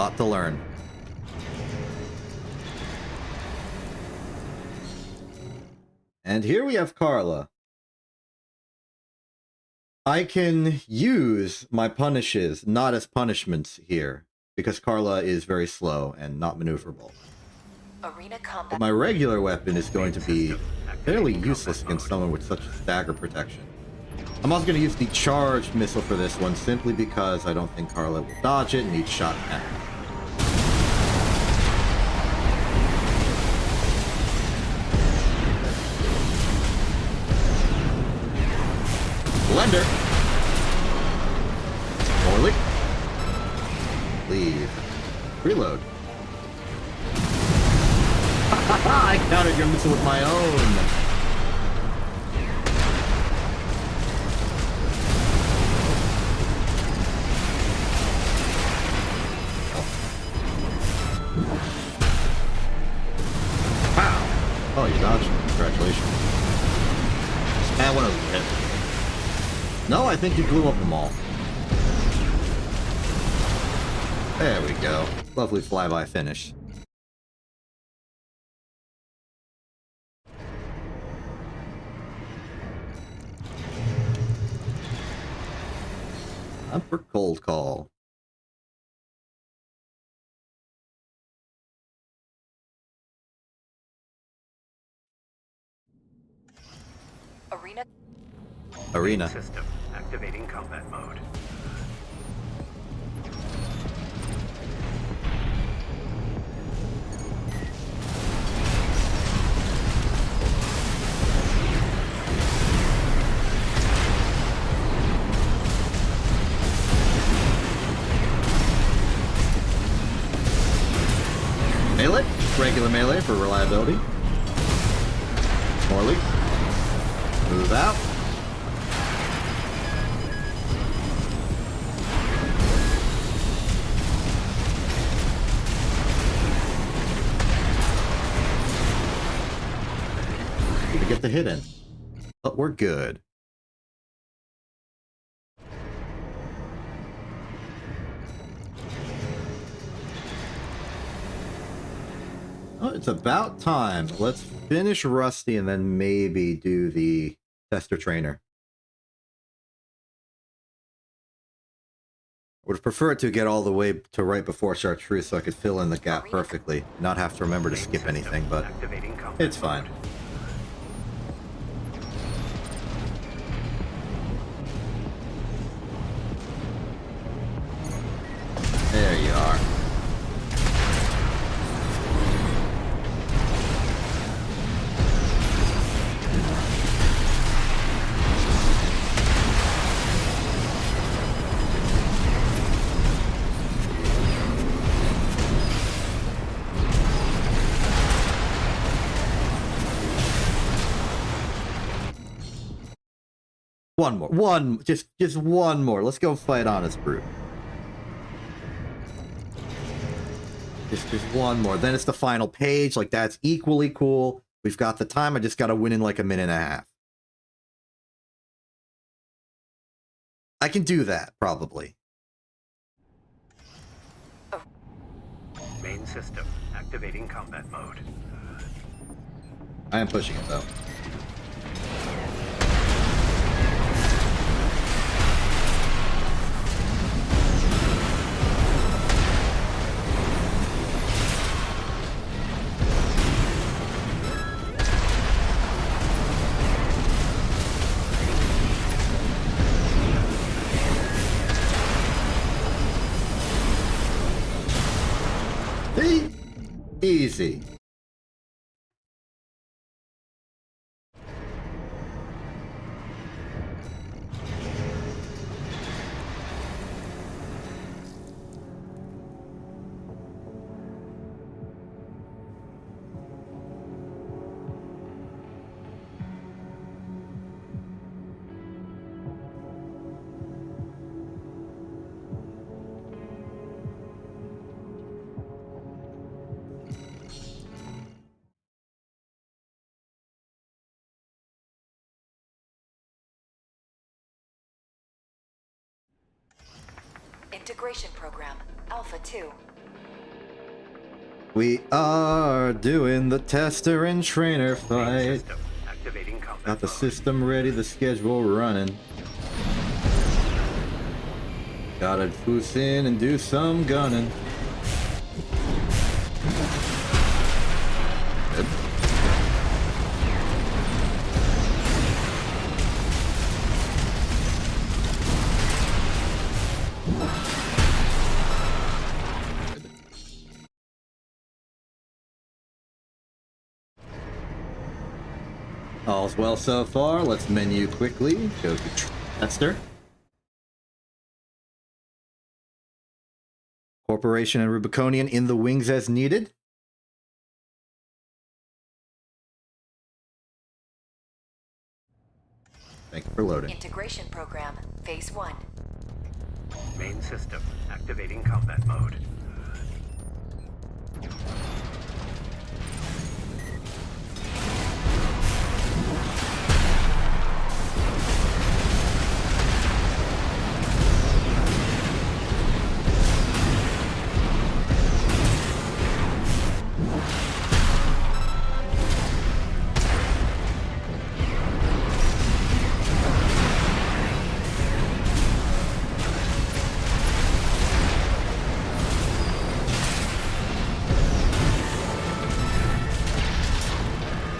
Lot to learn. And here we have Carla. I can use my punishes not as punishments here, because Carla is very slow and not maneuverable. Arena combat. But my regular weapon is going to be fairly useless against someone with such stagger protection. I'm also going to use the charged missile for this one, simply because I don't think Carla will dodge it and each shot counts. Blender. Morley. Leave. Reload. I countered your missile with my own. Wow. Oh, you dodged. Congratulations. And one of them hit. No, I think you blew up them all. There we go. Lovely flyby finish. Time for cold call. Arena. System activating combat mode. Melee. Regular melee for reliability. Morley. Move out. To get the hit in. But we're good. Oh, it's about time. Let's finish Rusty and then maybe do the tester trainer. I would prefer to get all the way to right before Chartreuse so I could fill in the gap perfectly. Not have to remember to skip anything, but it's fine. There you are. One more. Just one more. Let's go fight Honest Brute. Just one more. Then it's the final page. Like, that's equally cool. We've got the time. I just got to win in like a minute and a half. I can do that, probably. Main system activating combat mode. I am pushing it, though. Easy. Integration program, Alpha 2. We are doing the tester and trainer Main fight. system activating combat Got the mode. system ready, the schedule running. Gotta foos in and do some gunning. Good. All's well so far. Let's menu quickly. Go to tester. Corporation and Rubiconian in the wings as needed. Thank you for loading. Integration program, phase 1. Main system activating combat mode.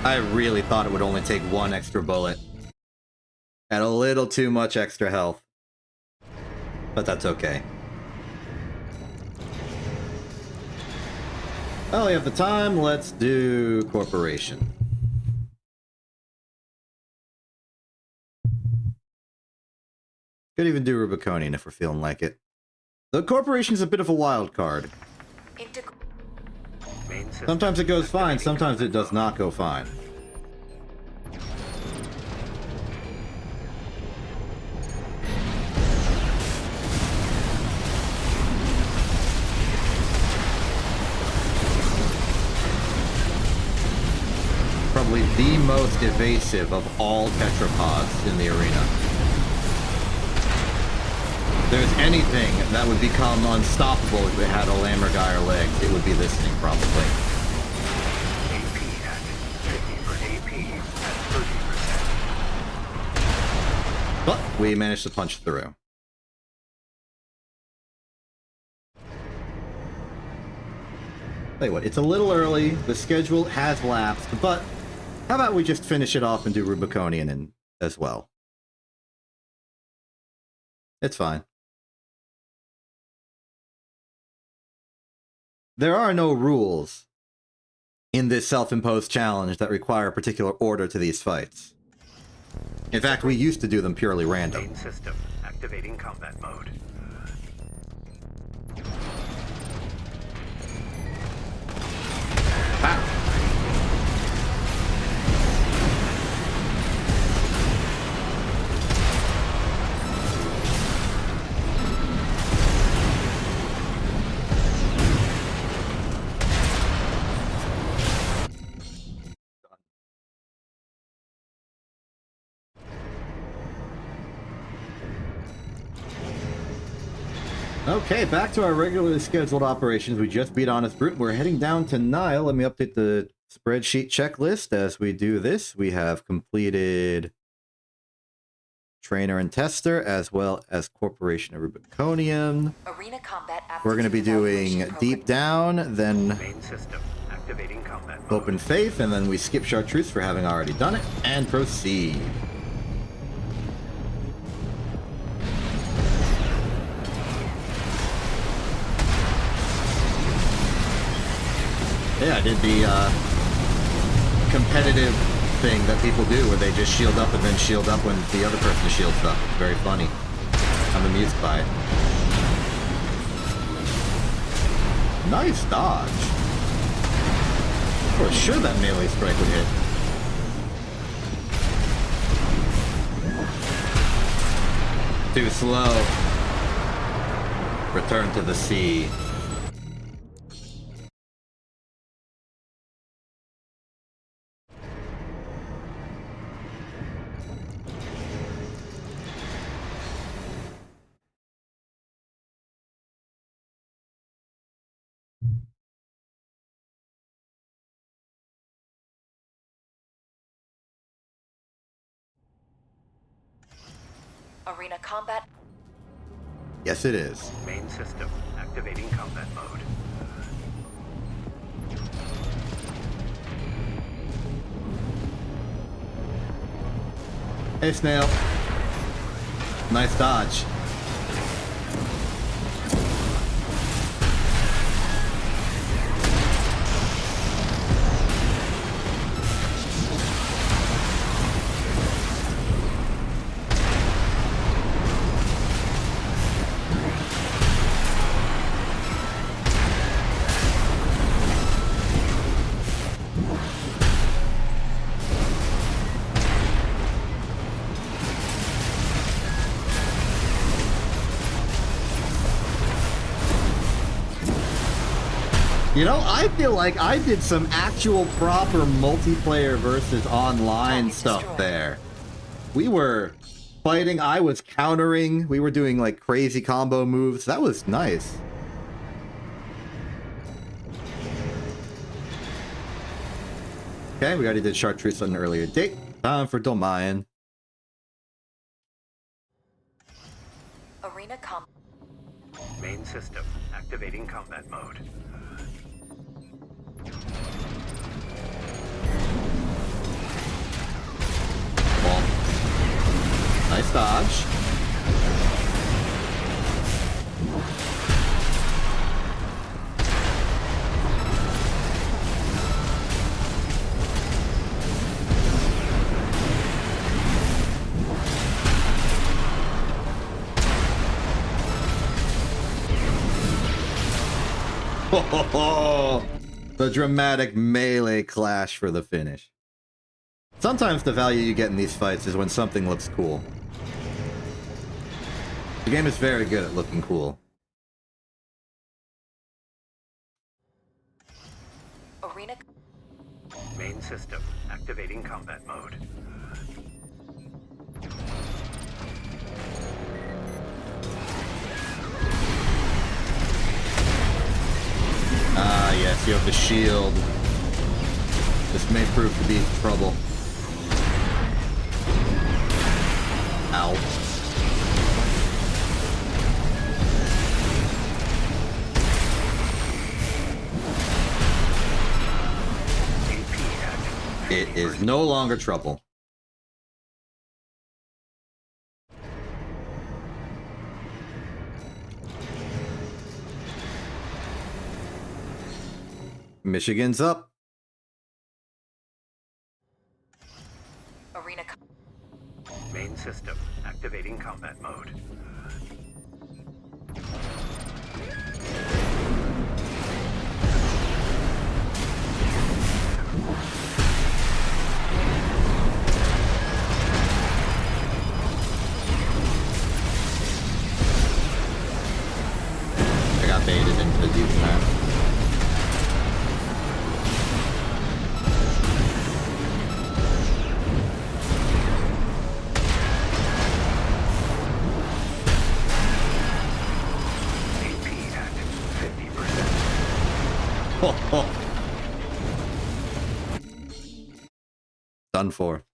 I really thought it would only take one extra bullet. Had a little too much extra health. But that's okay. Well, we have the time. Let's do Corporation. Could even do Rubiconian if we're feeling like it. The Corporation's a bit of a wild card. Main system Sometimes it goes fine, activating sometimes it combat does not go fine. Probably the most evasive of all tetrapods in the arena. If there's anything that would become unstoppable if it had a Lammergeier legs, it would be this thing, probably. AP at 50 for AP at 30%. But we managed to punch through. Tell you what, it's a little early, the schedule has lapsed, but how about we just finish it off and do Rubiconian as well? It's fine. There are no rules in this self-imposed challenge that require a particular order to these fights. In fact, we used to do them purely random. Main system activating combat mode. Pow! Okay, back to our regularly scheduled operations. We just beat Honest Brute. We're heading down to Nile. Let me update the spreadsheet checklist as we do this. We have completed Trainer and Tester, as well as Corporation of Rubiconian. Arena combat We're going to be doing Deep Down, then Main system activating combat mode. Open Faith, and then we skip Chartreuse for having already done it, and proceed. Yeah, I did the competitive thing that people do where they just shield up and then shield up when the other person shields up. It's very funny. I'm amused by it. Nice dodge. I was sure that melee strike would hit. Too slow. Return to the sea. Arena combat. Yes, it is. Main system activating combat mode. Hey, Snail. Nice dodge. You know, I feel like I did some actual proper multiplayer versus online stuff there. We were fighting, I was countering, we were doing like crazy combo moves. That was nice. Okay, we already did chartreuse on an earlier date. Time for Domain. Arena combat. Main system activating combat mode. Well, nice dodge. The dramatic melee clash for the finish. Sometimes the value you get in these fights is when something looks cool. The game is very good at looking cool. Arena. Main system activating combat mode. Ah, yes, you have the shield. This may prove to be trouble. Ow. It is no longer trouble. Michigan's up. Arena. Main system activating combat mode. I got baited into using that. Done for.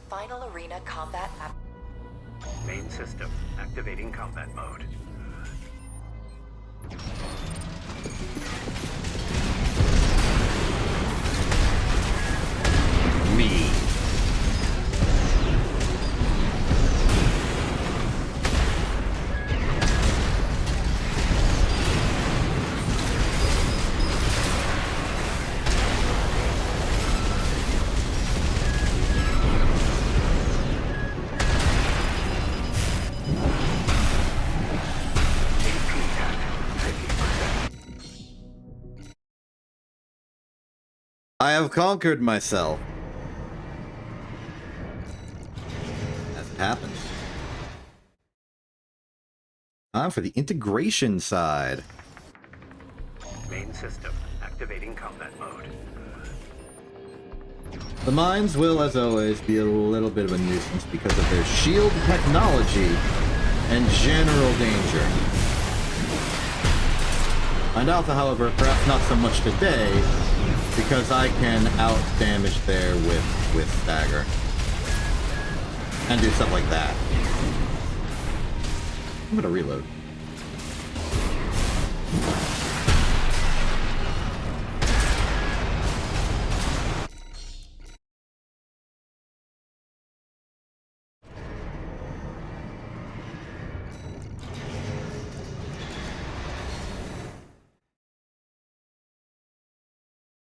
Final arena combat. Main system activating combat mode. Me. I have conquered myself. As it happens. Time for the integration side. Main system activating combat mode. The mines will, as always, be a little bit of a nuisance because of their shield technology. and general danger. And Alpha, however, perhaps not so much today, because I can out-damage there with Stagger. And do stuff like that. I'm gonna reload.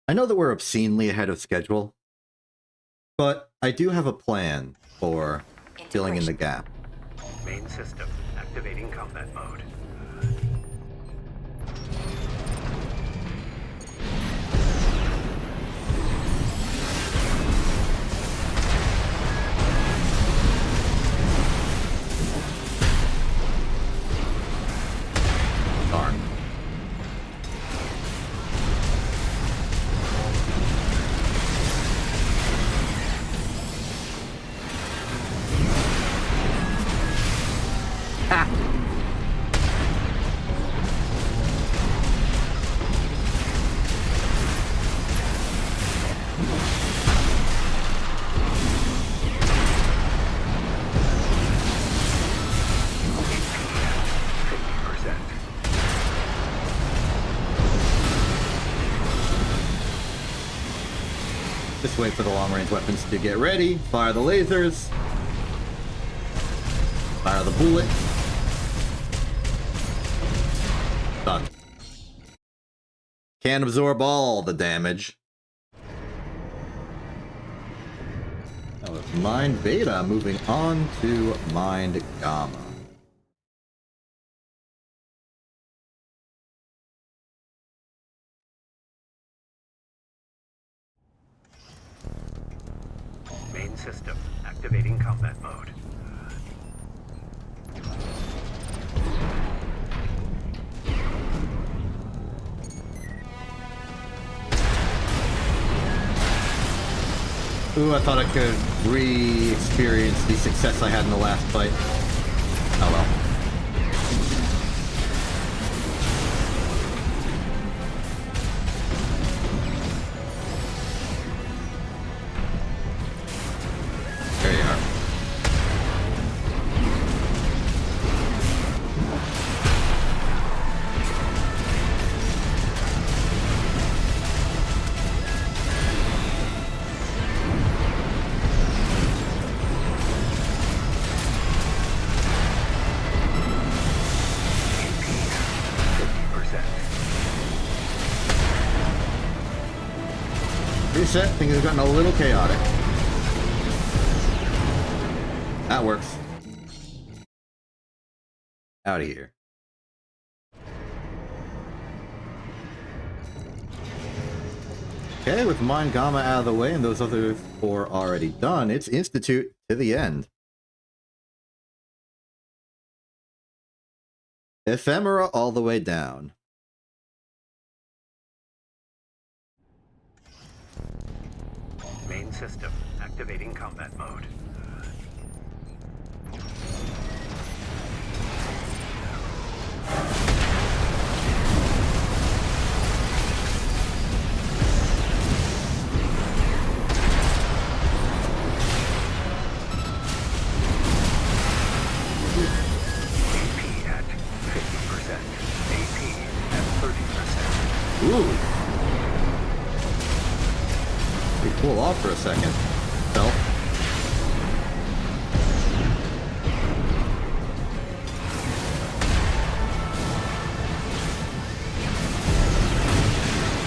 I know that we're obscenely ahead of schedule, but I do have a plan for filling in the gap. Main system activating combat mode. Darn. Just wait for the long-range weapons to get ready. Fire the lasers. Fire the bullet. Done. Can absorb all the damage. That was Mind Beta, moving on to Mind Gamma. Main system activating combat mode. Ooh, I thought I could re-experience the success I had in the last fight. Oh well. There you are. Reset, things have gotten a little chaotic. That works. Out of here. Okay, with Mind Gamma out of the way and those other 4 already done, it's Institute to the end. Ephemera all the way down. Main system activating combat mode. AP at 50%. AP at 30%. Ooh. We cool off for a second. Felt.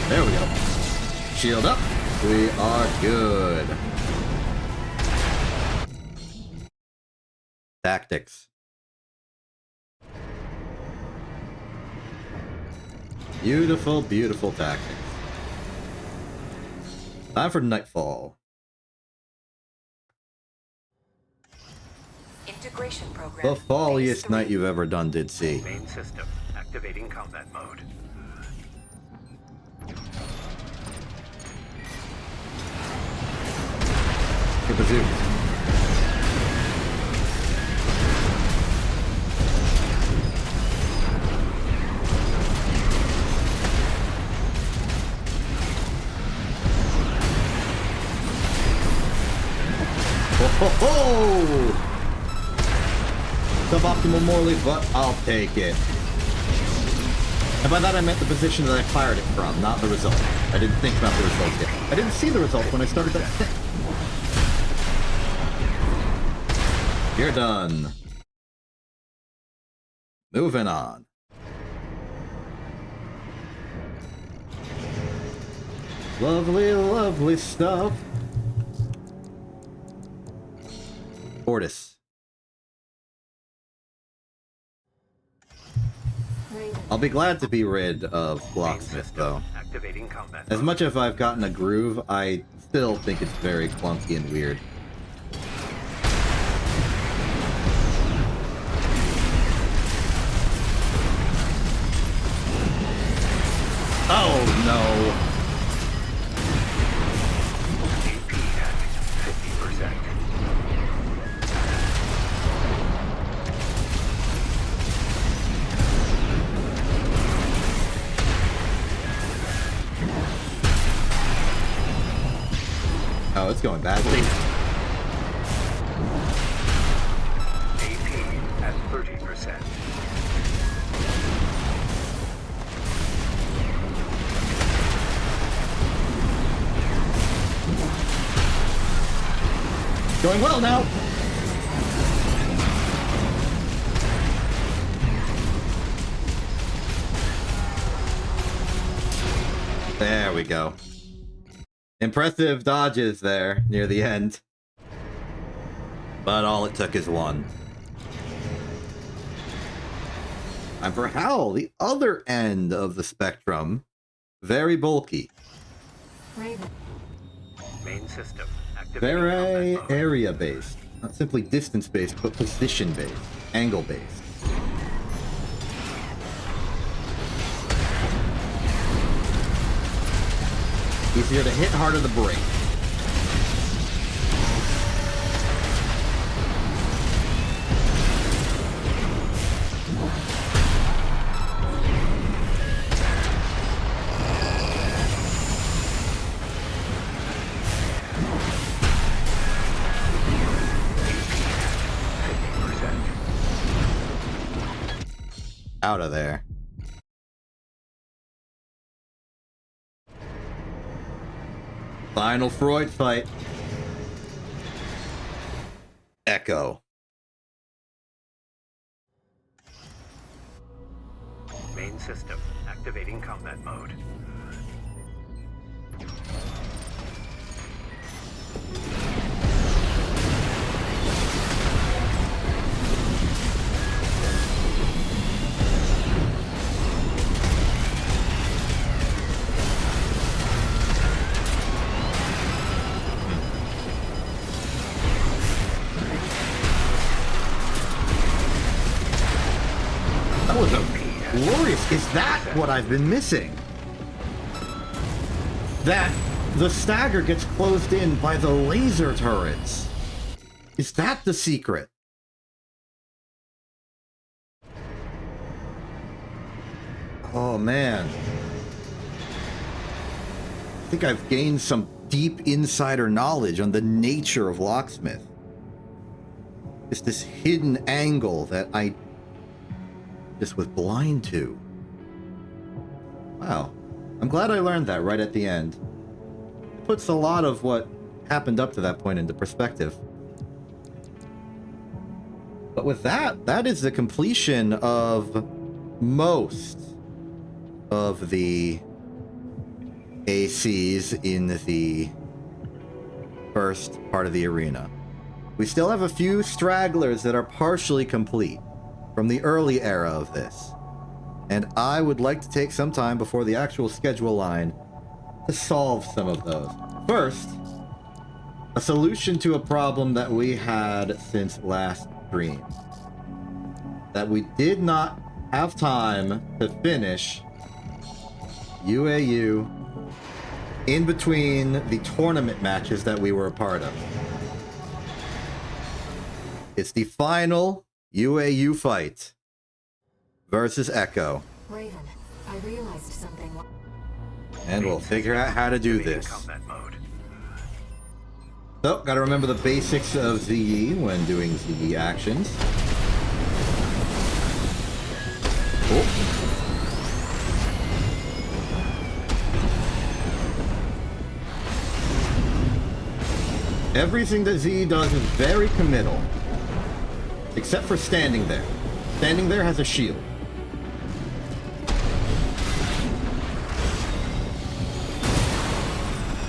There we go. Shield up. We are good. Tactics. Beautiful, beautiful tactics. Time for Nightfall. Integration program. The falliest phase night 3. you've ever done, did see. Main system activating combat mode. Get the zoom. ho ho! Suboptimal morally, but I'll take it. And by that I meant the position that I fired it from, not the result. I didn't think about the result yet. I didn't see the result when I started that thing. You're done. Moving on. Lovely, lovely stuff. Fortis. I'll be glad to be rid of Locksmith, though. Activating combat As mode. much as I've gotten a groove, I still think it's very clunky and weird. Oh, no. AP at 50%. Oh, it's going badly. AP at 30%. Going well now. There we go. Impressive dodges there near the end. But all it took is one. And for Hal, the other end of the spectrum, very bulky. Raven. Main system. Activating Very combat mode. area-based. Not simply distance-based, but position-based. Angle-based. Easier to hit, harder to break. Out of there. Final Freud fight. Echo. Main system. Activating combat mode. That was a glorious. Is that what I've been missing? That the stagger gets closed in by the laser turrets. Is that the secret? Oh man. I think I've gained some deep insider knowledge on the nature of Locksmith. It's this hidden angle that I just was blind to. Wow. I'm glad I learned that right at the end. It puts a lot of what happened up to that point into perspective. But with that, that is the completion of most of the ACs in the first part of the arena. We still have a few stragglers that are partially complete from the early era of this. And I would like to take some time before the actual schedule line to solve some of those. First, a solution to a problem that we had since last stream. That we did not have time to finish UAU in between the tournament matches that we were a part of. It's the final UAU fight versus Echo. Raven, I realized something. And we'll figure out how to do Activating this. combat mode. So, gotta remember the basics of ZE when doing ZE actions. Oh. Everything that ZE does is very committal. Except for standing there. Standing there has a shield.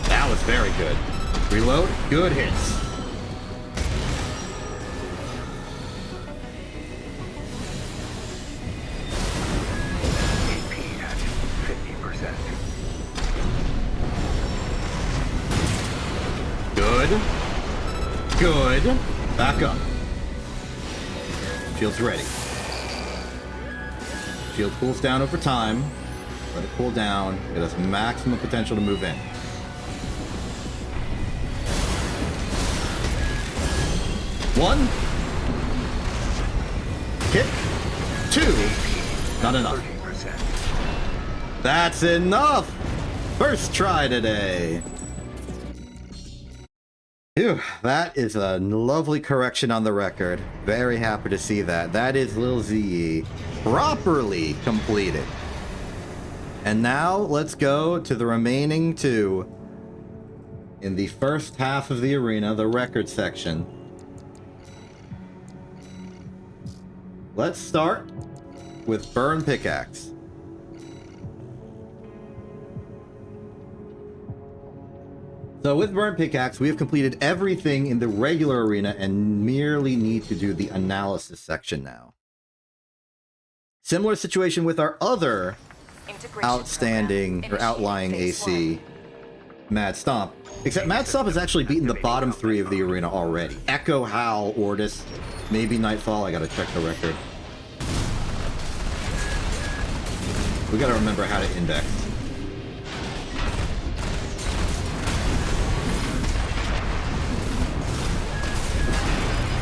That was very good. Reload, good hits. AP at 50%. Good. Good. Back up. Shield's ready. Shield cools down over time. Let it cool down. It has maximum potential to move in. One. Kick. Two. Not enough. 30%. That's enough! First try today. Phew, that is a lovely correction on the record. Very happy to see that. That is Lil ZE properly completed. And now let's go to the remaining two in the first half of the arena, the record section. Let's start with Burn Pickaxe. So with Burn Pickaxe, we have completed everything in the regular arena and merely need to do the analysis section now. Similar situation with our other outstanding or outlying AC, Mad Stomp. Except Mad Stomp has actually beaten the bottom three of the arena already. Echo, Howl, Ordis, maybe Nightfall. I gotta check the record. We gotta remember how to index.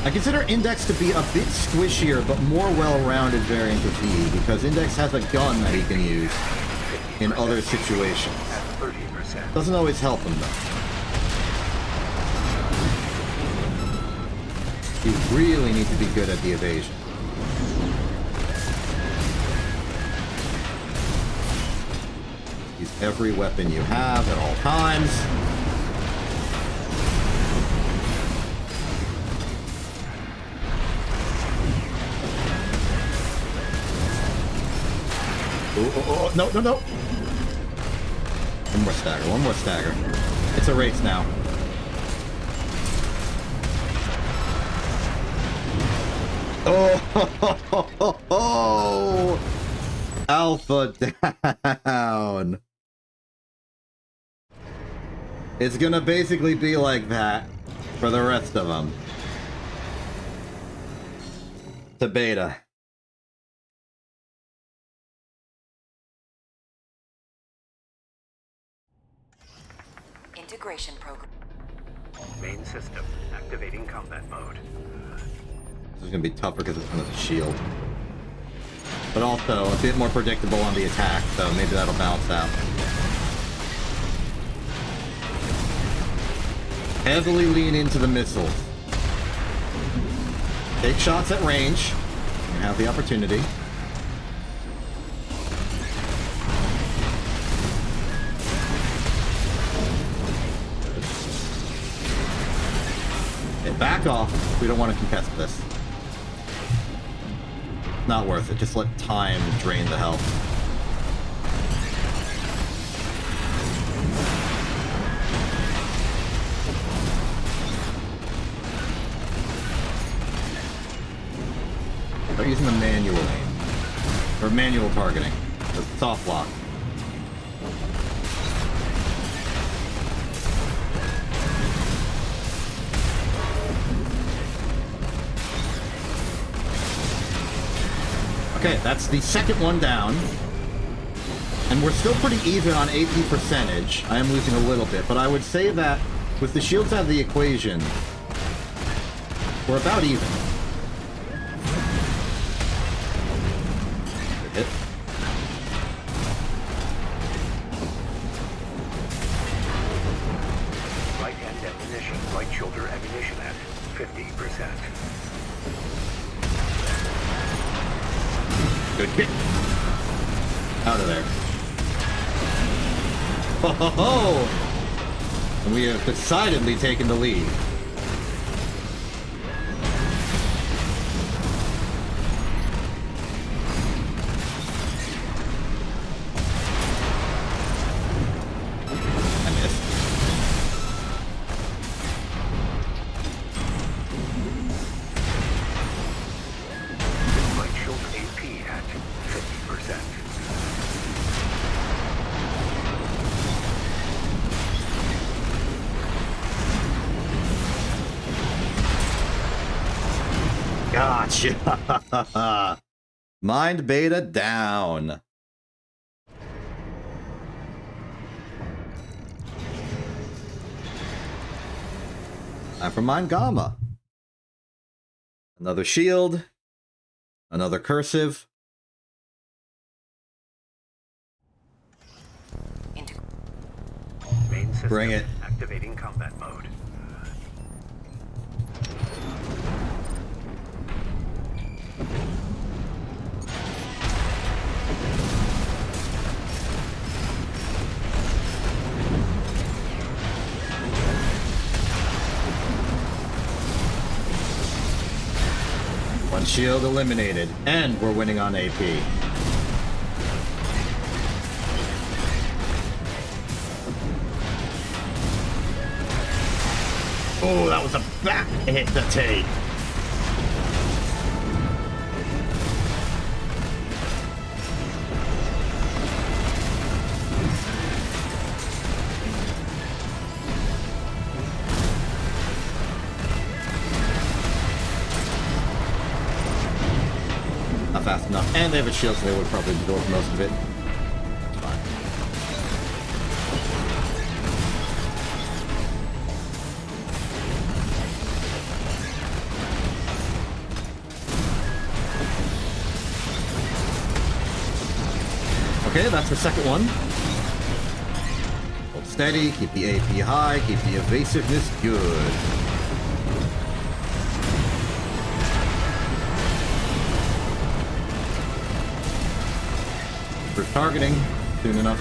I consider Index to be a bit squishier, but more well-rounded variant of V, because Index has a gun that he can use in other situations. At 30%. Doesn't always help him, though. You really need to be good at the evasion. Use every weapon you have at all times. Oh, no, no, no. One more stagger, one more stagger. It's a race now. Oh, Alpha down. It's gonna basically be like that for the rest of them. To beta. Integration program. Main system activating combat mode. This is gonna be tougher because it's under the shield. But also a bit more predictable on the attack, so maybe that'll balance out. Heavily lean into the missiles. Take shots at range. You have the opportunity. Back off. We don't want to contest this. Not worth it. Just let time drain the health. Start using the manual aim. Or manual targeting. The soft lock. Okay, that's the second one down. And we're still pretty even on AP percentage. I am losing a little bit, but I would say that with the shields out of the equation, we're about even. Good hit. Right hand ammunition, right shoulder. Good kick. Out of there. Ho ho ho! And we have decidedly taken the lead. I missed. This might show AP at 50%. Gotcha! Mind beta down. I'm from Mind Gamma. Another shield. Another cursive. Main system Bring it. activating combat mode. One shield eliminated. And we're winning on AP. Oh, that was a back hit to take. Not fast enough. And they have a shield, so they would probably absorb most of it. It's fine. Okay, that's the second one. Hold steady, keep the AP high, keep the evasiveness good. For targeting, soon enough.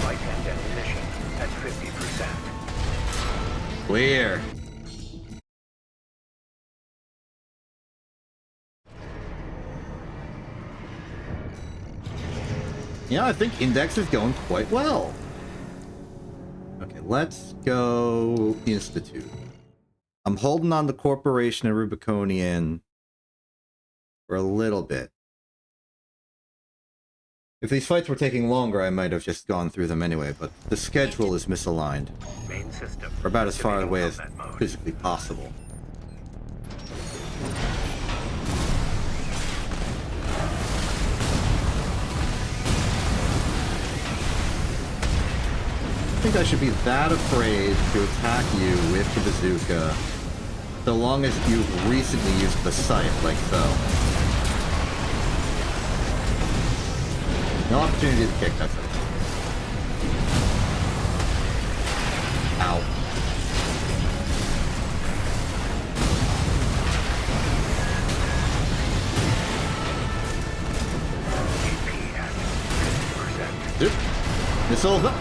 Light and ammunition at 50%. Clear. Yeah, I think Index is going quite well. Okay, let's go Institute. I'm holding on the Corporation and Rubiconian for a little bit. If these fights were taking longer, I might have just gone through them anyway, but the schedule is misaligned. Main system. Or about as far activating away as combat mode. physically possible. I think I should be that afraid to attack you with the bazooka, so long as you've recently used the scythe, like so. No opportunity to kick, that's it. Ow. AP at 50%. Oop. Missiles up.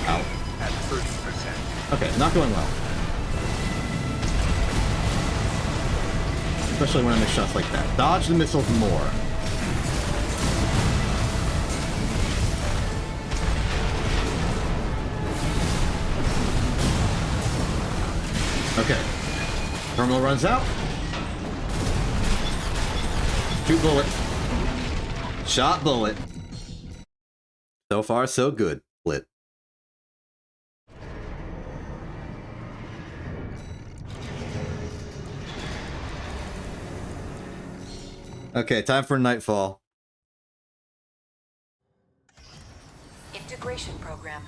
Ow. At 30%. Okay, not going well. Especially when I make shots like that. Dodge the missiles more. Okay. Terminal runs out. Shoot bullet. Shot bullet. So far, so good. Split. Okay, time for nightfall. Integration program.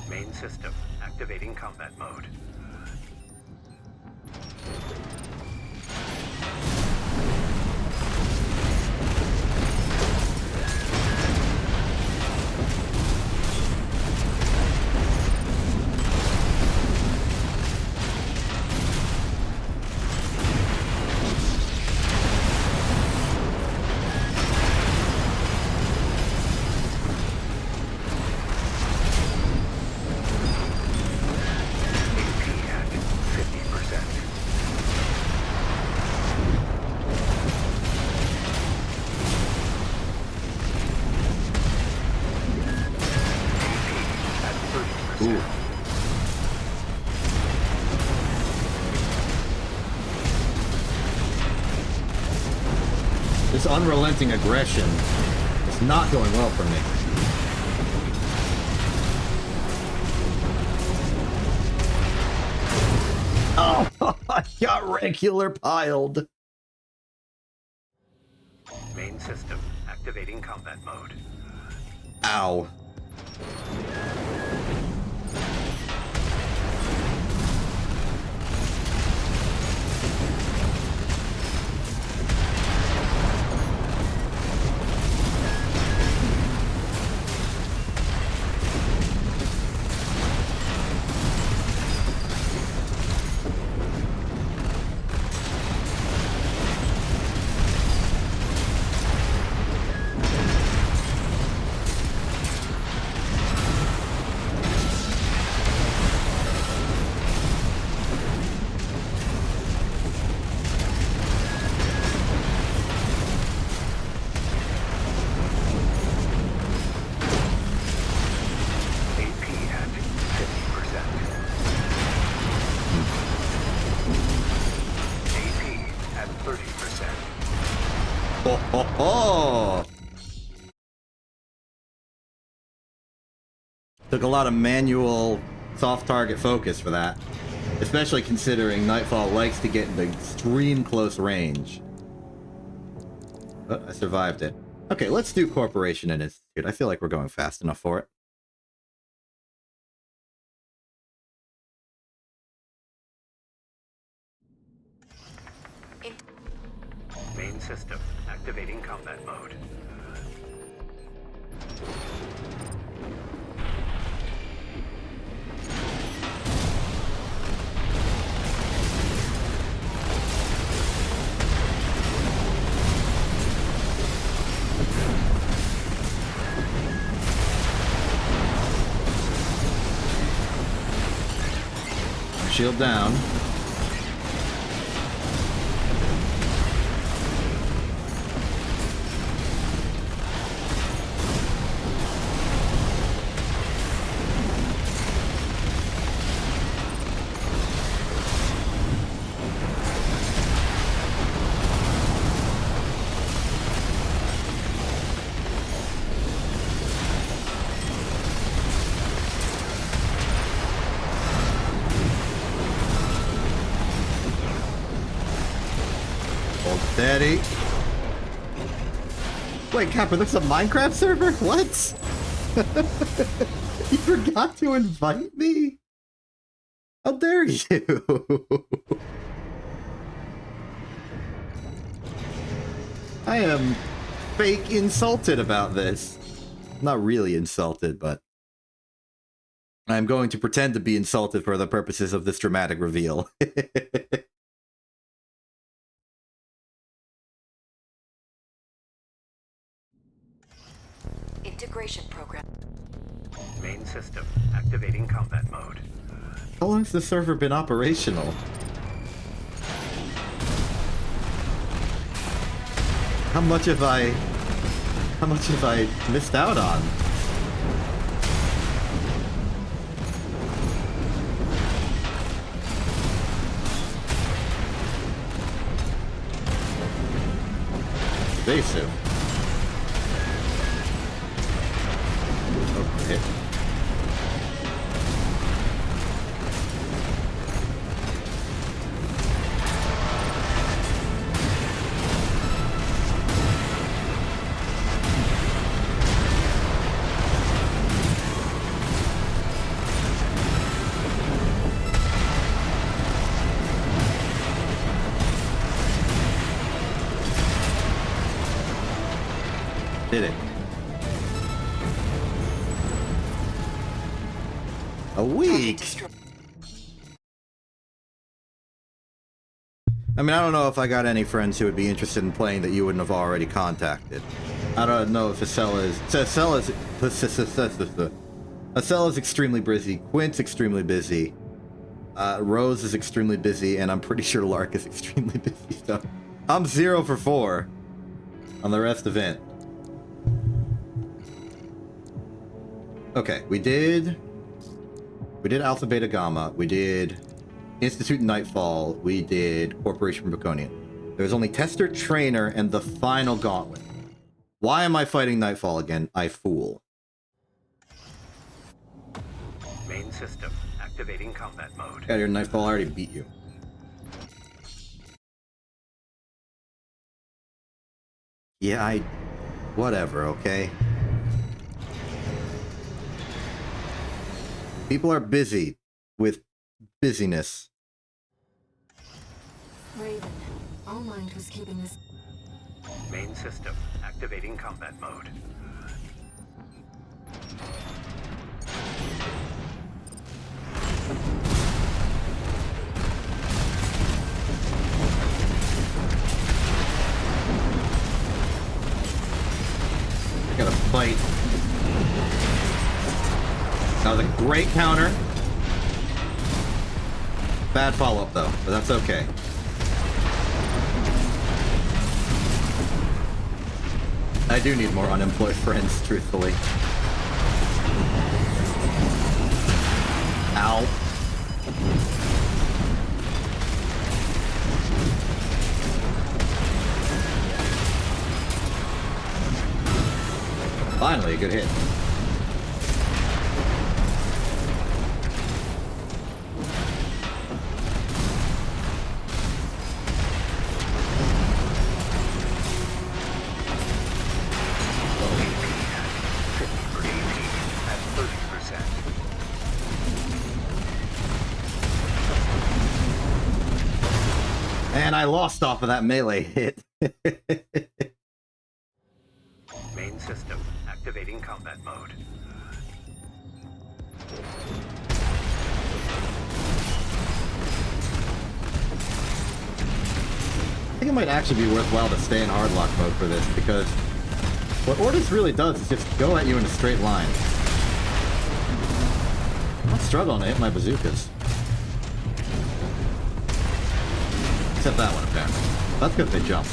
Main system activating combat mode. Ooh. This unrelenting aggression is not going well for me. Oh, I got regular piled. Main system activating combat mode. Ow. Oh! Took a lot of manual soft target focus for that. Especially considering Nightfall likes to get into extreme close range. But I survived it. Okay, let's do Corporation and Institute. I feel like we're going fast enough for it. Main system activating combat mode. Shield down. Steady. Wait, Capper, there's a Minecraft server? What? You forgot to invite me? How dare you? I am fake insulted about this. Not really insulted, but I'm going to pretend to be insulted for the purposes of this dramatic reveal. Integration program. Main system activating combat mode. How long has the server been operational? How much have I missed out on? Evasive. Okay. Did it. A week? I mean, I don't know if I got any friends who would be interested in playing that you wouldn't have already contacted. I don't know if Acela is extremely busy, Quint's extremely busy, Rose is extremely busy, and I'm pretty sure Lark is extremely busy, so I'm 0 for 4 on the rest event. Okay, we did We did Alpha Beta Gamma. We did Institute Nightfall. We did Corporation Draconian. There's only Tester, Trainer, and the final Gauntlet. Why am I fighting Nightfall again? I fool. Main system activating combat mode. Out here, Nightfall, I already beat you. Yeah, whatever, okay? People are busy with busyness. Raven, All Mind was keeping this. Main system activating combat mode. I gotta fight. That was a great counter. Bad follow-up though, but that's okay. I do need more unemployed friends, truthfully. Ow. Finally, a good hit. And I lost off of that melee hit. Main system activating combat mode. I think it might actually be worthwhile to stay in hardlock mode for this, because what Ordis really does is just go at you in a straight line. I'm not struggling to hit my bazookas. Except that one, apparently. That's because they jump.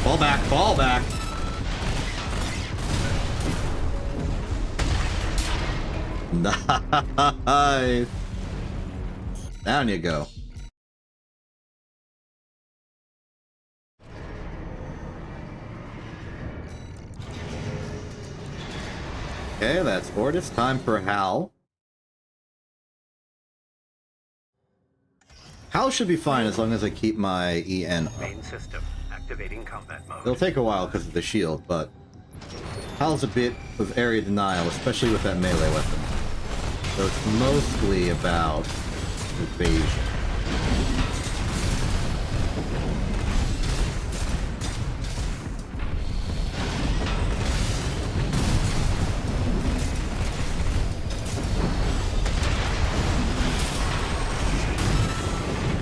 Fall back, fall back. Nice. Down you go. Okay, that's Ordis. Time for Hal. Hal should be fine as long as I keep my EN up. Main system activating combat mode. It'll take a while because of the shield, but Hal's a bit of area denial, especially with that melee weapon. So it's mostly about evasion.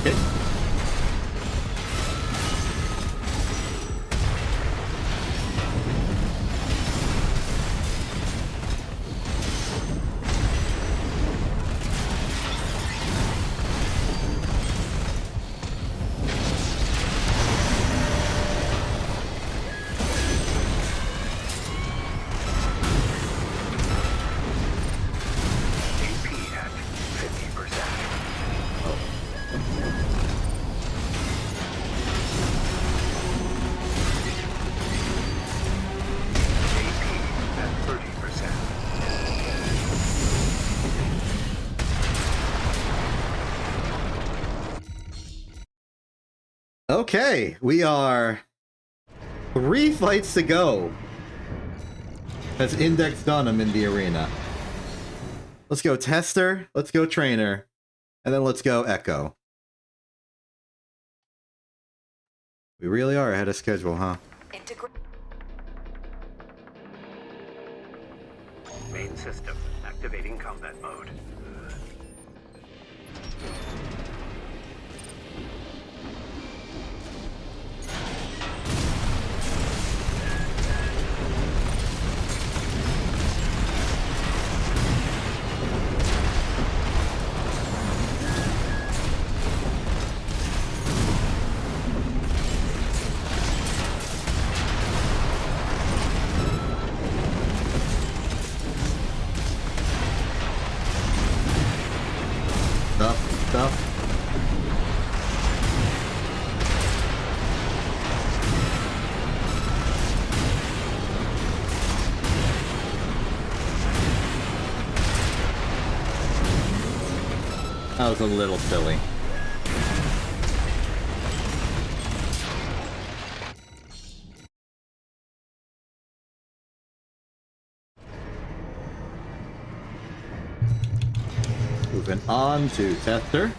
Hit. AP at 50%. AP at 30%. Okay, we are 3 fights to go. Has Index done them in the arena? Let's go Tester, let's go Trainer, and then let's go Echo. We really are ahead of schedule, huh? Main system activating combat mode. Stuff. That was a little silly. Moving on to Tester.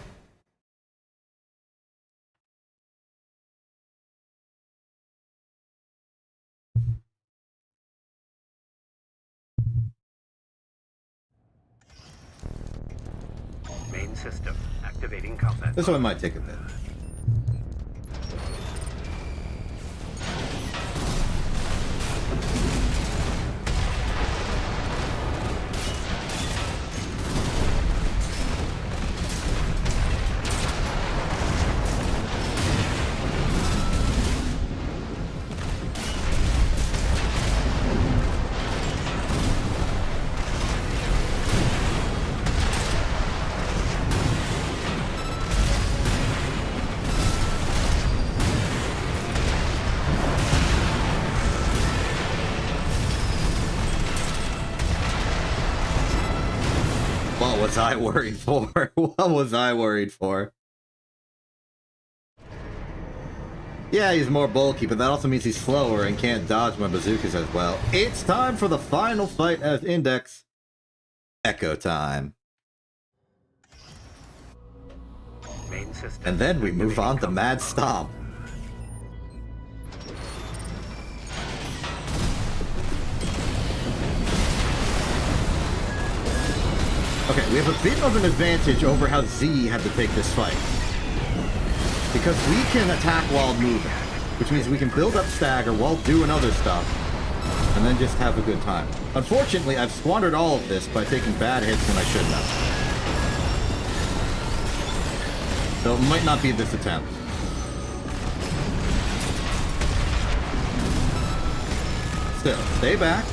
Main system activating combat This mode. one might take a bit. What was I worried for? What was I worried for? Yeah, he's more bulky, but that also means he's slower and can't dodge my bazookas as well. It's time for the final fight as Index. Echo time. Main system. And then we move on to activating Mad combat Stomp. Okay, we have a bit of an advantage over how Z had to take this fight. Because we can attack while moving, which means we can build up stagger while doing other stuff, and then just have a good time. Unfortunately, I've squandered all of this by taking bad hits when I shouldn't have. So it might not be this attempt. Still, stay back.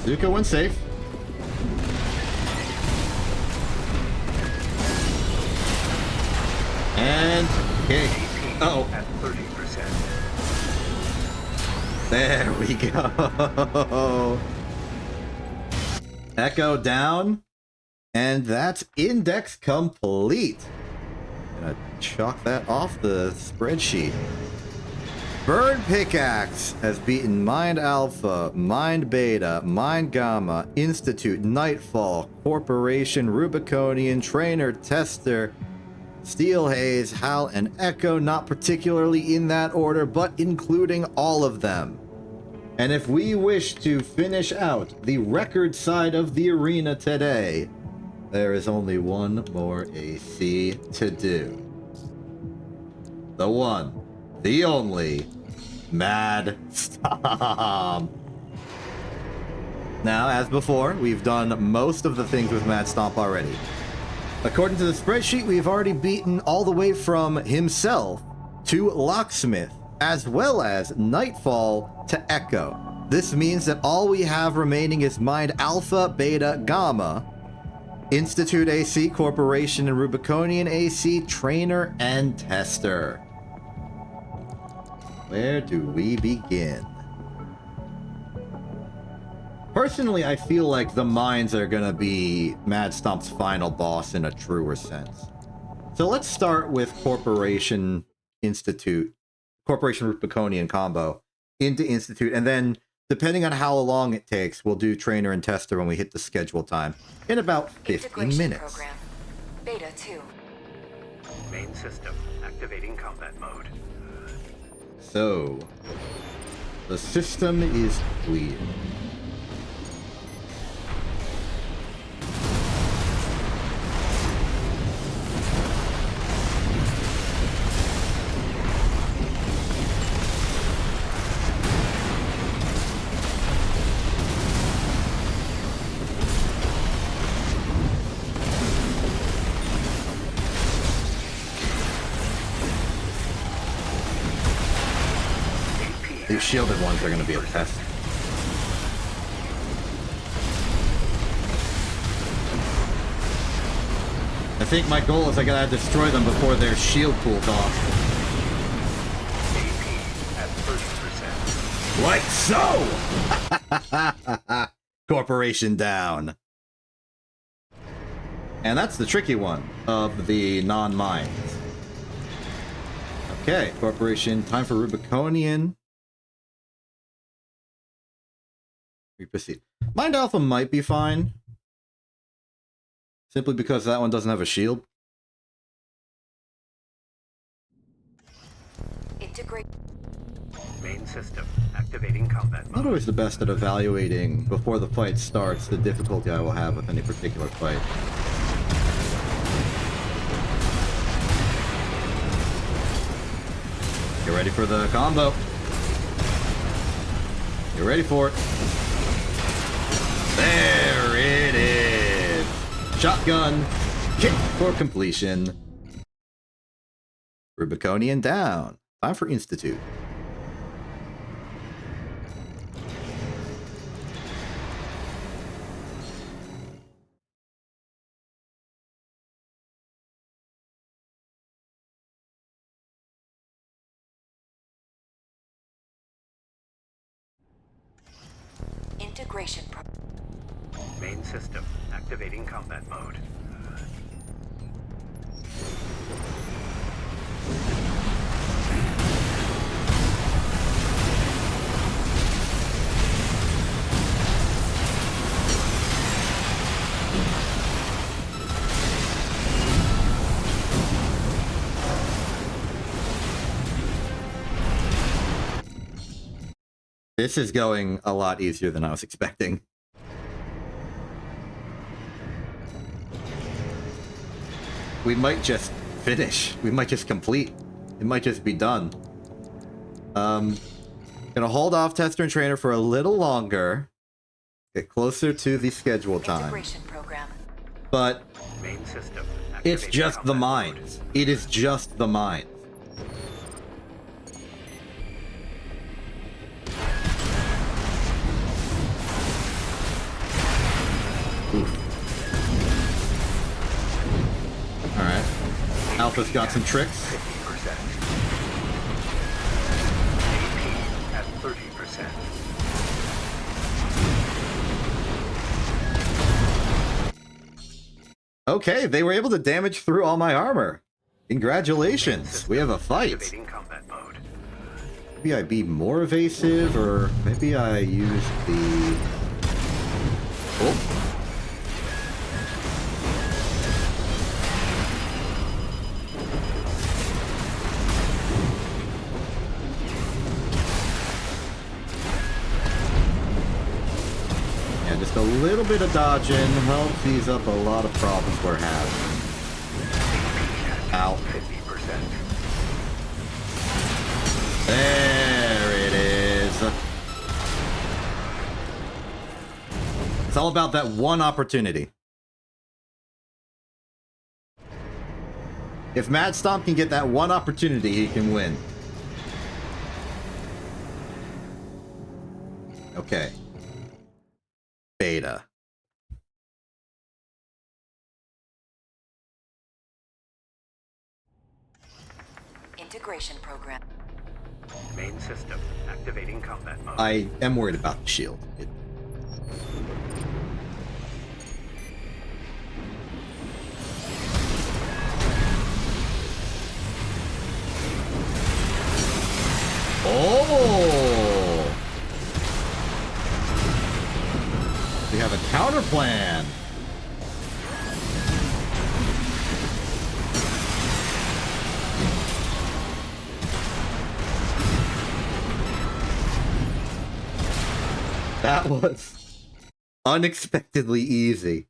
Zuko went safe. And kick. Uh-oh. at 30%. There we go. Echo down. And that's Index complete. Gonna chalk that off the spreadsheet. Bird Pickaxe has beaten Mind Alpha, Mind Beta, Mind Gamma, Institute, Nightfall, Corporation, Rubiconian, Trainer, Tester, Steel Haze, Hal, and Echo, not particularly in that order, but including all of them. And if we wish to finish out the record side of the arena today, there is only one more AC to do. The one, the only, Mad Stomp. Now, as before, we've done most of the things with Mad Stomp already. According to the spreadsheet, we've already beaten all the way from himself to Locksmith, as well as Nightfall to Echo. This means that all we have remaining is Mind Alpha, Beta, Gamma, Institute AC, Corporation, and Rubiconian AC, Trainer, and Tester. Where do we begin? Personally, I feel like the mines are gonna be Mad Stomp's final boss in a truer sense. So let's start with Corporation Institute, Corporation Rubiconian combo into Institute, and then depending on how long it takes, we'll do trainer and tester when we hit the schedule time in about 15 Integration minutes. program. Beta 2. Main system activating combat mode. So, the system is clear. These shielded ones are going to be a test. I think my goal is I gotta destroy them before their shield pools off. AP at 30%. Like so! Corporation down. And that's the tricky one of the non-mines. Okay, Corporation, time for Rubiconian. We proceed. Mind Alpha might be fine. Simply because that one doesn't have a shield. Integrate. Main system activating combat Not mode. always the best at evaluating before the fight starts the difficulty I will have with any particular fight. Get ready for the combo. Get ready for it. There it is. Shotgun. Kick for completion. Rubiconian down. Time for Institute. Integration. Main system activating combat mode. This is going a lot easier than I was expecting. We might just finish. We might just complete. It might just be done. Gonna hold off Tester and Trainer for a little longer. Get closer to the schedule time. Integration program. But Main system it's activating just the combat mode. mines. It is just the mines. Oof. Alright. Alpha's got some tricks. 50%. AP at 30%. Okay, they were able to damage through all my armor. Congratulations. We have a fight. Activating combat mode. Maybe I be more evasive, or maybe I use the... Oh. Yeah, just a little bit of dodging helps ease up a lot of problems we're having. Ow. 50%. There it is. It's all about that one opportunity. If Mad Stomp can get that one opportunity, he can win. Okay. Beta. Integration program. Main system activating combat mode. I am worried about the shield. Oh! have a counter plan. That was unexpectedly easy.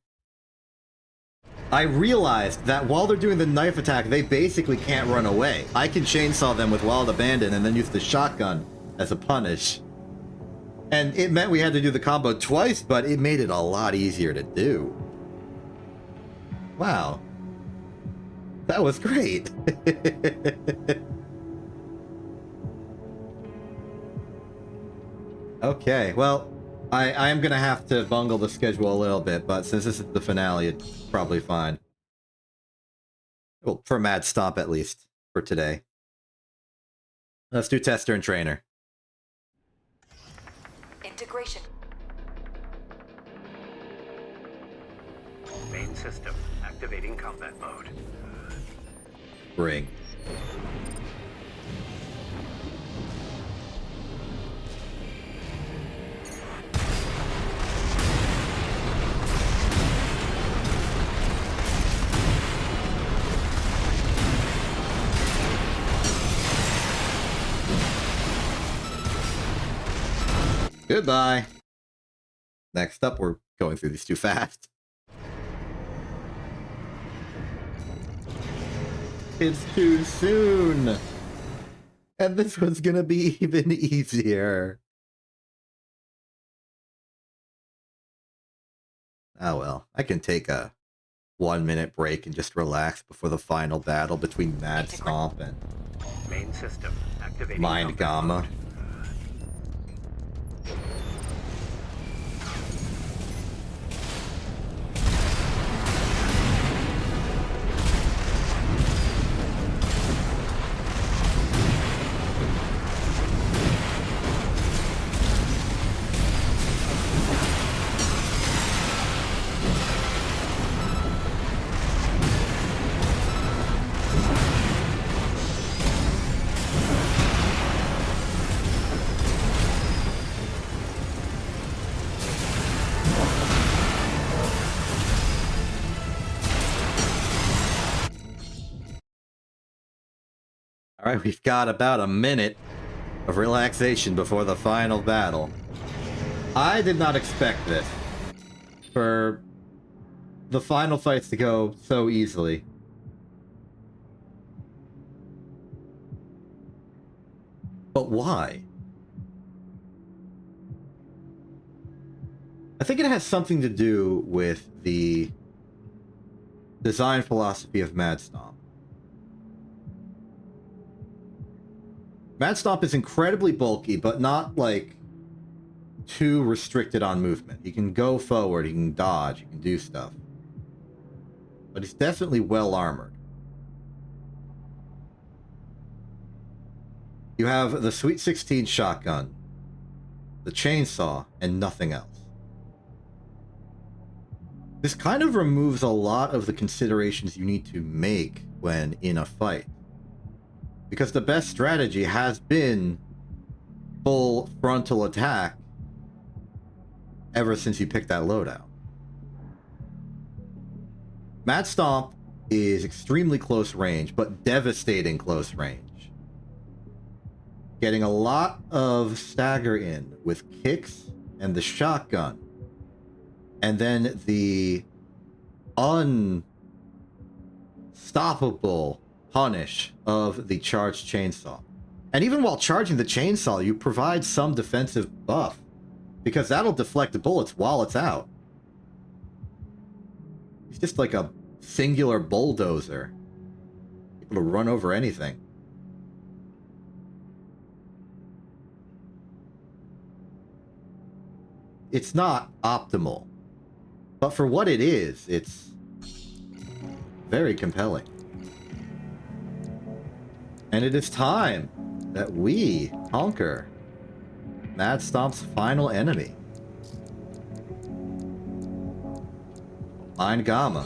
I realized that while they're doing the knife attack, they basically can't run away. I can chainsaw them with Wild Abandon and then use the shotgun as a punish. And it meant we had to do the combo twice, but it made it a lot easier to do. Wow. That was great. Okay, well, I am going to have to bungle the schedule a little bit, but since this is the finale, it's probably fine. Well, for Mad Stomp at least, for today. Let's do Tester and Trainer. Integration. Main system activating combat mode. Ring. Goodbye. Next up, we're going through these too fast. It's too soon. And this one's gonna be even easier. Oh well, I can take a 1-minute break and just relax before the final battle between Mad Stomp and Main system activating Mind combat Gamma. mode. Alright, we've got about a minute of relaxation before the final battle. I did not expect this. For the final fights to go so easily. But why? I think it has something to do with the design philosophy of Mad Stomp. Mad Stomp is incredibly bulky, but not, like, too restricted on movement. He can go forward, he can dodge, he can do stuff. But he's definitely well armored. You have the Sweet 16 shotgun, the chainsaw, and nothing else. This kind of removes a lot of the considerations you need to make when in a fight. Because the best strategy has been full frontal attack ever since you picked that loadout. Mad Stomp is extremely close range, but devastating close range. Getting a lot of stagger in with kicks and the shotgun. And then the unstoppable punish of the charged chainsaw. And even while charging the chainsaw, you provide some defensive buff, because that'll deflect the bullets while it's out. He's just like a singular bulldozer, able to run over anything. It's not optimal, but for what it is, it's very compelling. And it is time that we conquer Mad Stomp's final enemy. Mind Gamma.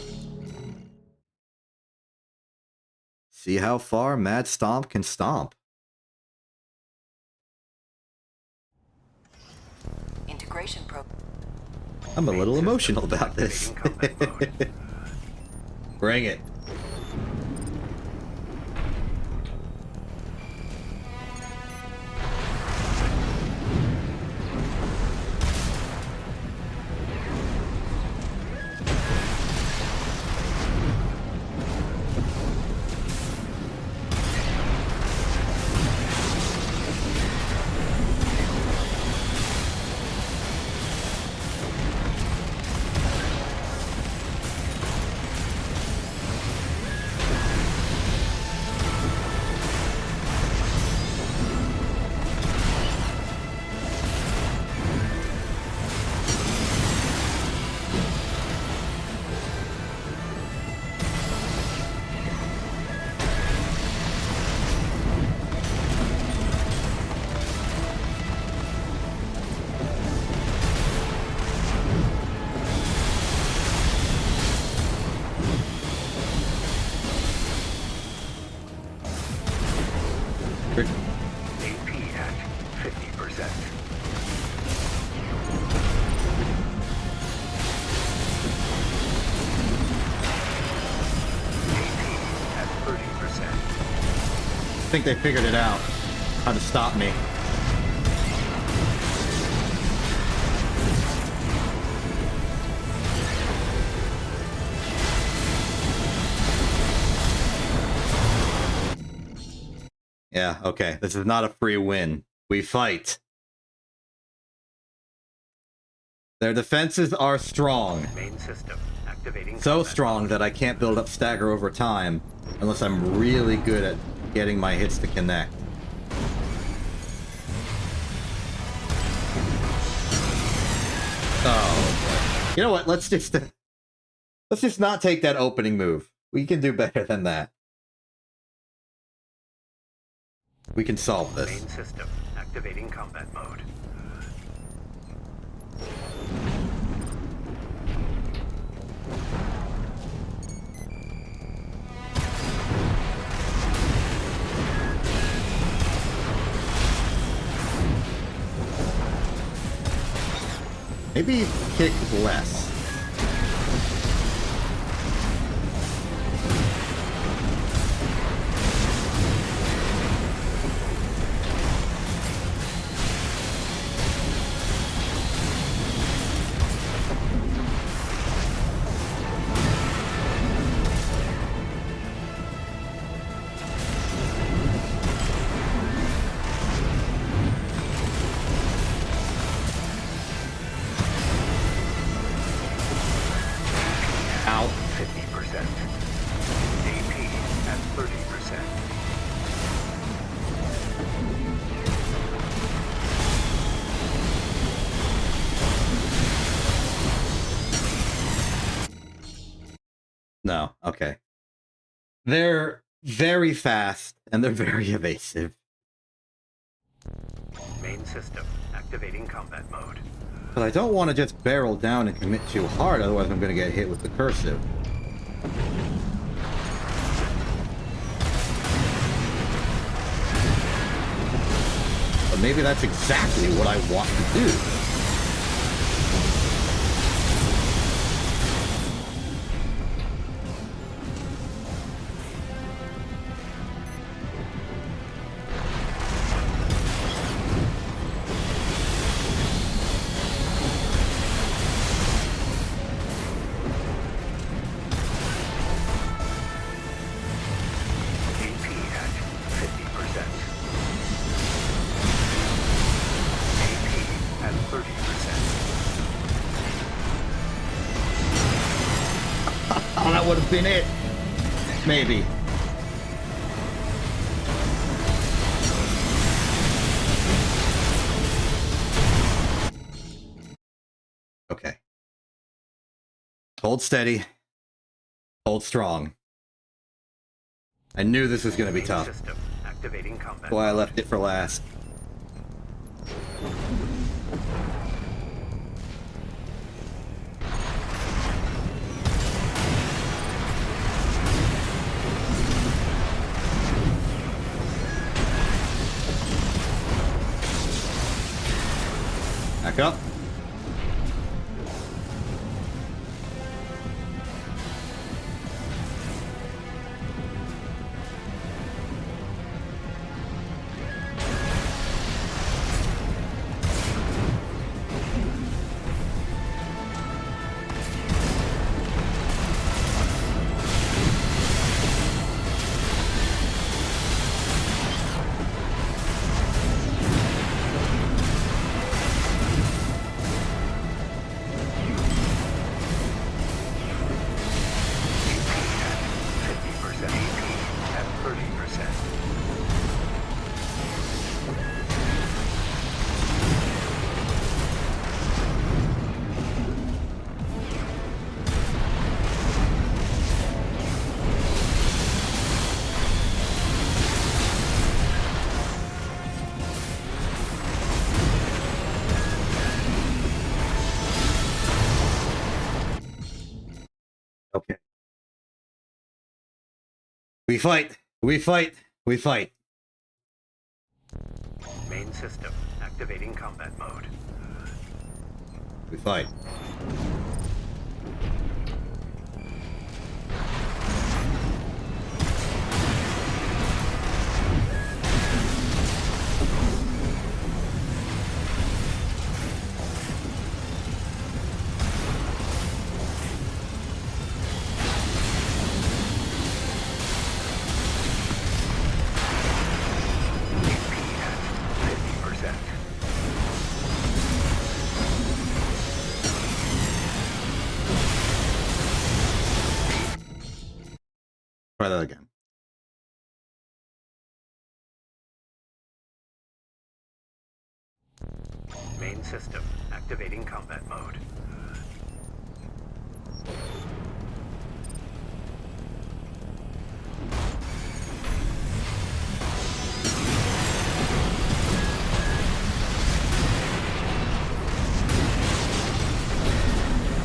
See how far Mad Stomp can stomp. Integration probe. I'm a Main little system emotional about this. activating combat mode. Bring it. AP at 50%. AP at 30%. I think they figured it out. How to stop me. Yeah, okay. This is not a free win. We fight. Their defenses are strong. Main system activating So combat strong mode. that I can't build up stagger over time unless I'm really good at getting my hits to connect. Oh, boy. You know what? Let's just not take that opening move. We can do better than that. We can solve this. Main system activating combat mode. Maybe kick less. Ow. 50%. AP at 30%. No, okay. They're very fast, and they're very evasive. Main system activating combat mode. But I don't want to just barrel down and commit too hard, otherwise I'm going to get hit with the cursive. But maybe that's exactly what I want to do. AP at 50%. AP at 30%. Oh, that would have been it. Maybe. Okay. Hold steady. Hold strong. I knew this was going to be Main tough. system activating combat That's why I mode. left it for last. Back up. Okay. We fight. We fight. We fight. Main system activating combat mode. We fight. Try that again. Main system activating combat mode.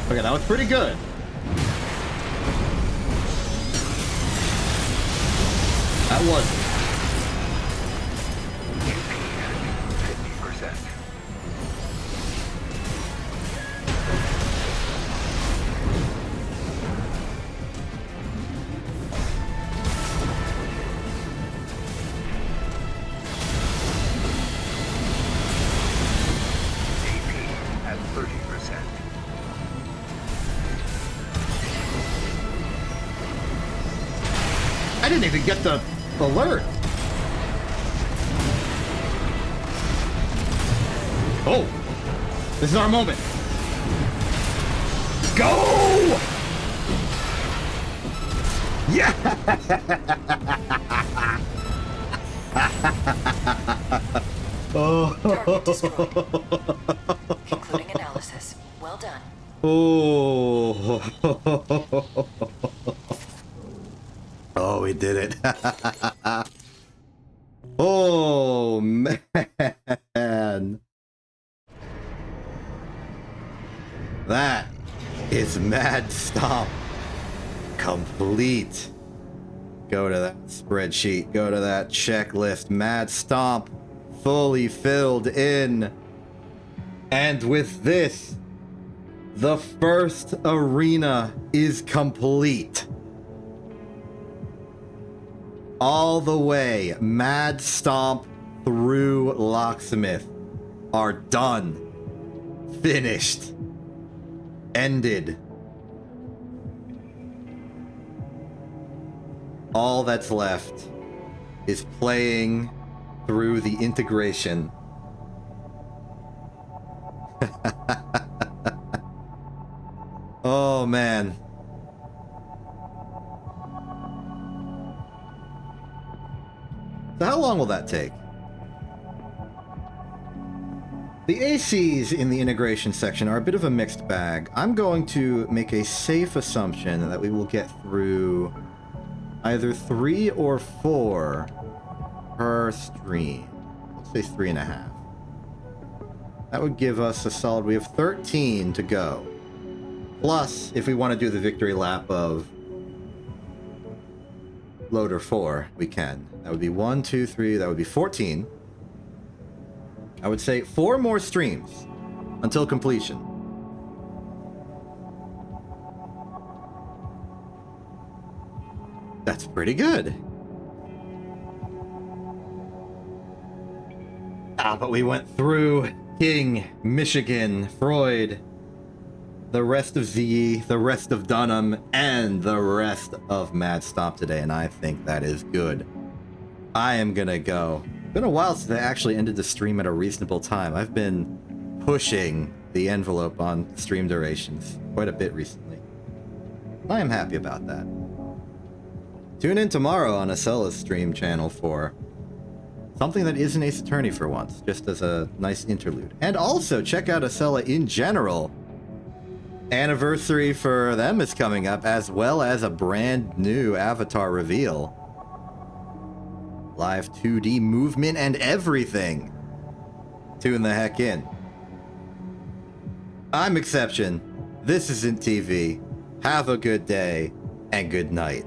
Okay, that was pretty good. That was. 50%. AP at 30%. I didn't even get the alert. Oh, this is our moment. Go! Yeah! Target destroyed. Concluding analysis. Well done. Oh. Oh, we did it. Oh, man. That is Mad Stomp complete. Go to that spreadsheet. Go to that checklist. Mad Stomp fully filled in. And with this, the first arena is complete. All the way, Mad Stomp through Locksmith are done. Finished. Ended. All that's left is playing through the integration. Oh, man. So how long will that take? The ACs in the integration section are a bit of a mixed bag. I'm going to make a safe assumption that we will get through either 3 or 4 per stream. Let's say 3.5. That would give us a solid, we have 13 to go. Plus, if we want to do the victory lap of Loader 4, we can. That would be 1, 2, 3, that would be 14. I would say 4 more streams until completion. That's pretty good. But we went through King, Michigan, Freud, the rest of ZE, the rest of Dunham, and the rest of Mad Stomp today, and I think that is good. I am gonna go. It's been a while since I actually ended the stream at a reasonable time. I've been pushing the envelope on stream durations quite a bit recently. I am happy about that. Tune in tomorrow on Acella's stream channel for something that isn't Ace Attorney for once, just as a nice interlude. And also, check out Acella in general. Anniversary for them is coming up, as well as a brand new avatar reveal. Live 2D movement and everything. Tune the heck in. I'm Exception. This isn't TV. Have a good day, and good night.